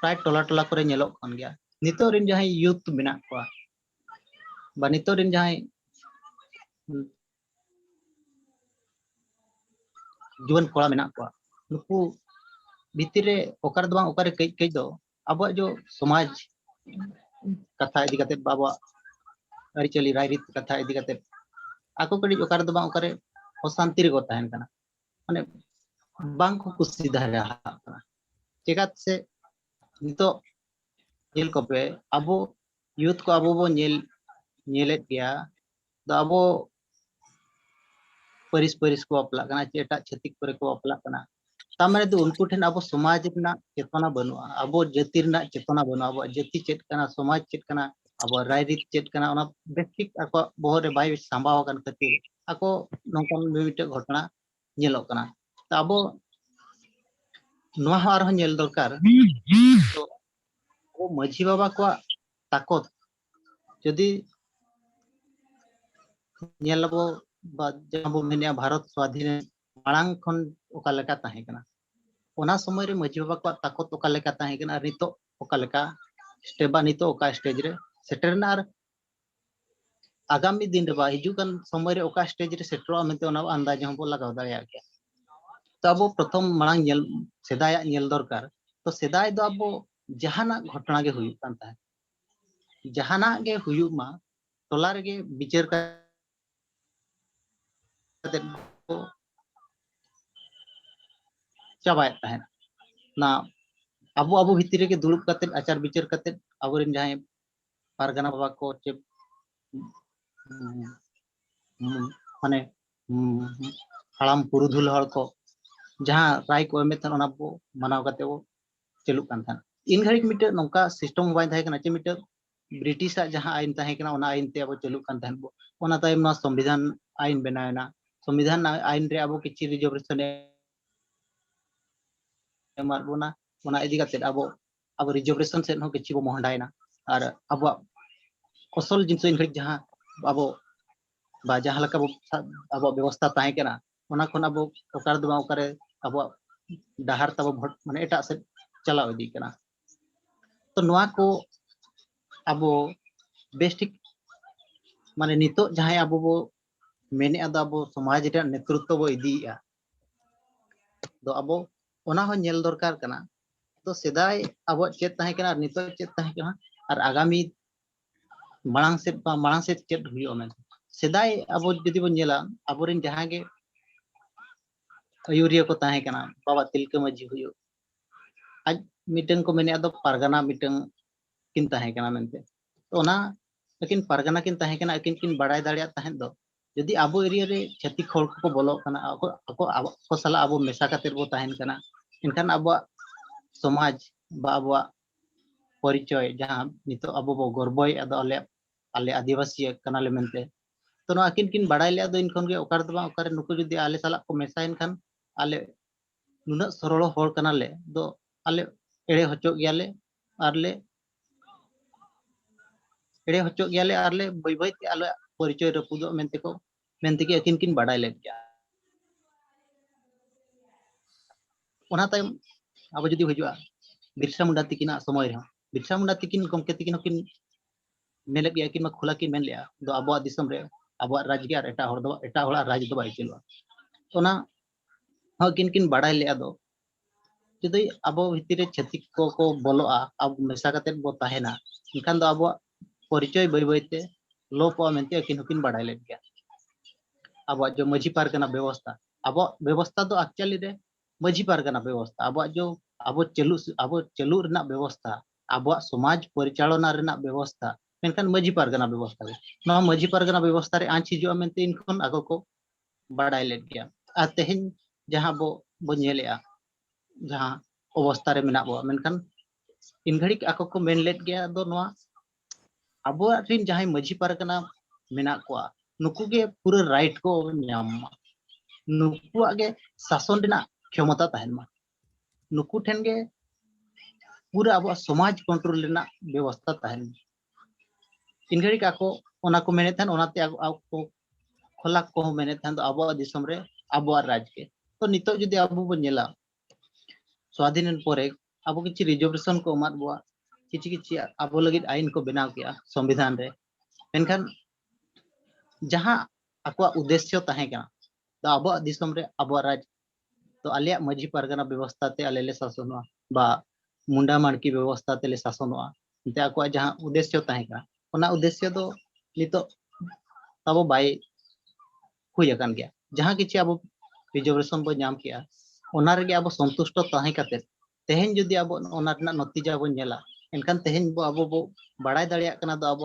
प्राय टोला टोला करे ñeलᱚᱜ ᱠᱟᱱ ᱜᱮᱭᱟ ᱱᱤᱛᱚᱜ ᱨᱤᱱ ᱡᱟᱦᱟᱸᱭ ᱭᱩᱛ ᱢᱮᱱᱟᱜ ᱠᱚᱣᱟ ᱵᱟ ᱱᱤᱛᱚᱜ ᱨᱤᱱ ᱡᱟᱦᱟᱸᱭ जुवन कोड़ा मेना को नुकु भीतर रे ओकर दो बांग ओकर कई कई दो अब जो समाज कथा इदी कते बाबा अरिचली रायरित कथा इदी कते आको कड़ी ओकर दो बांग ओकर शांति रे को तहन कना माने बांग को कुछ धारा कना चेकात से नितो जेल को पे अबो यूथ को अबो बो ñelet गया दो अबो परिस परिस को अपला कना चेटा छतिक करे को अपला कना तामने दो उनको ठेन अब समाज रना चेतना बनुआ अब जाति रना चेतना बनुआ अब जाति चेत कना समाज चेत कना अब रायरित चेत कना ओना बेसिक ako बोहरे बाय संभाव कन खातिर ako नोंकन मिमिटे घटना ñeलok कना त अब नोआ हार हो ñेल दरकार तो वो माझी बाबा को ताकत यदि ñelबो जब मेनिया भारत स्वाधीन मांग खन ओका लेका ताहे कना ओना समय रे माझी बाबा को ताकत ओका लेका ताहे कना रितो ओका लेका स्टेबा नितो ओका स्टेज रे सेटरना आर आगामी दिन रे बा हिजुकन समय रे ओका स्टेज रे सेटरो मेते ओना अंदाज हम बो लगाव दाड़िया गया तो अब प्रथम मांग ñel सेदाय ñel दरकार तो सेदाय दो अब जहाना घटना गे हुयु कान ताहे जहाना गे हुयु मा टोला रे गे विचार का चाबाय ताहेन ना अबो अबो भितरे के दुड़ुब कते आचार विचार कते अबोरिन जहां पारगाना बाबा को चे माने हालाम पुरुधुल हर को जहां राय को एमेतन ओना बो मनाव कते वो चलुक कान था इन घड़ी मिटे नोका सिस्टम बाय थाहे कना चे मिटे ब्रिटिश जहां आइन थाहे कना ओना आइन ते अब चलुक कान थान बो ओना तायम ना संविधान आइन बनायना संविधान आइन रे अब किछि रिजर्वेशन एमार बोना ओना इदी कते अब रिजर्वेशन से हो किछि बो मोहंडायना और अब असल जिनस इन घड़ी जहां अब बा जहां लका अब व्यवस्था ताहे कना ओना खन अब ओकार दो ओकारे अब डाहार तब भोट माने एटा से चलाव इदी कना तो नोआ को अब बेस्टिक माने नितो जहां अब बो मेने अद अब समाज रे नेतृत्व बो इदीया दो अब ओना हो ñel दरकार कना तो सेदाय अब चेत ताहे कना नितो चेत ताहे कना और आगामी मांग से चेत हुयो में सेदाय अब जदि बो ñela अबोरिन जहां गे अयुरिया को ताहे कना बाबा तिलका माझी हुयो आज मिटन को मेने अद पारगाना मिटन किन ताहे कना मेनते तो ओना लेकिन पारगाना किन ताहे कना किन बड़ाय दाड़िया ताहे दो यदि अब एरिया रे छति खोल को बोलो कना ako sala abo mesa kater bo tahen kana इनखान अब समाज बा अब परिचय जहां नितो अब बो गर्वय अद आले आदिवासी कनाले मेनते तो नो किन किन बड़ाय ले अद इनखन गे ओकार दबा ओकार नुको जदि आले साला को मेसा इनखान आले नुना सरल होड़ कनाले दो आले एड़े होचो गयाले आरले एड़े होचो गयाले आरले बय बय ते आले परिचय रपुदो मेनते के किन बड़ाय ले गया ओना तायम अब जदि हजुआ बिरसा मुंडा तिकिना समय रे बिरसा मुंडा तिकिन गमके तिकिन किन मेले गया किन खुला किन मेन लिया दो अब दिसम रे अब राजगी और एटा होड़ा राज दो बाय चलवा ओना ह किन बड़ाय ले दो जदि अब भितर छतिक को बोलोआ अब मेसा कते बो ताहेना इनखान दो अब परिचय बय बयते लोप मेनते किन बड़ाय ले गया अब जो माझी पारगाना व्यवस्था अब व्यवस्था दो एक्चुअली रे माझी पारगाना व्यवस्था अब चलू रना व्यवस्था अब समाज परिचालना रना व्यवस्था मेनखान माझी पारगाना व्यवस्था ना माझी पारगाना व्यवस्था रे आंच हिजुआ मेनते इनखन आगो को बड़ाय ले गया आ तेहन जहां बो ñelea जहाँ अवस्था रे मेना बो मेनखान इन घड़ी ako ko men let gaya do noa abo rin jahai maji pargana मेना को नुकु के पूरे राइट को ᱧᱟᱢ नुकु आगे शासन रेना क्षमता तहन मा नुकु ठेन गे पूरा अब समाज कंट्रोल रेना व्यवस्था तहन इन घड़ी को ओना को मेने थन ओनाते ako खोला को मेने थन तो अब दिसम रे अब राज के तो नितो जदि अब बो नेला स्वाधीन परे अब किछि रिजर्वेशन को मात बो किछि अब लगित आईन को बनाव किया संविधान रे मेनखान जहाँ आको उद्देश्य तहे का तो अब दिसम रे अब राज तो आलिया मजी परगना व्यवस्था ते आलेले शासनवा बा मुंडा माणकी व्यवस्था तेले शासनवा ते आको जहाँ उद्देश्य तहे का ओना उद्देश्य दो नितो तब बाय हुई अकान गया जहाँ किछि अब रिजर्वेशन बो नाम किया ओना रे अब संतुष्ट तहे काते तेहेन जदि अब ओना रना नतीजा बो नेला एनखान तेहेन बो अब बो बाडाय दाड़िया कना दो अब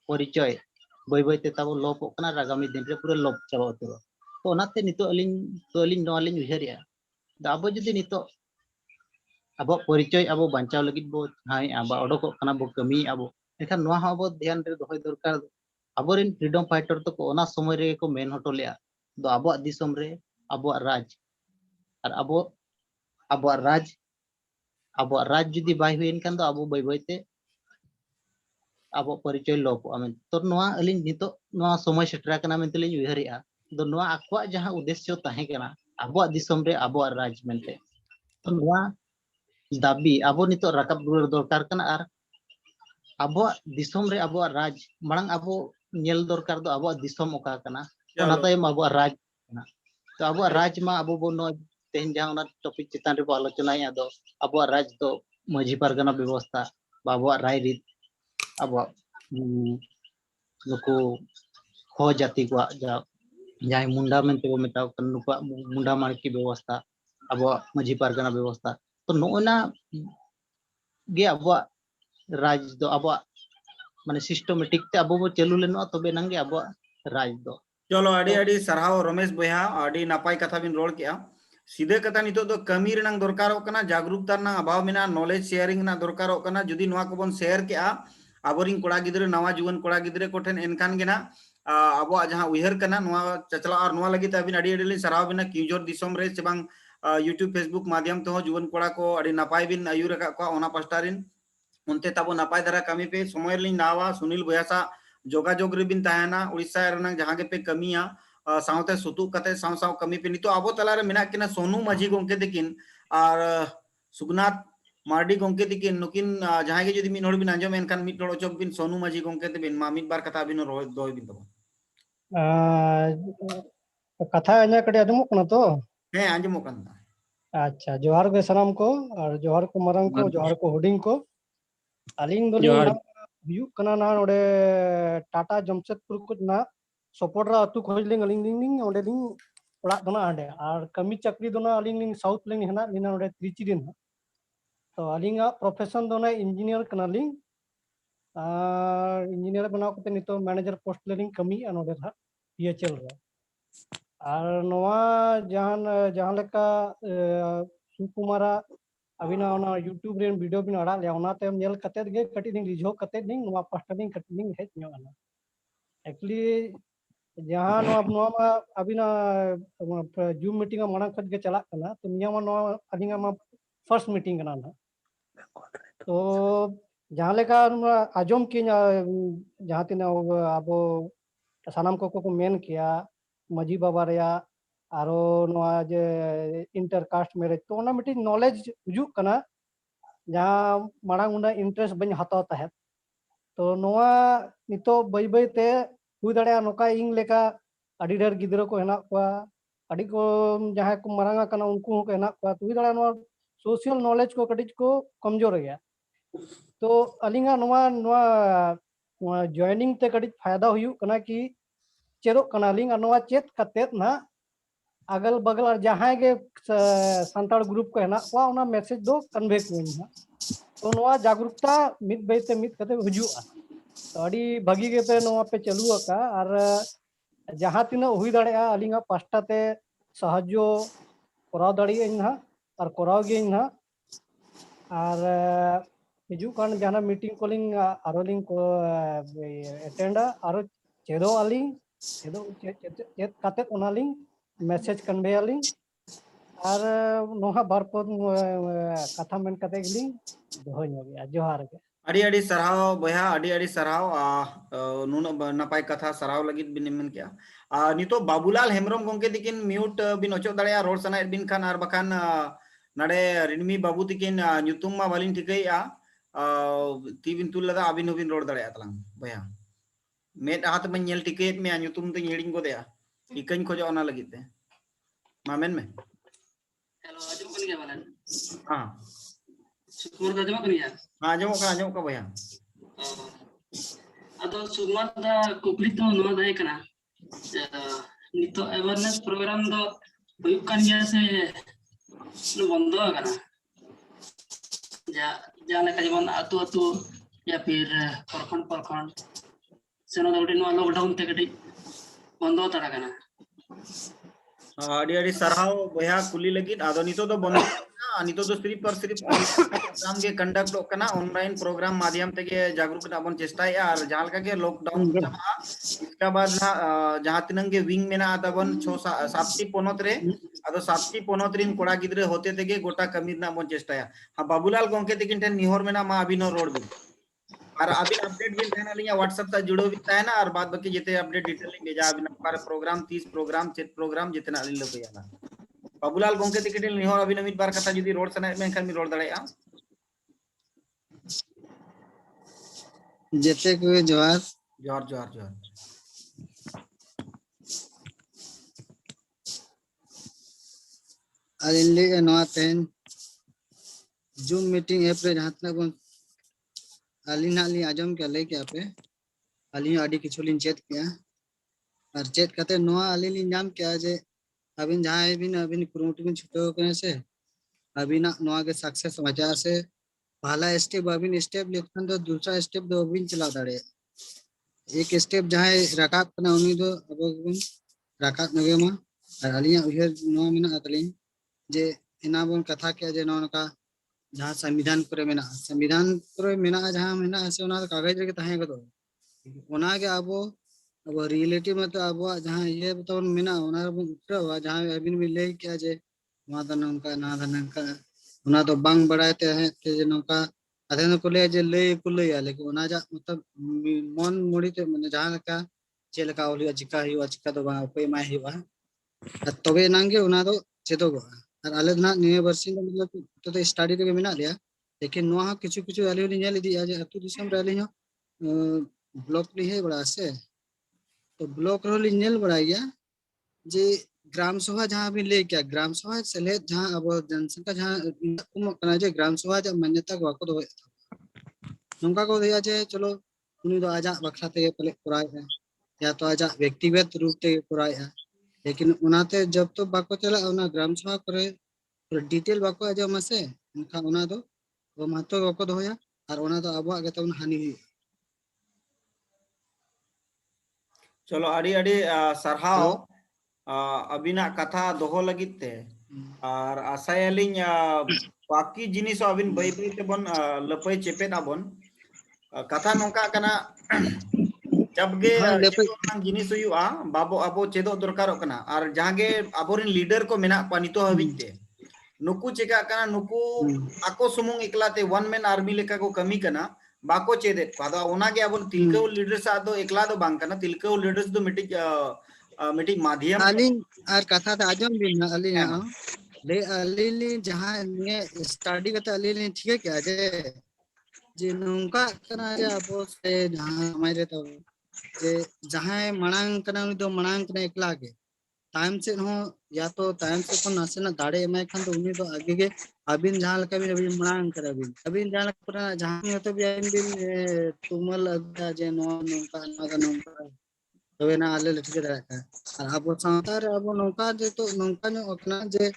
परिचय बय बय ते तब लोप कना आगामी दिन रे पूरा लोप चाबा उतर तो ओनाते नितो अलिन नोलिन उहरिया अब जदि नितो अब परिचय अब बांचाव लगित बो हाय अब ओडको कना बो कमी अब एखान नोआ हो अब ध्यान रे दोहय दरकार अब रिन फ्रीडम फाइटर तो ओना समय रे को मेन हटो लिया दो अब दिसम रे अब राज और अब राज जदि बाय हुइन कान दो अब बय बय ते अब परिचय लोप आमेन तो नोआ अलिन नितो नोआ समय सेटरा कना मेनते लिन उहरिया दो नोआ आक्वा जहां उद्देश्य तहे कना अब दिसम रे अब राज मेनते तो नोआ दाबी अब नितो राकब दरकार कना और अब दिसम रे अब राज मांग अब नेल दरकार दो अब दिसम ओका कना ओना तायम अब राज कना तो अब राज मा अब बो नो तेन जहां ओना टॉपिक चितान रे आलोचना या दो अब राज दो मजी परगना व्यवस्था अब राय रीत अब नुकु हो जाति को जहाँ मुंडा मेनते बो मेता नुकु मुंडा मार्की व्यवस्था अब मजी पारगना व्यवस्था तो नोना गे अब राज दो अब माने सिस्टमेटिक ते अब बो चालू लेनो तबे नंगे अब राज दो चलो अड़ी अड़ी सराव रमेश बया अड़ी नापाय कथा बिन रोड किया सीधे कथा नितो दो कमी रनंग दरकारों कना जागरूकता ना अभाव मेना नॉलेज शेयरिंग ना दरकारों कना जुदी नोआ को बन शेयर किया आबोरिंग कोड़ा गिद्रे नवा जुवन कोड़ा गिद्रे कोठेन एनखान गेना अब जहां उहर कना नोआ चचला और नोआ लगी अबिन अड़ी अड़ी सराव बिना किजोर दिसम रे से बांग यूट्यूब फेसबुक माध्यम तो जुवन कोड़ा को अड़ी नापाय बिन आयुर का को ओना पास्टारिन उनते तबो नापाय दरा कमी पे समय लिन नावा सुनील बयासा जोगाजोग रे बिन तायना उड़ीसा रनंग जहां के पे कमिया साउते सुतु कते साउ साउ कमी पे नितो आबो तलारे मेना किना सोनू माझी गोंके दिकिन और सुगनाथ मार्डी गोंके दिकिन नुकिन जहां के जदि मिन होड़ बिन आंजम एनखान मिट होड़ ओचोक बिन सोनू माझी गोंके ते बिन मा मिट बार कथा बिन रोय दोय बिन तबो कथा अना कटे आजमो कना तो हे आंजमो कना अच्छा जोहार गे सलाम को और जोहार को मरंग को जोहार को हुडिंग को अलिंग दोली हुयु कना ना ओडे टाटा जमशेदपुर को ना सपोर्टरा अतु खोजलिंग अलिंग लिंग ओडे लिंग ओड़ा दोना आंडे और कमी चक्री दोना अलिंग लिंग साउथ लिंग हेना लिना ओडे त्रिची दिन तो अलिंगा प्रोफेशन दोना इंजीनियर कना लिंग इंजीनियर बनाव कते नितो मैनेजर पोस्ट लिंग कमी अनोडे था पीएचएल रे और नोआ जहां लेका सुकुमारा अबिना ओना यूट्यूब रे वीडियो बिन अड़ा ले ओना ते नेल कते गे कटी दिन रिझो कते दिन नोआ पास्टा दिन कटी दिन हेज नो आना एक्चुअली जहां नोआ अबिना जूम मीटिंग मांग खत गे चला कना तो निया मा नोआ अदिंगा मा फर्स्ट मीटिंग कना ना तो जहां लेका आजम की जहां तिना अब सानाम को मेन किया मजी बाबा रेया आरो नोआ जे इंटरकास्ट मैरिज तो ओना मिटी नॉलेज हुजू कना जहां मांग उना इंटरेस्ट बन हताव तहे तो नोआ नितो बय बय ते हुई दाड़े नोका इंग लेका अडी ढेर गिद्रो को हेना को अडी को जहां को मांगा कना उनको को हेना को हुई दाड़े नोआ सोशल नॉलेज को कटिज को कमजोर गया तो अलिंगा नोआ जॉइनिंग ते कटिज फायदा हुयू कना कि चेरो कना लिंग नोआ चेत कतेत ना अगल बगल और जहां गे संताड़ ग्रुप को हेना को ओना मैसेज दो कन्वे को ना तो नोआ जागरूकता मित बेते मित कते हुजुआ तो अड़ी भागी गे पे नोआ पे चालू का और जहां तिना हुई दाड़े अलिंगा पास्टा ते सहजो कराव दाड़ी ना और कराव गियनि ना और हिजू कान जाना मीटिंग कोलिंग आरो लिंग को अटेंडा आरो चेदो आलिंग चेदो चेद काते ओनालिंग मैसेज कन्वे आलिंग और नोहा बारपद कथा मेन काते गिलिंग दोहो ᱧᱚᱜᱮ जोहार के अड़ी अड़ी सराव बया अड़ी सराव नुन नपाय कथा सराव लगित बिन मेन किया नितो Babulal Hembram गोंके दिकिन mute bin ओचो दाड़िया road Sanai bin Khan are बखान नडे रिनमी बाबू तिकिन ᱧᱩᱛᱩᱢ मा बालिन ठिकैया ती बिन तुल लदा अबिन होबिन रोड दाड़िया तलांग बया मेद हाथ में नेल टिकेट में ᱧᱩᱛᱩᱢ तो हिड़िंग गोदेया इकन खोजो ओना लगित ते मा मेन में हेलो आजम कन गया बालन हां सुकुमार दा जमा कन गया हां आजमो का बया अदो सुकुमार दा कुकली तो नो दाय कना नितो अवेयरनेस प्रोग्राम दो हुयुक कान गया से नो बंदो कना जाने का जीवन अतु अतु या फिर परखंड सेनो दो नो लॉकडाउन ते कटी बंदो तड़ा कना अड़ी सराव बया कुली लगित आदो नितो दो बंदो नितो दो सिर्फ प्रोग्राम के कंडक्ट कना ऑनलाइन प्रोग्राम माध्यम ते के जागरूकता बन चेष्टाया और जहां का के लॉकडाउन चाबा इसका बाद ना जहां तिनंग के विंग मेना तबन 6-7टी पोनत रे आदो 7टी पोनत रिन कोड़ा गिद्रे होते ते के गोटा कमी ना बन चेष्टाया हां बाबूलाल गोंके तिकिन ठेन निहोर मेना मा अबिनो रोड बिन और अभी अपडेट बिन थाना लिया व्हाट्सएप ता जुड़ो भी ताना और बाद बाकी जिते अपडेट डिटेल भेजा अभी नंबर प्रोग्राम 30 प्रोग्राम चेट प्रोग्राम जितना अली लपयाला बाबूलाल गोंके तिकिन निहोर अभी नमित बार कथा जुदी रोड सना में खान मी रोड दाड़ेया जेते को जोहार जोहार अलिले नवा तेन जूम मीटिंग ऐप रे जहां तक बन अलिना ली आजम के ले के पे अली आडी किछु लिन चेत किया और चेत कते नवा अली लिन नाम क्या जे अबिन जहां अबिन कुरुमुट बिन छुटो कने से अबिना नवा के सक्सेस वजह से पहला स्टेप अबिन स्टेप लेखन तो दूसरा स्टेप दो अबिन चला दाड़े एक स्टेप जहां रकाब कना उनी दो अब रकाब नगे मा और अलिया उहर नवा मिना अतलिन जे इना बन कथा के जे नवा का जहां संविधान करे मेना जहां मेना से ओना कागज रे ताहे गदो ओना के अब रियलिटी में तो अब जहां ये तो मेना ओना बन उतरवा जहां अबिन भी ले के जे मा दनन का ना दनन का ओना तो बांग बड़ाते हैं के जे नका अधन को ले जे ले को ले लेकिन ओना जा मतलब मन मुड़ी ते माने जहां का चेलका ओलिया चिका हिवा चिका तो बा पे मा हिवा तबे नांगे ओना तो चेदो गो और आले ना निये वर्षिन मतलब तो स्टडी रे मेना लिया लेकिन नोआ किछु आले नेल दिया जे अतु दिसम रे आले ब्लॉक ली है बड़ा से तो ब्लॉक रो ली नेल बड़ा गया जे ग्राम सभा जहां भी ले क्या ग्राम सभा सेले जहां अब जनसंख्या जहां कुम कना जे ग्राम सभा जा मान्यता को को दो नंका को दिया जे चलो उनी दो आजा बखरा ते पले पुराय है या तो आजा व्यक्तिगत रूप ते पुराय है लेकिन उनाते जब तो बाको चला उना ग्राम सभा करे डिटेल बाको आजा मसे उनका उना दो वो महत्व बाको दोया और उना तो अबवा के तन हानि चलो अड़ी सरहाव अबिना कथा दोहो लगित ते और आशायालिन बाकी जिनिस अबिन बई बई ते बन लपय चेपेद आबन कथा नोका कना जब गे जिनिस हुआ बाबो अबो चेदो दरकार कना और जहां गे अबोरिन लीडर को मेना पानितो हबिते नुकु चेका कना नुकु आको सुमुंग एकलाते वन मैन आर्मी लेका को कमी कना बाको चेदे पादा ओना गे अबो तिलके लीडर सा दो एकला दो बांग कना तिलके लीडर्स दो मिटी माध्यम अलिन और कथा त आजम बिन अलिन ले अलिन जहां ने स्टडी करते अलिन ठीक है क्या जे नोंका कना जे अबो से जहां हमारे तो जे जहां मणांग कना उनी दो मणांग कना एकला के टाइम से हो या तो टाइम से को नासेना दाड़े एमे खान तो उनी तो आगे के अबिन जहां लका बिन अबिन मणांग कर अबिन जहां लका जहां तो भी बिन तुमल जे नोंका नोंका तबे ना आले लटके दाड़ा का और अब सांतार अब नौका जे तो नौका ने ओकना जे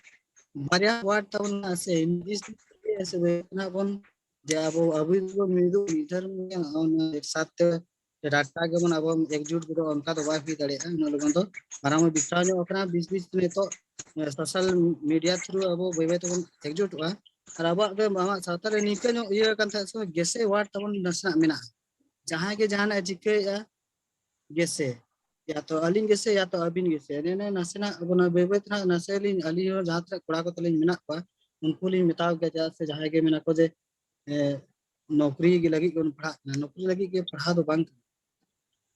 बारिया वाट तबन से इंग्लिश ऐसे ना बन जे अब अभी तो मिदु इधर में एक साथ डाटा के बन अब एकजुट करो उनका तो वाई दाड़े न लगन तो आराम बिछा ने ओकना 20 में तो सोशल मीडिया थ्रू अब बाय बाय तबन एकजुटवा और अब सावता रे निका इया kan था गेसे वार्ड तबन नसना मेना जहां के जहां चिके गेसे या तो अलिंग गेसे या तो अबिन गेसे ने नसना अब बाय बाय तना नसे अली जहां तक कोड़ा को तलिन मेना पा उनको लिन मिताव के जा से जहां के मेना को जे नौकरी के लगी कोन पढ़ा नौकरी लगी के पढ़ा दो बांग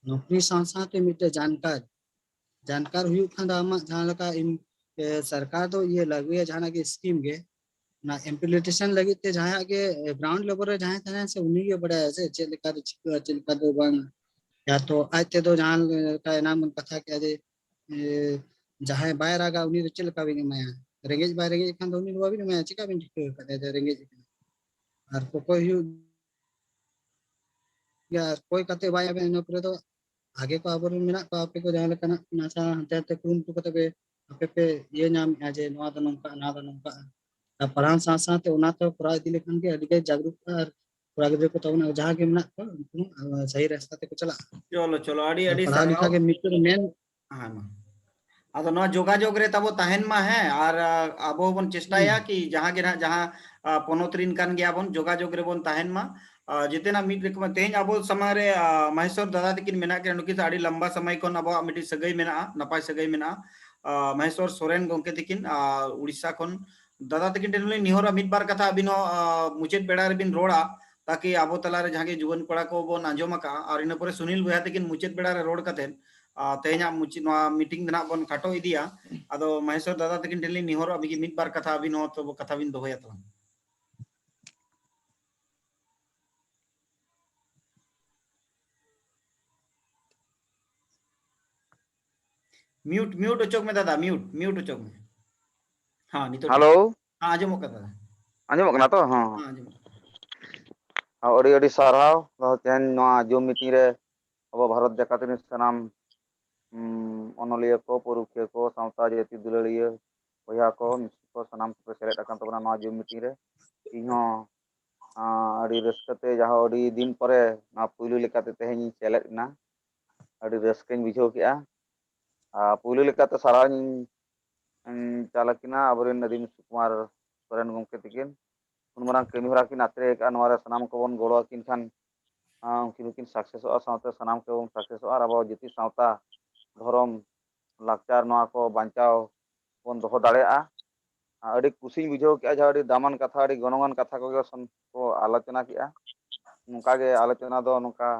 नौकरी साथ मिटे जानकार हुई खान आमा जहां लका सरकार तो ये लागू है जहां के स्कीम के ना इम्प्लीमेंटेशन लगी ते जहां के ग्राउंड लेवल रे जहां थाने से उन्हीं के बड़ा ऐसे चेलिका तो चिका चेलिका तो बांग या तो आते तो जहां का नाम कथा के जे जहां बाय रागा उन्हीं तो चेलिका भी माया रेंगेज बाय रेंगेज खान तो उन्हीं भी माया चिका बिन चिका कदे रेंगेज और कोई या कोई कते बाय बे न पर तो आगे को आबर मेना को आपे को जहां लेका नासा हते कुम तो कते आपे पे ये नाम आज नवा तो नंका ना तो नंका पढ़ान साथ उना तो कोरा इदी लेखन के अडिगे जागरूकता और कोरा गिद्र को तबना जहां के मेना को उनको सही रास्ता ते को चला चलो चलो अड़ी अड़ी पढ़ा लिखा के मित्र मेन हाँ मा आदो नवा जोगाजोग रे तबो ताहेन मा है और आबो बन चेष्टाया कि जहां के ना जहां पोनोत्रिन कान गया बन जोगाजोग रे बन ताहेन मा जितना मिट रेक तेज अब समय रे महेश्वर दादा तकिन मेना के नुकी अड़ी लंबा समय कोन अब मिटी सगई मेना नपाय सगई मेना महेश्वर सोरेन गोंके तकिन उड़ीसा कोन दादा तकिन टेन निहोरा मिट बार कथा अबिन मुचेद बेड़ा रे बिन रोड़ा ताकि अब तला रे जहां के जुवन कोड़ा को बन आंजोम का और इन परे सुनील बुया तकिन मुचेद बेड़ा रे रोड कते तेहना मुची मीटिंग ना बन खाटो इदिया आदो महेश्वर दादा तकिन टेन निहोर अबि मिट बार कथा अबिन हो तो कथा बिन दोहया तो म्यूट म्यूट ओचोक में दादा म्यूट म्यूट ओचोक में हाँ नितो हेलो हाँ आजमो का दादा आंजमक ना तो हाँ हाँ आजमो अड़ी अड़ी साराव तेहन नवा जूम मीटिंग रे अब भारत जाकात रिन सनाम अनलिया को पुरुखिया को सावता जाति दुलारिया बया को मिसको सनाम को सेलेक्ट अकान तबना नवा जूम मीटिंग रे इहो अड़ी रस्कते जहाँ अड़ी दिन परे ना पुइलु लेकाते तेहन सेलेक्ट ना अड़ी रस्कन बुझाव केआ पुइलु लेकाते साराव चालकिना अबरेन नदीम सुकुमार सोरेन गोंके तकिन उनमारां कमी हरा किन आत्रे का नवारे सनाम को बन गोड़ो किन खान उनकिन सक्सेसोआ सावते सनाम को बन सक्सेसोआ और अब जति सावता धर्म लाकचार नवा को बांचाव बन दोहो दाड़ेया अड़ी कुसी बुझाव केआ जहाँ अड़ी दामान कथा अड़ी गणगान कथा को आलोचना केआ नुका गे आलोचना दो नुका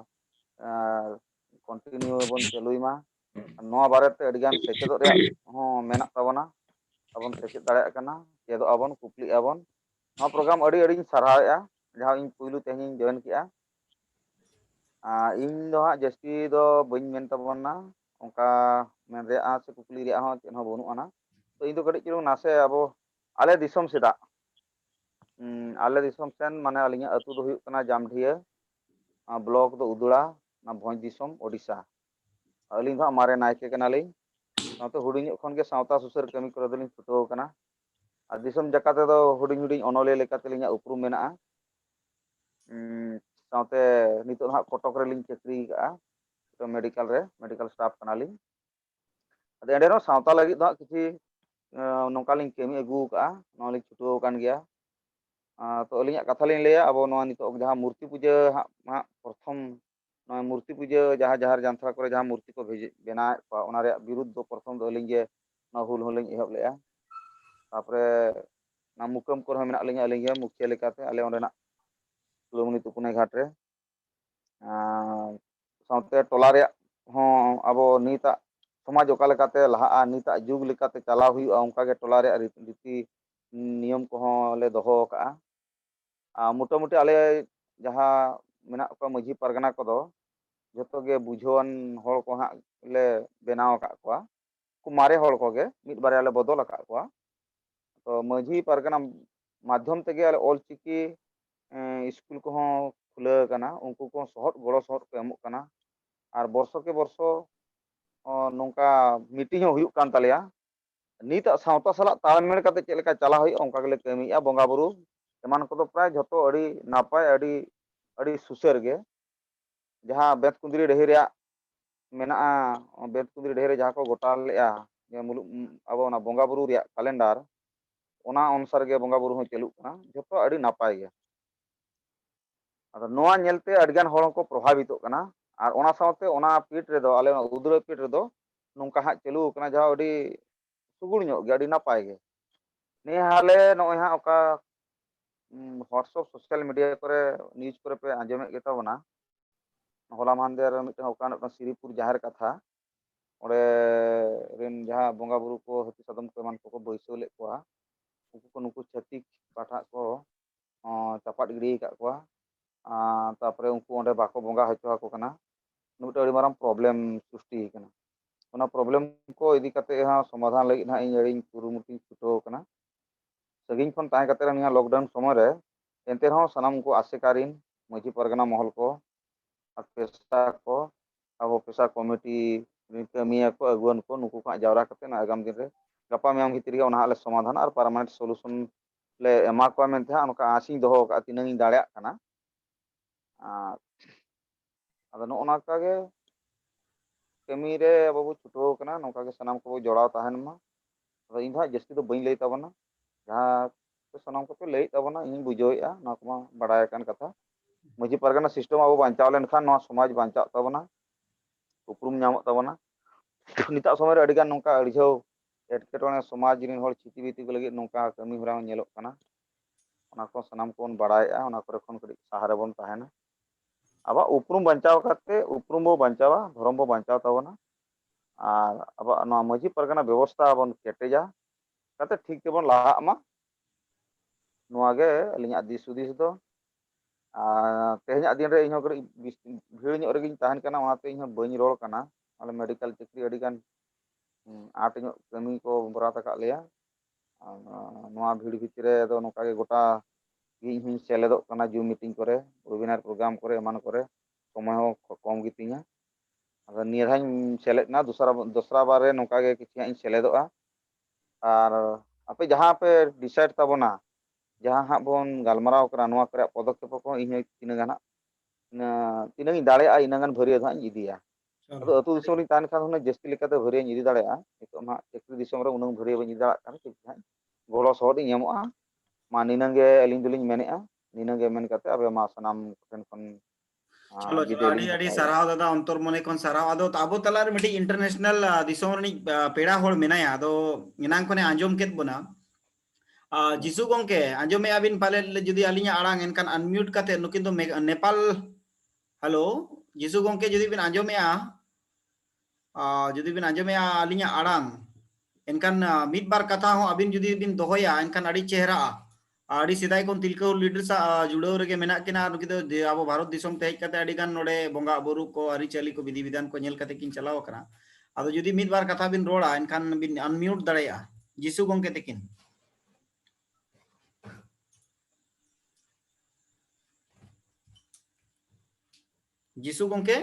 कंटिन्यू बन चलुईमा नवा बारेते अड़िगान सेचेदो रे हो मेना तबना अबन सेचेद दाड़ेया कना चेदो अबन कुपली अबन नवा प्रोग्राम अड़ी अड़ी सारावेआ जहाँ इन पुइलु तेहनी जॉइन केआ इन दो हाँ जस्ती दो बइन मेन तबना उनका मेन रे से कुपली रे हो चेन हो बनु आना तो इन दो कड़ी चिरो नासे अब आले दिसम सेदा आले दिसम सेन माने अलिया अतु दो हुयुक कना जामढिया ब्लॉक दो उदुड़ा ना भोज दिसम ओडिशा अलिंग दो मारे नायके कना लिंग सावते हुडिंग खन के सावता सुसर कमी करे दलिंग छुटो कना और दिसम जकाते दो हुडिंग हुडिंग अनोले लेकाते लिंग उपरुम मेना सावते नितो हा कटक रे लिंग चक्री का तो मेडिकल स्टाफ कना लिंग अदे एंडे नो सावता लगी दो किछि नोका लिंग केमी अगु का नो लिंग छुटो कान गया तो अलिंग कथा लिंग लेया अब नो नितो जहां मूर्ति पूजा हा प्रथम मूर्ति पूजा जहां जहां जानथरा करे जहां मूर्ति को बेना विरुद्ध दो प्रथम दो लिंग हुल होलिंग एहब लेया तापरे ना मुकम को मेना लिंग अलिंग मुखिया लेकाते आले ओंडेना लुमनी तुपुने घाट रे सावते टोला रे हो अब नीता समाज ओका लेकाते लहा नीता जुग लेकाते चलाव हुयुआ उनका के टोला रे रीति नियम को ले दोहो का मोटामुटी आले जहां मेना को माझी परगना को दो जतो गे बुझोन हड़ को हाँ ले बनाव का को मारे हड़ को गे मिद बारे ले बदल का को तो माझी परगना माध्यम तेगे आले ऑल चिकी स्कूल को खुला कना उनको को सहट गड़ो सहट को एमोग कना और वर्षो के वर्षो नौका मीटिंग हुयुक कान तालेया नीत सावता साला तालमेल काते चेक लेका चला हुयुआ उनका गेले कमिया बंगा बुरु एमान को प्राय झतो अड़ी नापाय अड़ी अड़ी सुसर गे जहां बेत कुंदरी डेही रे मेना बेत कुंदरी डेही रे जहां को गोटा लेया मुलुग अब ओना बोंगा बुरु रिया कैलेंडर ओना अनुसार गे बोंगा बुरु हूँ चलुग कना जतो अड़ी नापाय गे नोआ नेलते अड़गान हॉल को प्रभावित कना और ओना साथे ओना पीठ रे दो आले उदुरा पीठ रे दो नोंका हां चलु कना जहा अड़ी सुगुड़ ᱧᱚᱜ गे अड़ी नापाय गे ने हाले नोय हां ओका व्हाट्सएप सोशल मीडिया करे न्यूज करे पे आंजमेत गे ताबना होला मानदेर मिटे ओका श्रीपुर जाहेर कथा ओडे रेन जहा बोंगा बुरु को हति सदम को मान को बैसो ले कोआ उनको को नुकु छतिक पाठा को चापाट गिड़ी का कोआ तापरे उनको ओंडे बाको बोंगा हचो को कना नुटे अड़ी माराम प्रॉब्लम सृष्टि कना ओना प्रॉब्लम को इदी कते हां समाधान लगी ना इन अड़ी कुरुमुटी छुटो कना सगिन खन ताहे कते निया लॉकडाउन समय रे एंते रहो सनाम को आसेकारिन मजी परगना महल को पेशा को अब पेशा कमिटी कमिया को अगुवन को नुकु का जावरा कते ना आगाम दिन रे गपा म्याम भितर गे ओना हाले समाधान और परमानेंट सॉल्यूशन ले एमा को मेनते ओनका आसी दोहो का तिनंग दाड़िया कना अद नोना कागे कमी रे बाबू छुटो कना नोका के सनाम को जोड़ाव ताहन मा अद इन हा जस्ती तो बई लई ताबना जहां सनाम को पे लई ताबना इन बुझोया ना को बड़ाय कान कथा मजी परगना सिस्टम अब बांचाव लेन खान नोआ समाज बांचाव ताबना उपरुम नामत ताबना निता समय रे अडिगान नोका अड़िझो एटकेटोने समाज रिन हर छिति बिति को लगे नोका कमी हरा नेलोक कना ओना को सनाम कोन बड़ायआ ओना करे खन कड़ी सहारे बन ताहेना अब उपरुम बांचाव करते उपरुम बो बांचावा धर्म बो बांचाव ताबना और अब नोआ मजी परगना व्यवस्था बन केटेजा कते ठीक तेबन लाहा मा नोआ गे अलिया दिस सुदिस दो तेहना दिन रे इहो कड़ी भीड़ ᱧᱚᱜ ᱨᱮᱜᱤᱧ ᱛᱟᱦᱮᱱ ᱠᱟᱱᱟ ᱚᱱᱟᱛᱮ ᱤᱧ ᱵᱟᱹᱧ ᱨᱚᱲ ᱠᱟᱱᱟ ᱟᱞᱮ ᱢᱮᱰᱤᱠᱮᱞ ᱪᱟᱹᱠᱨᱤ ᱟᱹᱰᱤ ᱜᱟᱱ आट ᱧᱚᱜ ᱠᱟᱹᱢᱤ ᱠᱚ ᱵᱚᱨᱟᱛ ᱟᱠᱟᱫ ᱞᱮᱭᱟ ᱱᱚᱣᱟ ᱵᱷᱤᱲ ᱵᱷᱤᱛᱨᱤ ᱨᱮ ᱫᱚ ᱱᱚᱝᱠᱟ ᱜᱮ ᱜᱚᱴᱟ ᱤᱧ ᱦᱚᱸᱧ ᱥᱮᱞᱮᱫᱚᱜ ᱠᱟᱱᱟ ᱡᱩᱢ मीटिंग करे वेबिनार प्रोग्राम करे एमान करे समय हो कम गितिᱧᱟ अगर निया धाኝ सेलेद ना दूसरा बार रे नोंका गे किछि ᱤᱧ सेलेदᱚᱜᱼᱟ और आपे जहां पे डिसाइड ताबना जहां हां बोन गालमाराव करा नोआ करे पदक्षेप को इन तिना गाना तिना दाड़े इन गान भरिया धाñ इदिया अदो अतु दिसम रि तान खान हुना जस्ती लेकाते भरिया इदि दाड़ेया नितो ना चक्री दिसम रे उनंग भरिया बनि दाड़ा कान ठीक धाñ गोलो सहद ᱧᱟᱢᱚᱜᱼᱟ मा निनंगे अलिंग दुलिंग मेनेआ निनंगे मेन काते अबे मा सनाम ठेन खन चलो अड़ी अड़ी सराव दादा अंतर मने कोन सराव आदो ताबो तलार मिटी इंटरनेशनल दिसम रि पेड़ा होड़ मेनाया आदो इनांग कोने आंजोम केत बना जिसु गोंके आंजोमे आबिन पाले जुदी अलिया आड़ांग एनकान अनम्यूट काते नुकिन दो नेपाल हेलो जिसु गोंके जुदी बिन आंजोमे अलिया आड़ांग एनकान मिड बार कथा हो अबिन जुदी बिन दोहोया एनकान अड़ी चेहरा आड़ी सिदाय कोन तिलका लीडर सा जुड़ो रेगे मेना किना नुकी दो अब भारत दिसम ते हेज काते अड़ी गान नोडे बोंगा बुरु को अरी चाली को विधि विधान को नेल काते किन चलाव करा आदो जुदी मिड बार कथा बिन रोड़ा एनकान बिन अनम्यूट दाड़ेया जिसु गोंके तेकिन जिसु गोंके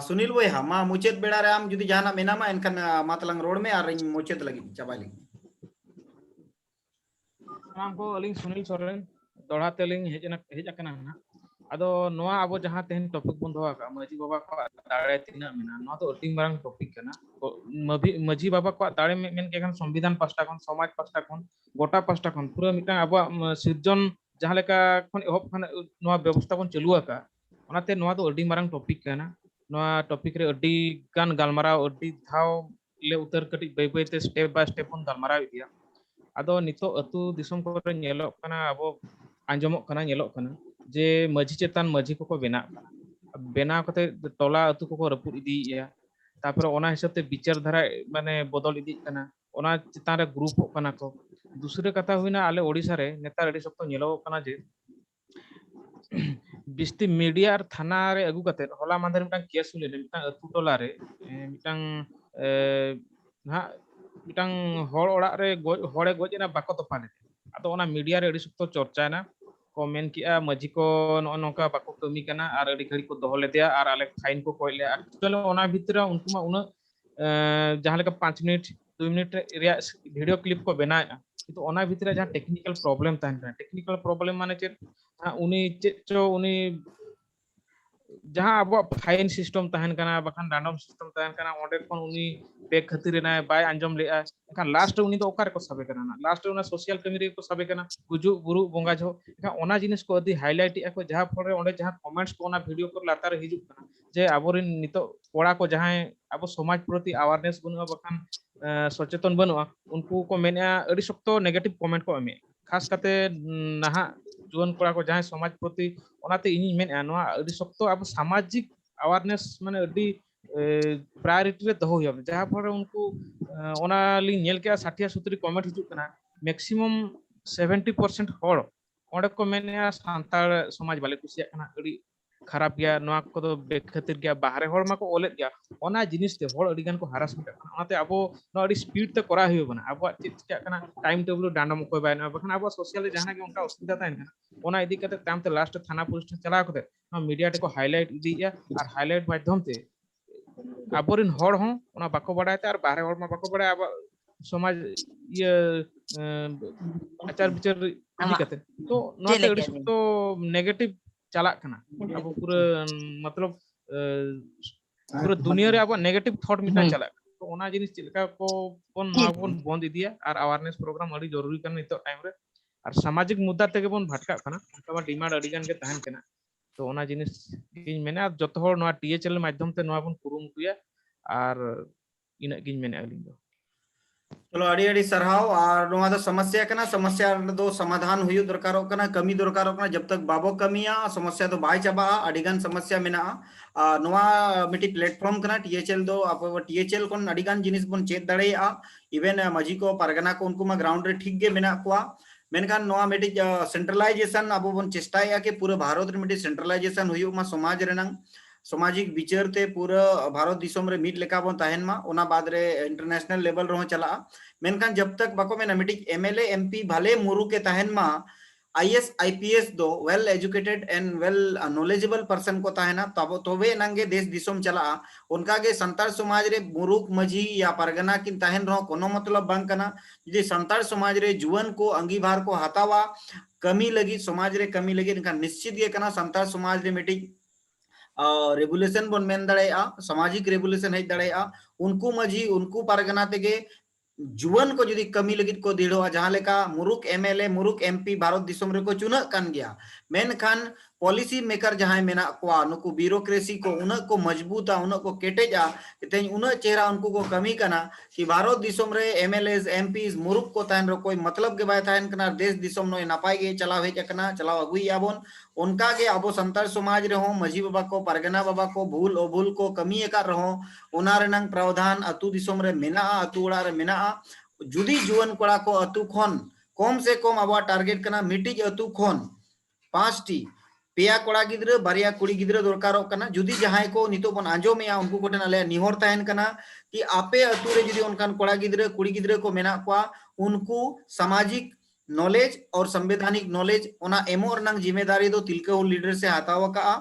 सुनील बोया मा मुचेत बेड़ा रे आम जुदी जहाना मेनामा एनकान मातलंग रोड में और मुचेत लगी चाबाय लगी सामान को अलिंग सुनील सोरेन दोड़ा तेलिंग हेज अकना ना अदो नोआ अब जहां तेहन टॉपिक बन दोआ का मजी बाबा को दाड़े तिना मेना नोआ तो अति मारंग टॉपिक कना मजी बाबा को दाड़े मेन के खान संविधान पास्टा खन समाज पास्टा खन गोटा पास्टा खन पूरा मिटा अब सिरजन जहां लेका खन एहब खन नोआ व्यवस्था बन चलुआ का ओनाते नोआ तो अति मारंग टॉपिक कना नोआ टॉपिक रे अति गान गालमाराव अति धाव ले उतर कटी बे बेते स्टेप बाय स्टेप बन गालमाराव इदिया आदो नितो अतु दिसम को नेलोक कना अब आंजमोक कना नेलोक कना जे मजी चेतान मजी को बेना बेना कते टोला अतु को रपुद इदिया तापर ओना हिसाब ते विचार धारा माने बदल इदि कना ओना चितान रे ग्रुप कना को दूसरे कथा हुइना आले ओडिसा रे नेता अडी सप्तो नेलो कना जे बिस्ती मीडिया और थाना रे अगु कते होला मांदर मिटांग केस हुले मिटांग अतु टोला रे मिटांग ना मिटांग हर ओड़ा रे हड़े गजना बाको तफाने आदो ओना मीडिया रे अडी सप्तो चर्चा ना को मेन किया मजी को नोका बाको कमी कना और अडी घड़ी को दोहले दिया और आले फाइन को कोइले एक्चुअली ओना भितर उनको मा उना जहां लेका 5 मिनट 2 मिनट रे वीडियो क्लिप को बनाया किंतु ओना भितर जहां टेक्निकल प्रॉब्लम ताहन टेक्निकल प्रॉब्लम माने चे उनी चो उनी जहाँ अब फाइन सिस्टम तहन कना बखान डांडम सिस्टम तहन कना ओंडे कोन उनी बेग खातिर ना बाय अंजम ले एखान लास्ट उनी तो ओकार को सबे कना लास्ट उना सोशल कमी रे को सबे कना गुजु गुरु बोंगा जो एखान ओना जिनिस को अदि हाईलाइट को जहाँ फरे ओंडे जहाँ कमेंट्स को ओना वीडियो को लातार हिजुक कना जे आबोरिन नितो कोड़ा को जहाँ अब समाज प्रति अवेयरनेस बनुआ बखान सचेतन बनुआ उनको को मेना अड़ी शक्तो नेगेटिव कमेंट को एमे खास करते नहा जुआन कोड़ा को जहाँ समाज प्रति ओनाते इनी मेना नोआ अड़ी शक्तो अब सामाजिक अवेयरनेस माने अड़ी प्रायोरिटी रे दहो हुआ जहाँ पर उनको ओना ली नेल के 60-70 कमेंट हिजुक कना मैक्सिमम 70% हॉल ओंडे को मेना सांताल समाज वाले कुसिया कना अड़ी खराब गया नोआ को तो बेक खातिर गया बाहरे हॉल मा को ओलेट गया ओना जिनिस ते हॉल अड़ी गान को हारासमेंट कना ओनाते अबो नो अड़ी स्पीड ते करा हुई बना अबो चित क्या कना टाइम टेबल डांडम को बाय ना बखन अबो सोशल जहां के उनका असुविधा ताइन कना ओना इदी कते टाइम ते लास्ट थाना पुलिस चला को मीडिया को हाईलाइट इदिया और हाईलाइट माध्यम ते आबोरिन हॉल हो ओना बाको बडायते और बाहरे हॉल मा बाको बडाय अब समाज ये आचार विचार इदी कते तो नोते अड़ी तो नेगेटिव चला कना अब पूरा मतलब पूरा दुनिया रे अब नेगेटिव थॉट मिटा चला तो ओना जिनिस चिलका को बन बंद इदिया और अवेयरनेस प्रोग्राम अड़ी जरूरी कन नितो टाइम रे और सामाजिक मुद्दा तेगे बन भटका कना उनका डिमांड अड़ी गान के तहन कना तो ओना जिनिस गिन मेना जत हर नोआ टीएचएल माध्यम ते नोआ बन कुरुमुटुया और इना गिन मेना अलिंग दो चलो अड़ी अड़ी सरहाव और नोआ दो समस्या कना समस्या दो समाधान हुई दरकारो कना कमी दरकारो कना जब तक बाबो कमिया समस्या तो बाय चाबा अड़ीगान समस्या मेना नोआ मिटी प्लेटफॉर्म कना टीएचएल दो आप टीएचएल कोन अड़ीगान जिनिस बन चेत दड़ेया इवन मजी को परगना को उनको मा ग्राउंड रे ठीक गे मेना कोआ मेनखान नोआ मिटी सेंट्रलाइजेशन अब बन चेष्टाया के पूरा भारत रे मिटी सेंट्रलाइजेशन हुई मा समाज रेनंग सामाजिक विचारते पूरा भारत दिसम रे मिट लेका बन तहन मा ओना बाद रे इंटरनेशनल लेवल रो चला मेनखान जब तक बाको मेना मिटी एमएलए एमपी भले मुरु के तहन मा आईएस आईपीएस दो well educated and well knowledgeable person को तहना तब तोबे नंगे देश दिसम चला उनका के संताल समाज रे मुरुक मजी या परगना किन तहन रो कोनो मतलब बांग कना जे संताल समाज रे जुवन को अंगीभार को हतावा कमी लगी समाज रे कमी लगी इनका निश्चित ये कना संताल समाज रे मिटी रेगुलेशन बन मेन दड़ेया सामाजिक रेगुलेशन है दड़ेया उनको मजी उनको परगना तेगे जुवन को जुदी कमी लगित को दिड़ो जहां लेका मुरुक एमएलए मुरुक एमपी भारत दिसम रे को चुना कान गया मेनखान पॉलिसी मेकर जहां मेना को नुको ब्यूरोक्रेसी को उन को मजबूता उन को केटेजा तेज उन चेहरा उनको को कमी कना कि भारत दिसम रे एमएलएस एमपीस मुरुक को तहन रो कोई मतलब के बाय तहन कना देश दिसम नो नापाय गे चलाव हे कना चलाव अगुई आबोन उनका के आबो संताल समाज रे हो मजी बाबा को परगना बाबा को भूल अभूल को कमी एकर रहो ओना रेनंग प्रावधान अतु दिसम रे मेना अतु उड़ा रे मेना जुदी जुवन कोड़ा को अतु खन कम से कम अब टारगेट कना मिटिज अतु खन 5 टी पेया कोड़ा गिद्र बारिया कुड़ी गिद्र दरकारो कना जुदी जहां को नितो बन आंजोमेया उनको कोटन आले निहोर तहन कना कि आपे अतु रे जुदी उनकान कोड़ा गिद्र कुड़ी गिद्र को मेना को उनको सामाजिक नॉलेज और संवैधानिक नॉलेज ओना एमोर नंग जिम्मेदारी दो तिलके लीडर से हतावा का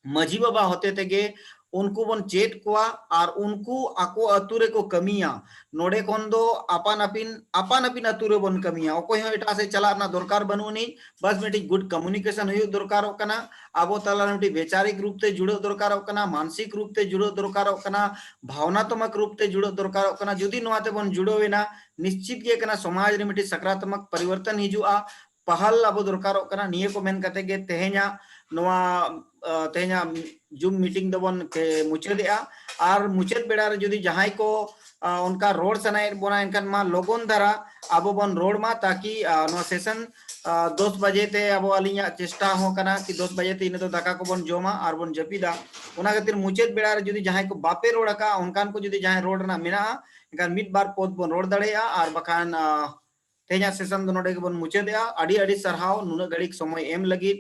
मजी बाबा होते तेगे उनको बन चेत कोआ और उनको आको अतुरे को कमिया नोडे कोन दो आपान अपिन अतुरे बन कमिया ओकोय हो एटा से चला ना दरकार बनुनी बस मिटी गुड कम्युनिकेशन हुई दरकार कना आबो तला मिटी वैचारिक रूप से जुड़ो दरकार कना मानसिक रूप से जुड़ो दरकार कना भावनात्मक रूप से जुड़ो दरकार कना जुदी नोआते बन जुड़ो वेना निश्चित के कना समाज रे मिटी सकारात्मक परिवर्तन हिजुआ पहल अब दरकार कना निये को मेन कते गे तेहेना नोआ तेहेना जूम मीटिंग दबन के मुचेदया और मुचेद बेड़ा रे जुदी जहां को उनका रोड सनाय बोना इनकन मा लोगन धारा अब बन रोड मा ताकि नो सेशन 10 बजे ते अब अलिया चेष्टा हो कना कि 10 बजे ते इन तो दाका को बन जोमा और बन जपीदा ओना खातिर मुचेद बेड़ा रे जुदी जहां को बापे रोड का उनकान को जुदी जहां रोड ना मेना इनकन मिड बार पोत बन रोड दड़ेया और बखान तेजा सेशन दो नोडे के बन मुचेदया अड़ी अड़ी सरहाव नुना गड़िक समय एम लगी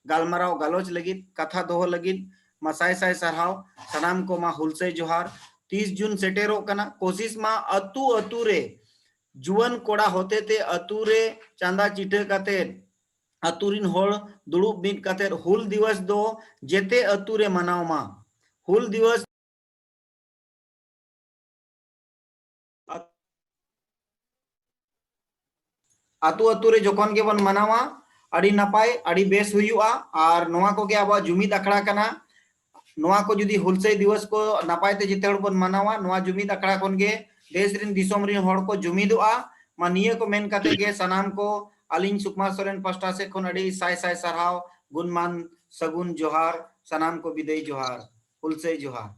गालमाराव गालोच लगी कथा दोह लगी मसाय साय सरहाव सनाम को मा हुलसे जोहार 30 जून सेटेरो कना कोशिश मा अतु अतुरे जुवन कोड़ा होते ते अतुरे चांदा चिटे काते अतुरिन होड़ दुड़ुब मिट काते हुल दिवस दो जेते अतुरे मनाव मा हुल दिवस अतु अतुरे जोखन के बन मनावा अड़ी नपाय अड़ी बेस हुयुआ और नोआ को के अब जुमिद अखड़ा कना नोआ को जुदी हुलसई दिवस को नापायते जिते हड़ बन मनावा नोआ जुमिद अखड़ा खन गे देश रिन दिसोम रिन हड़ को जुमिदोआ मा निये को मेन काते गे सनाम को अलिंग सुकुमार सोरेन पास्टा से खन अड़ी साय साय सरहाव गुणमान सगुन जोहार सनाम को विदाई जोहार हुलसई जोहार।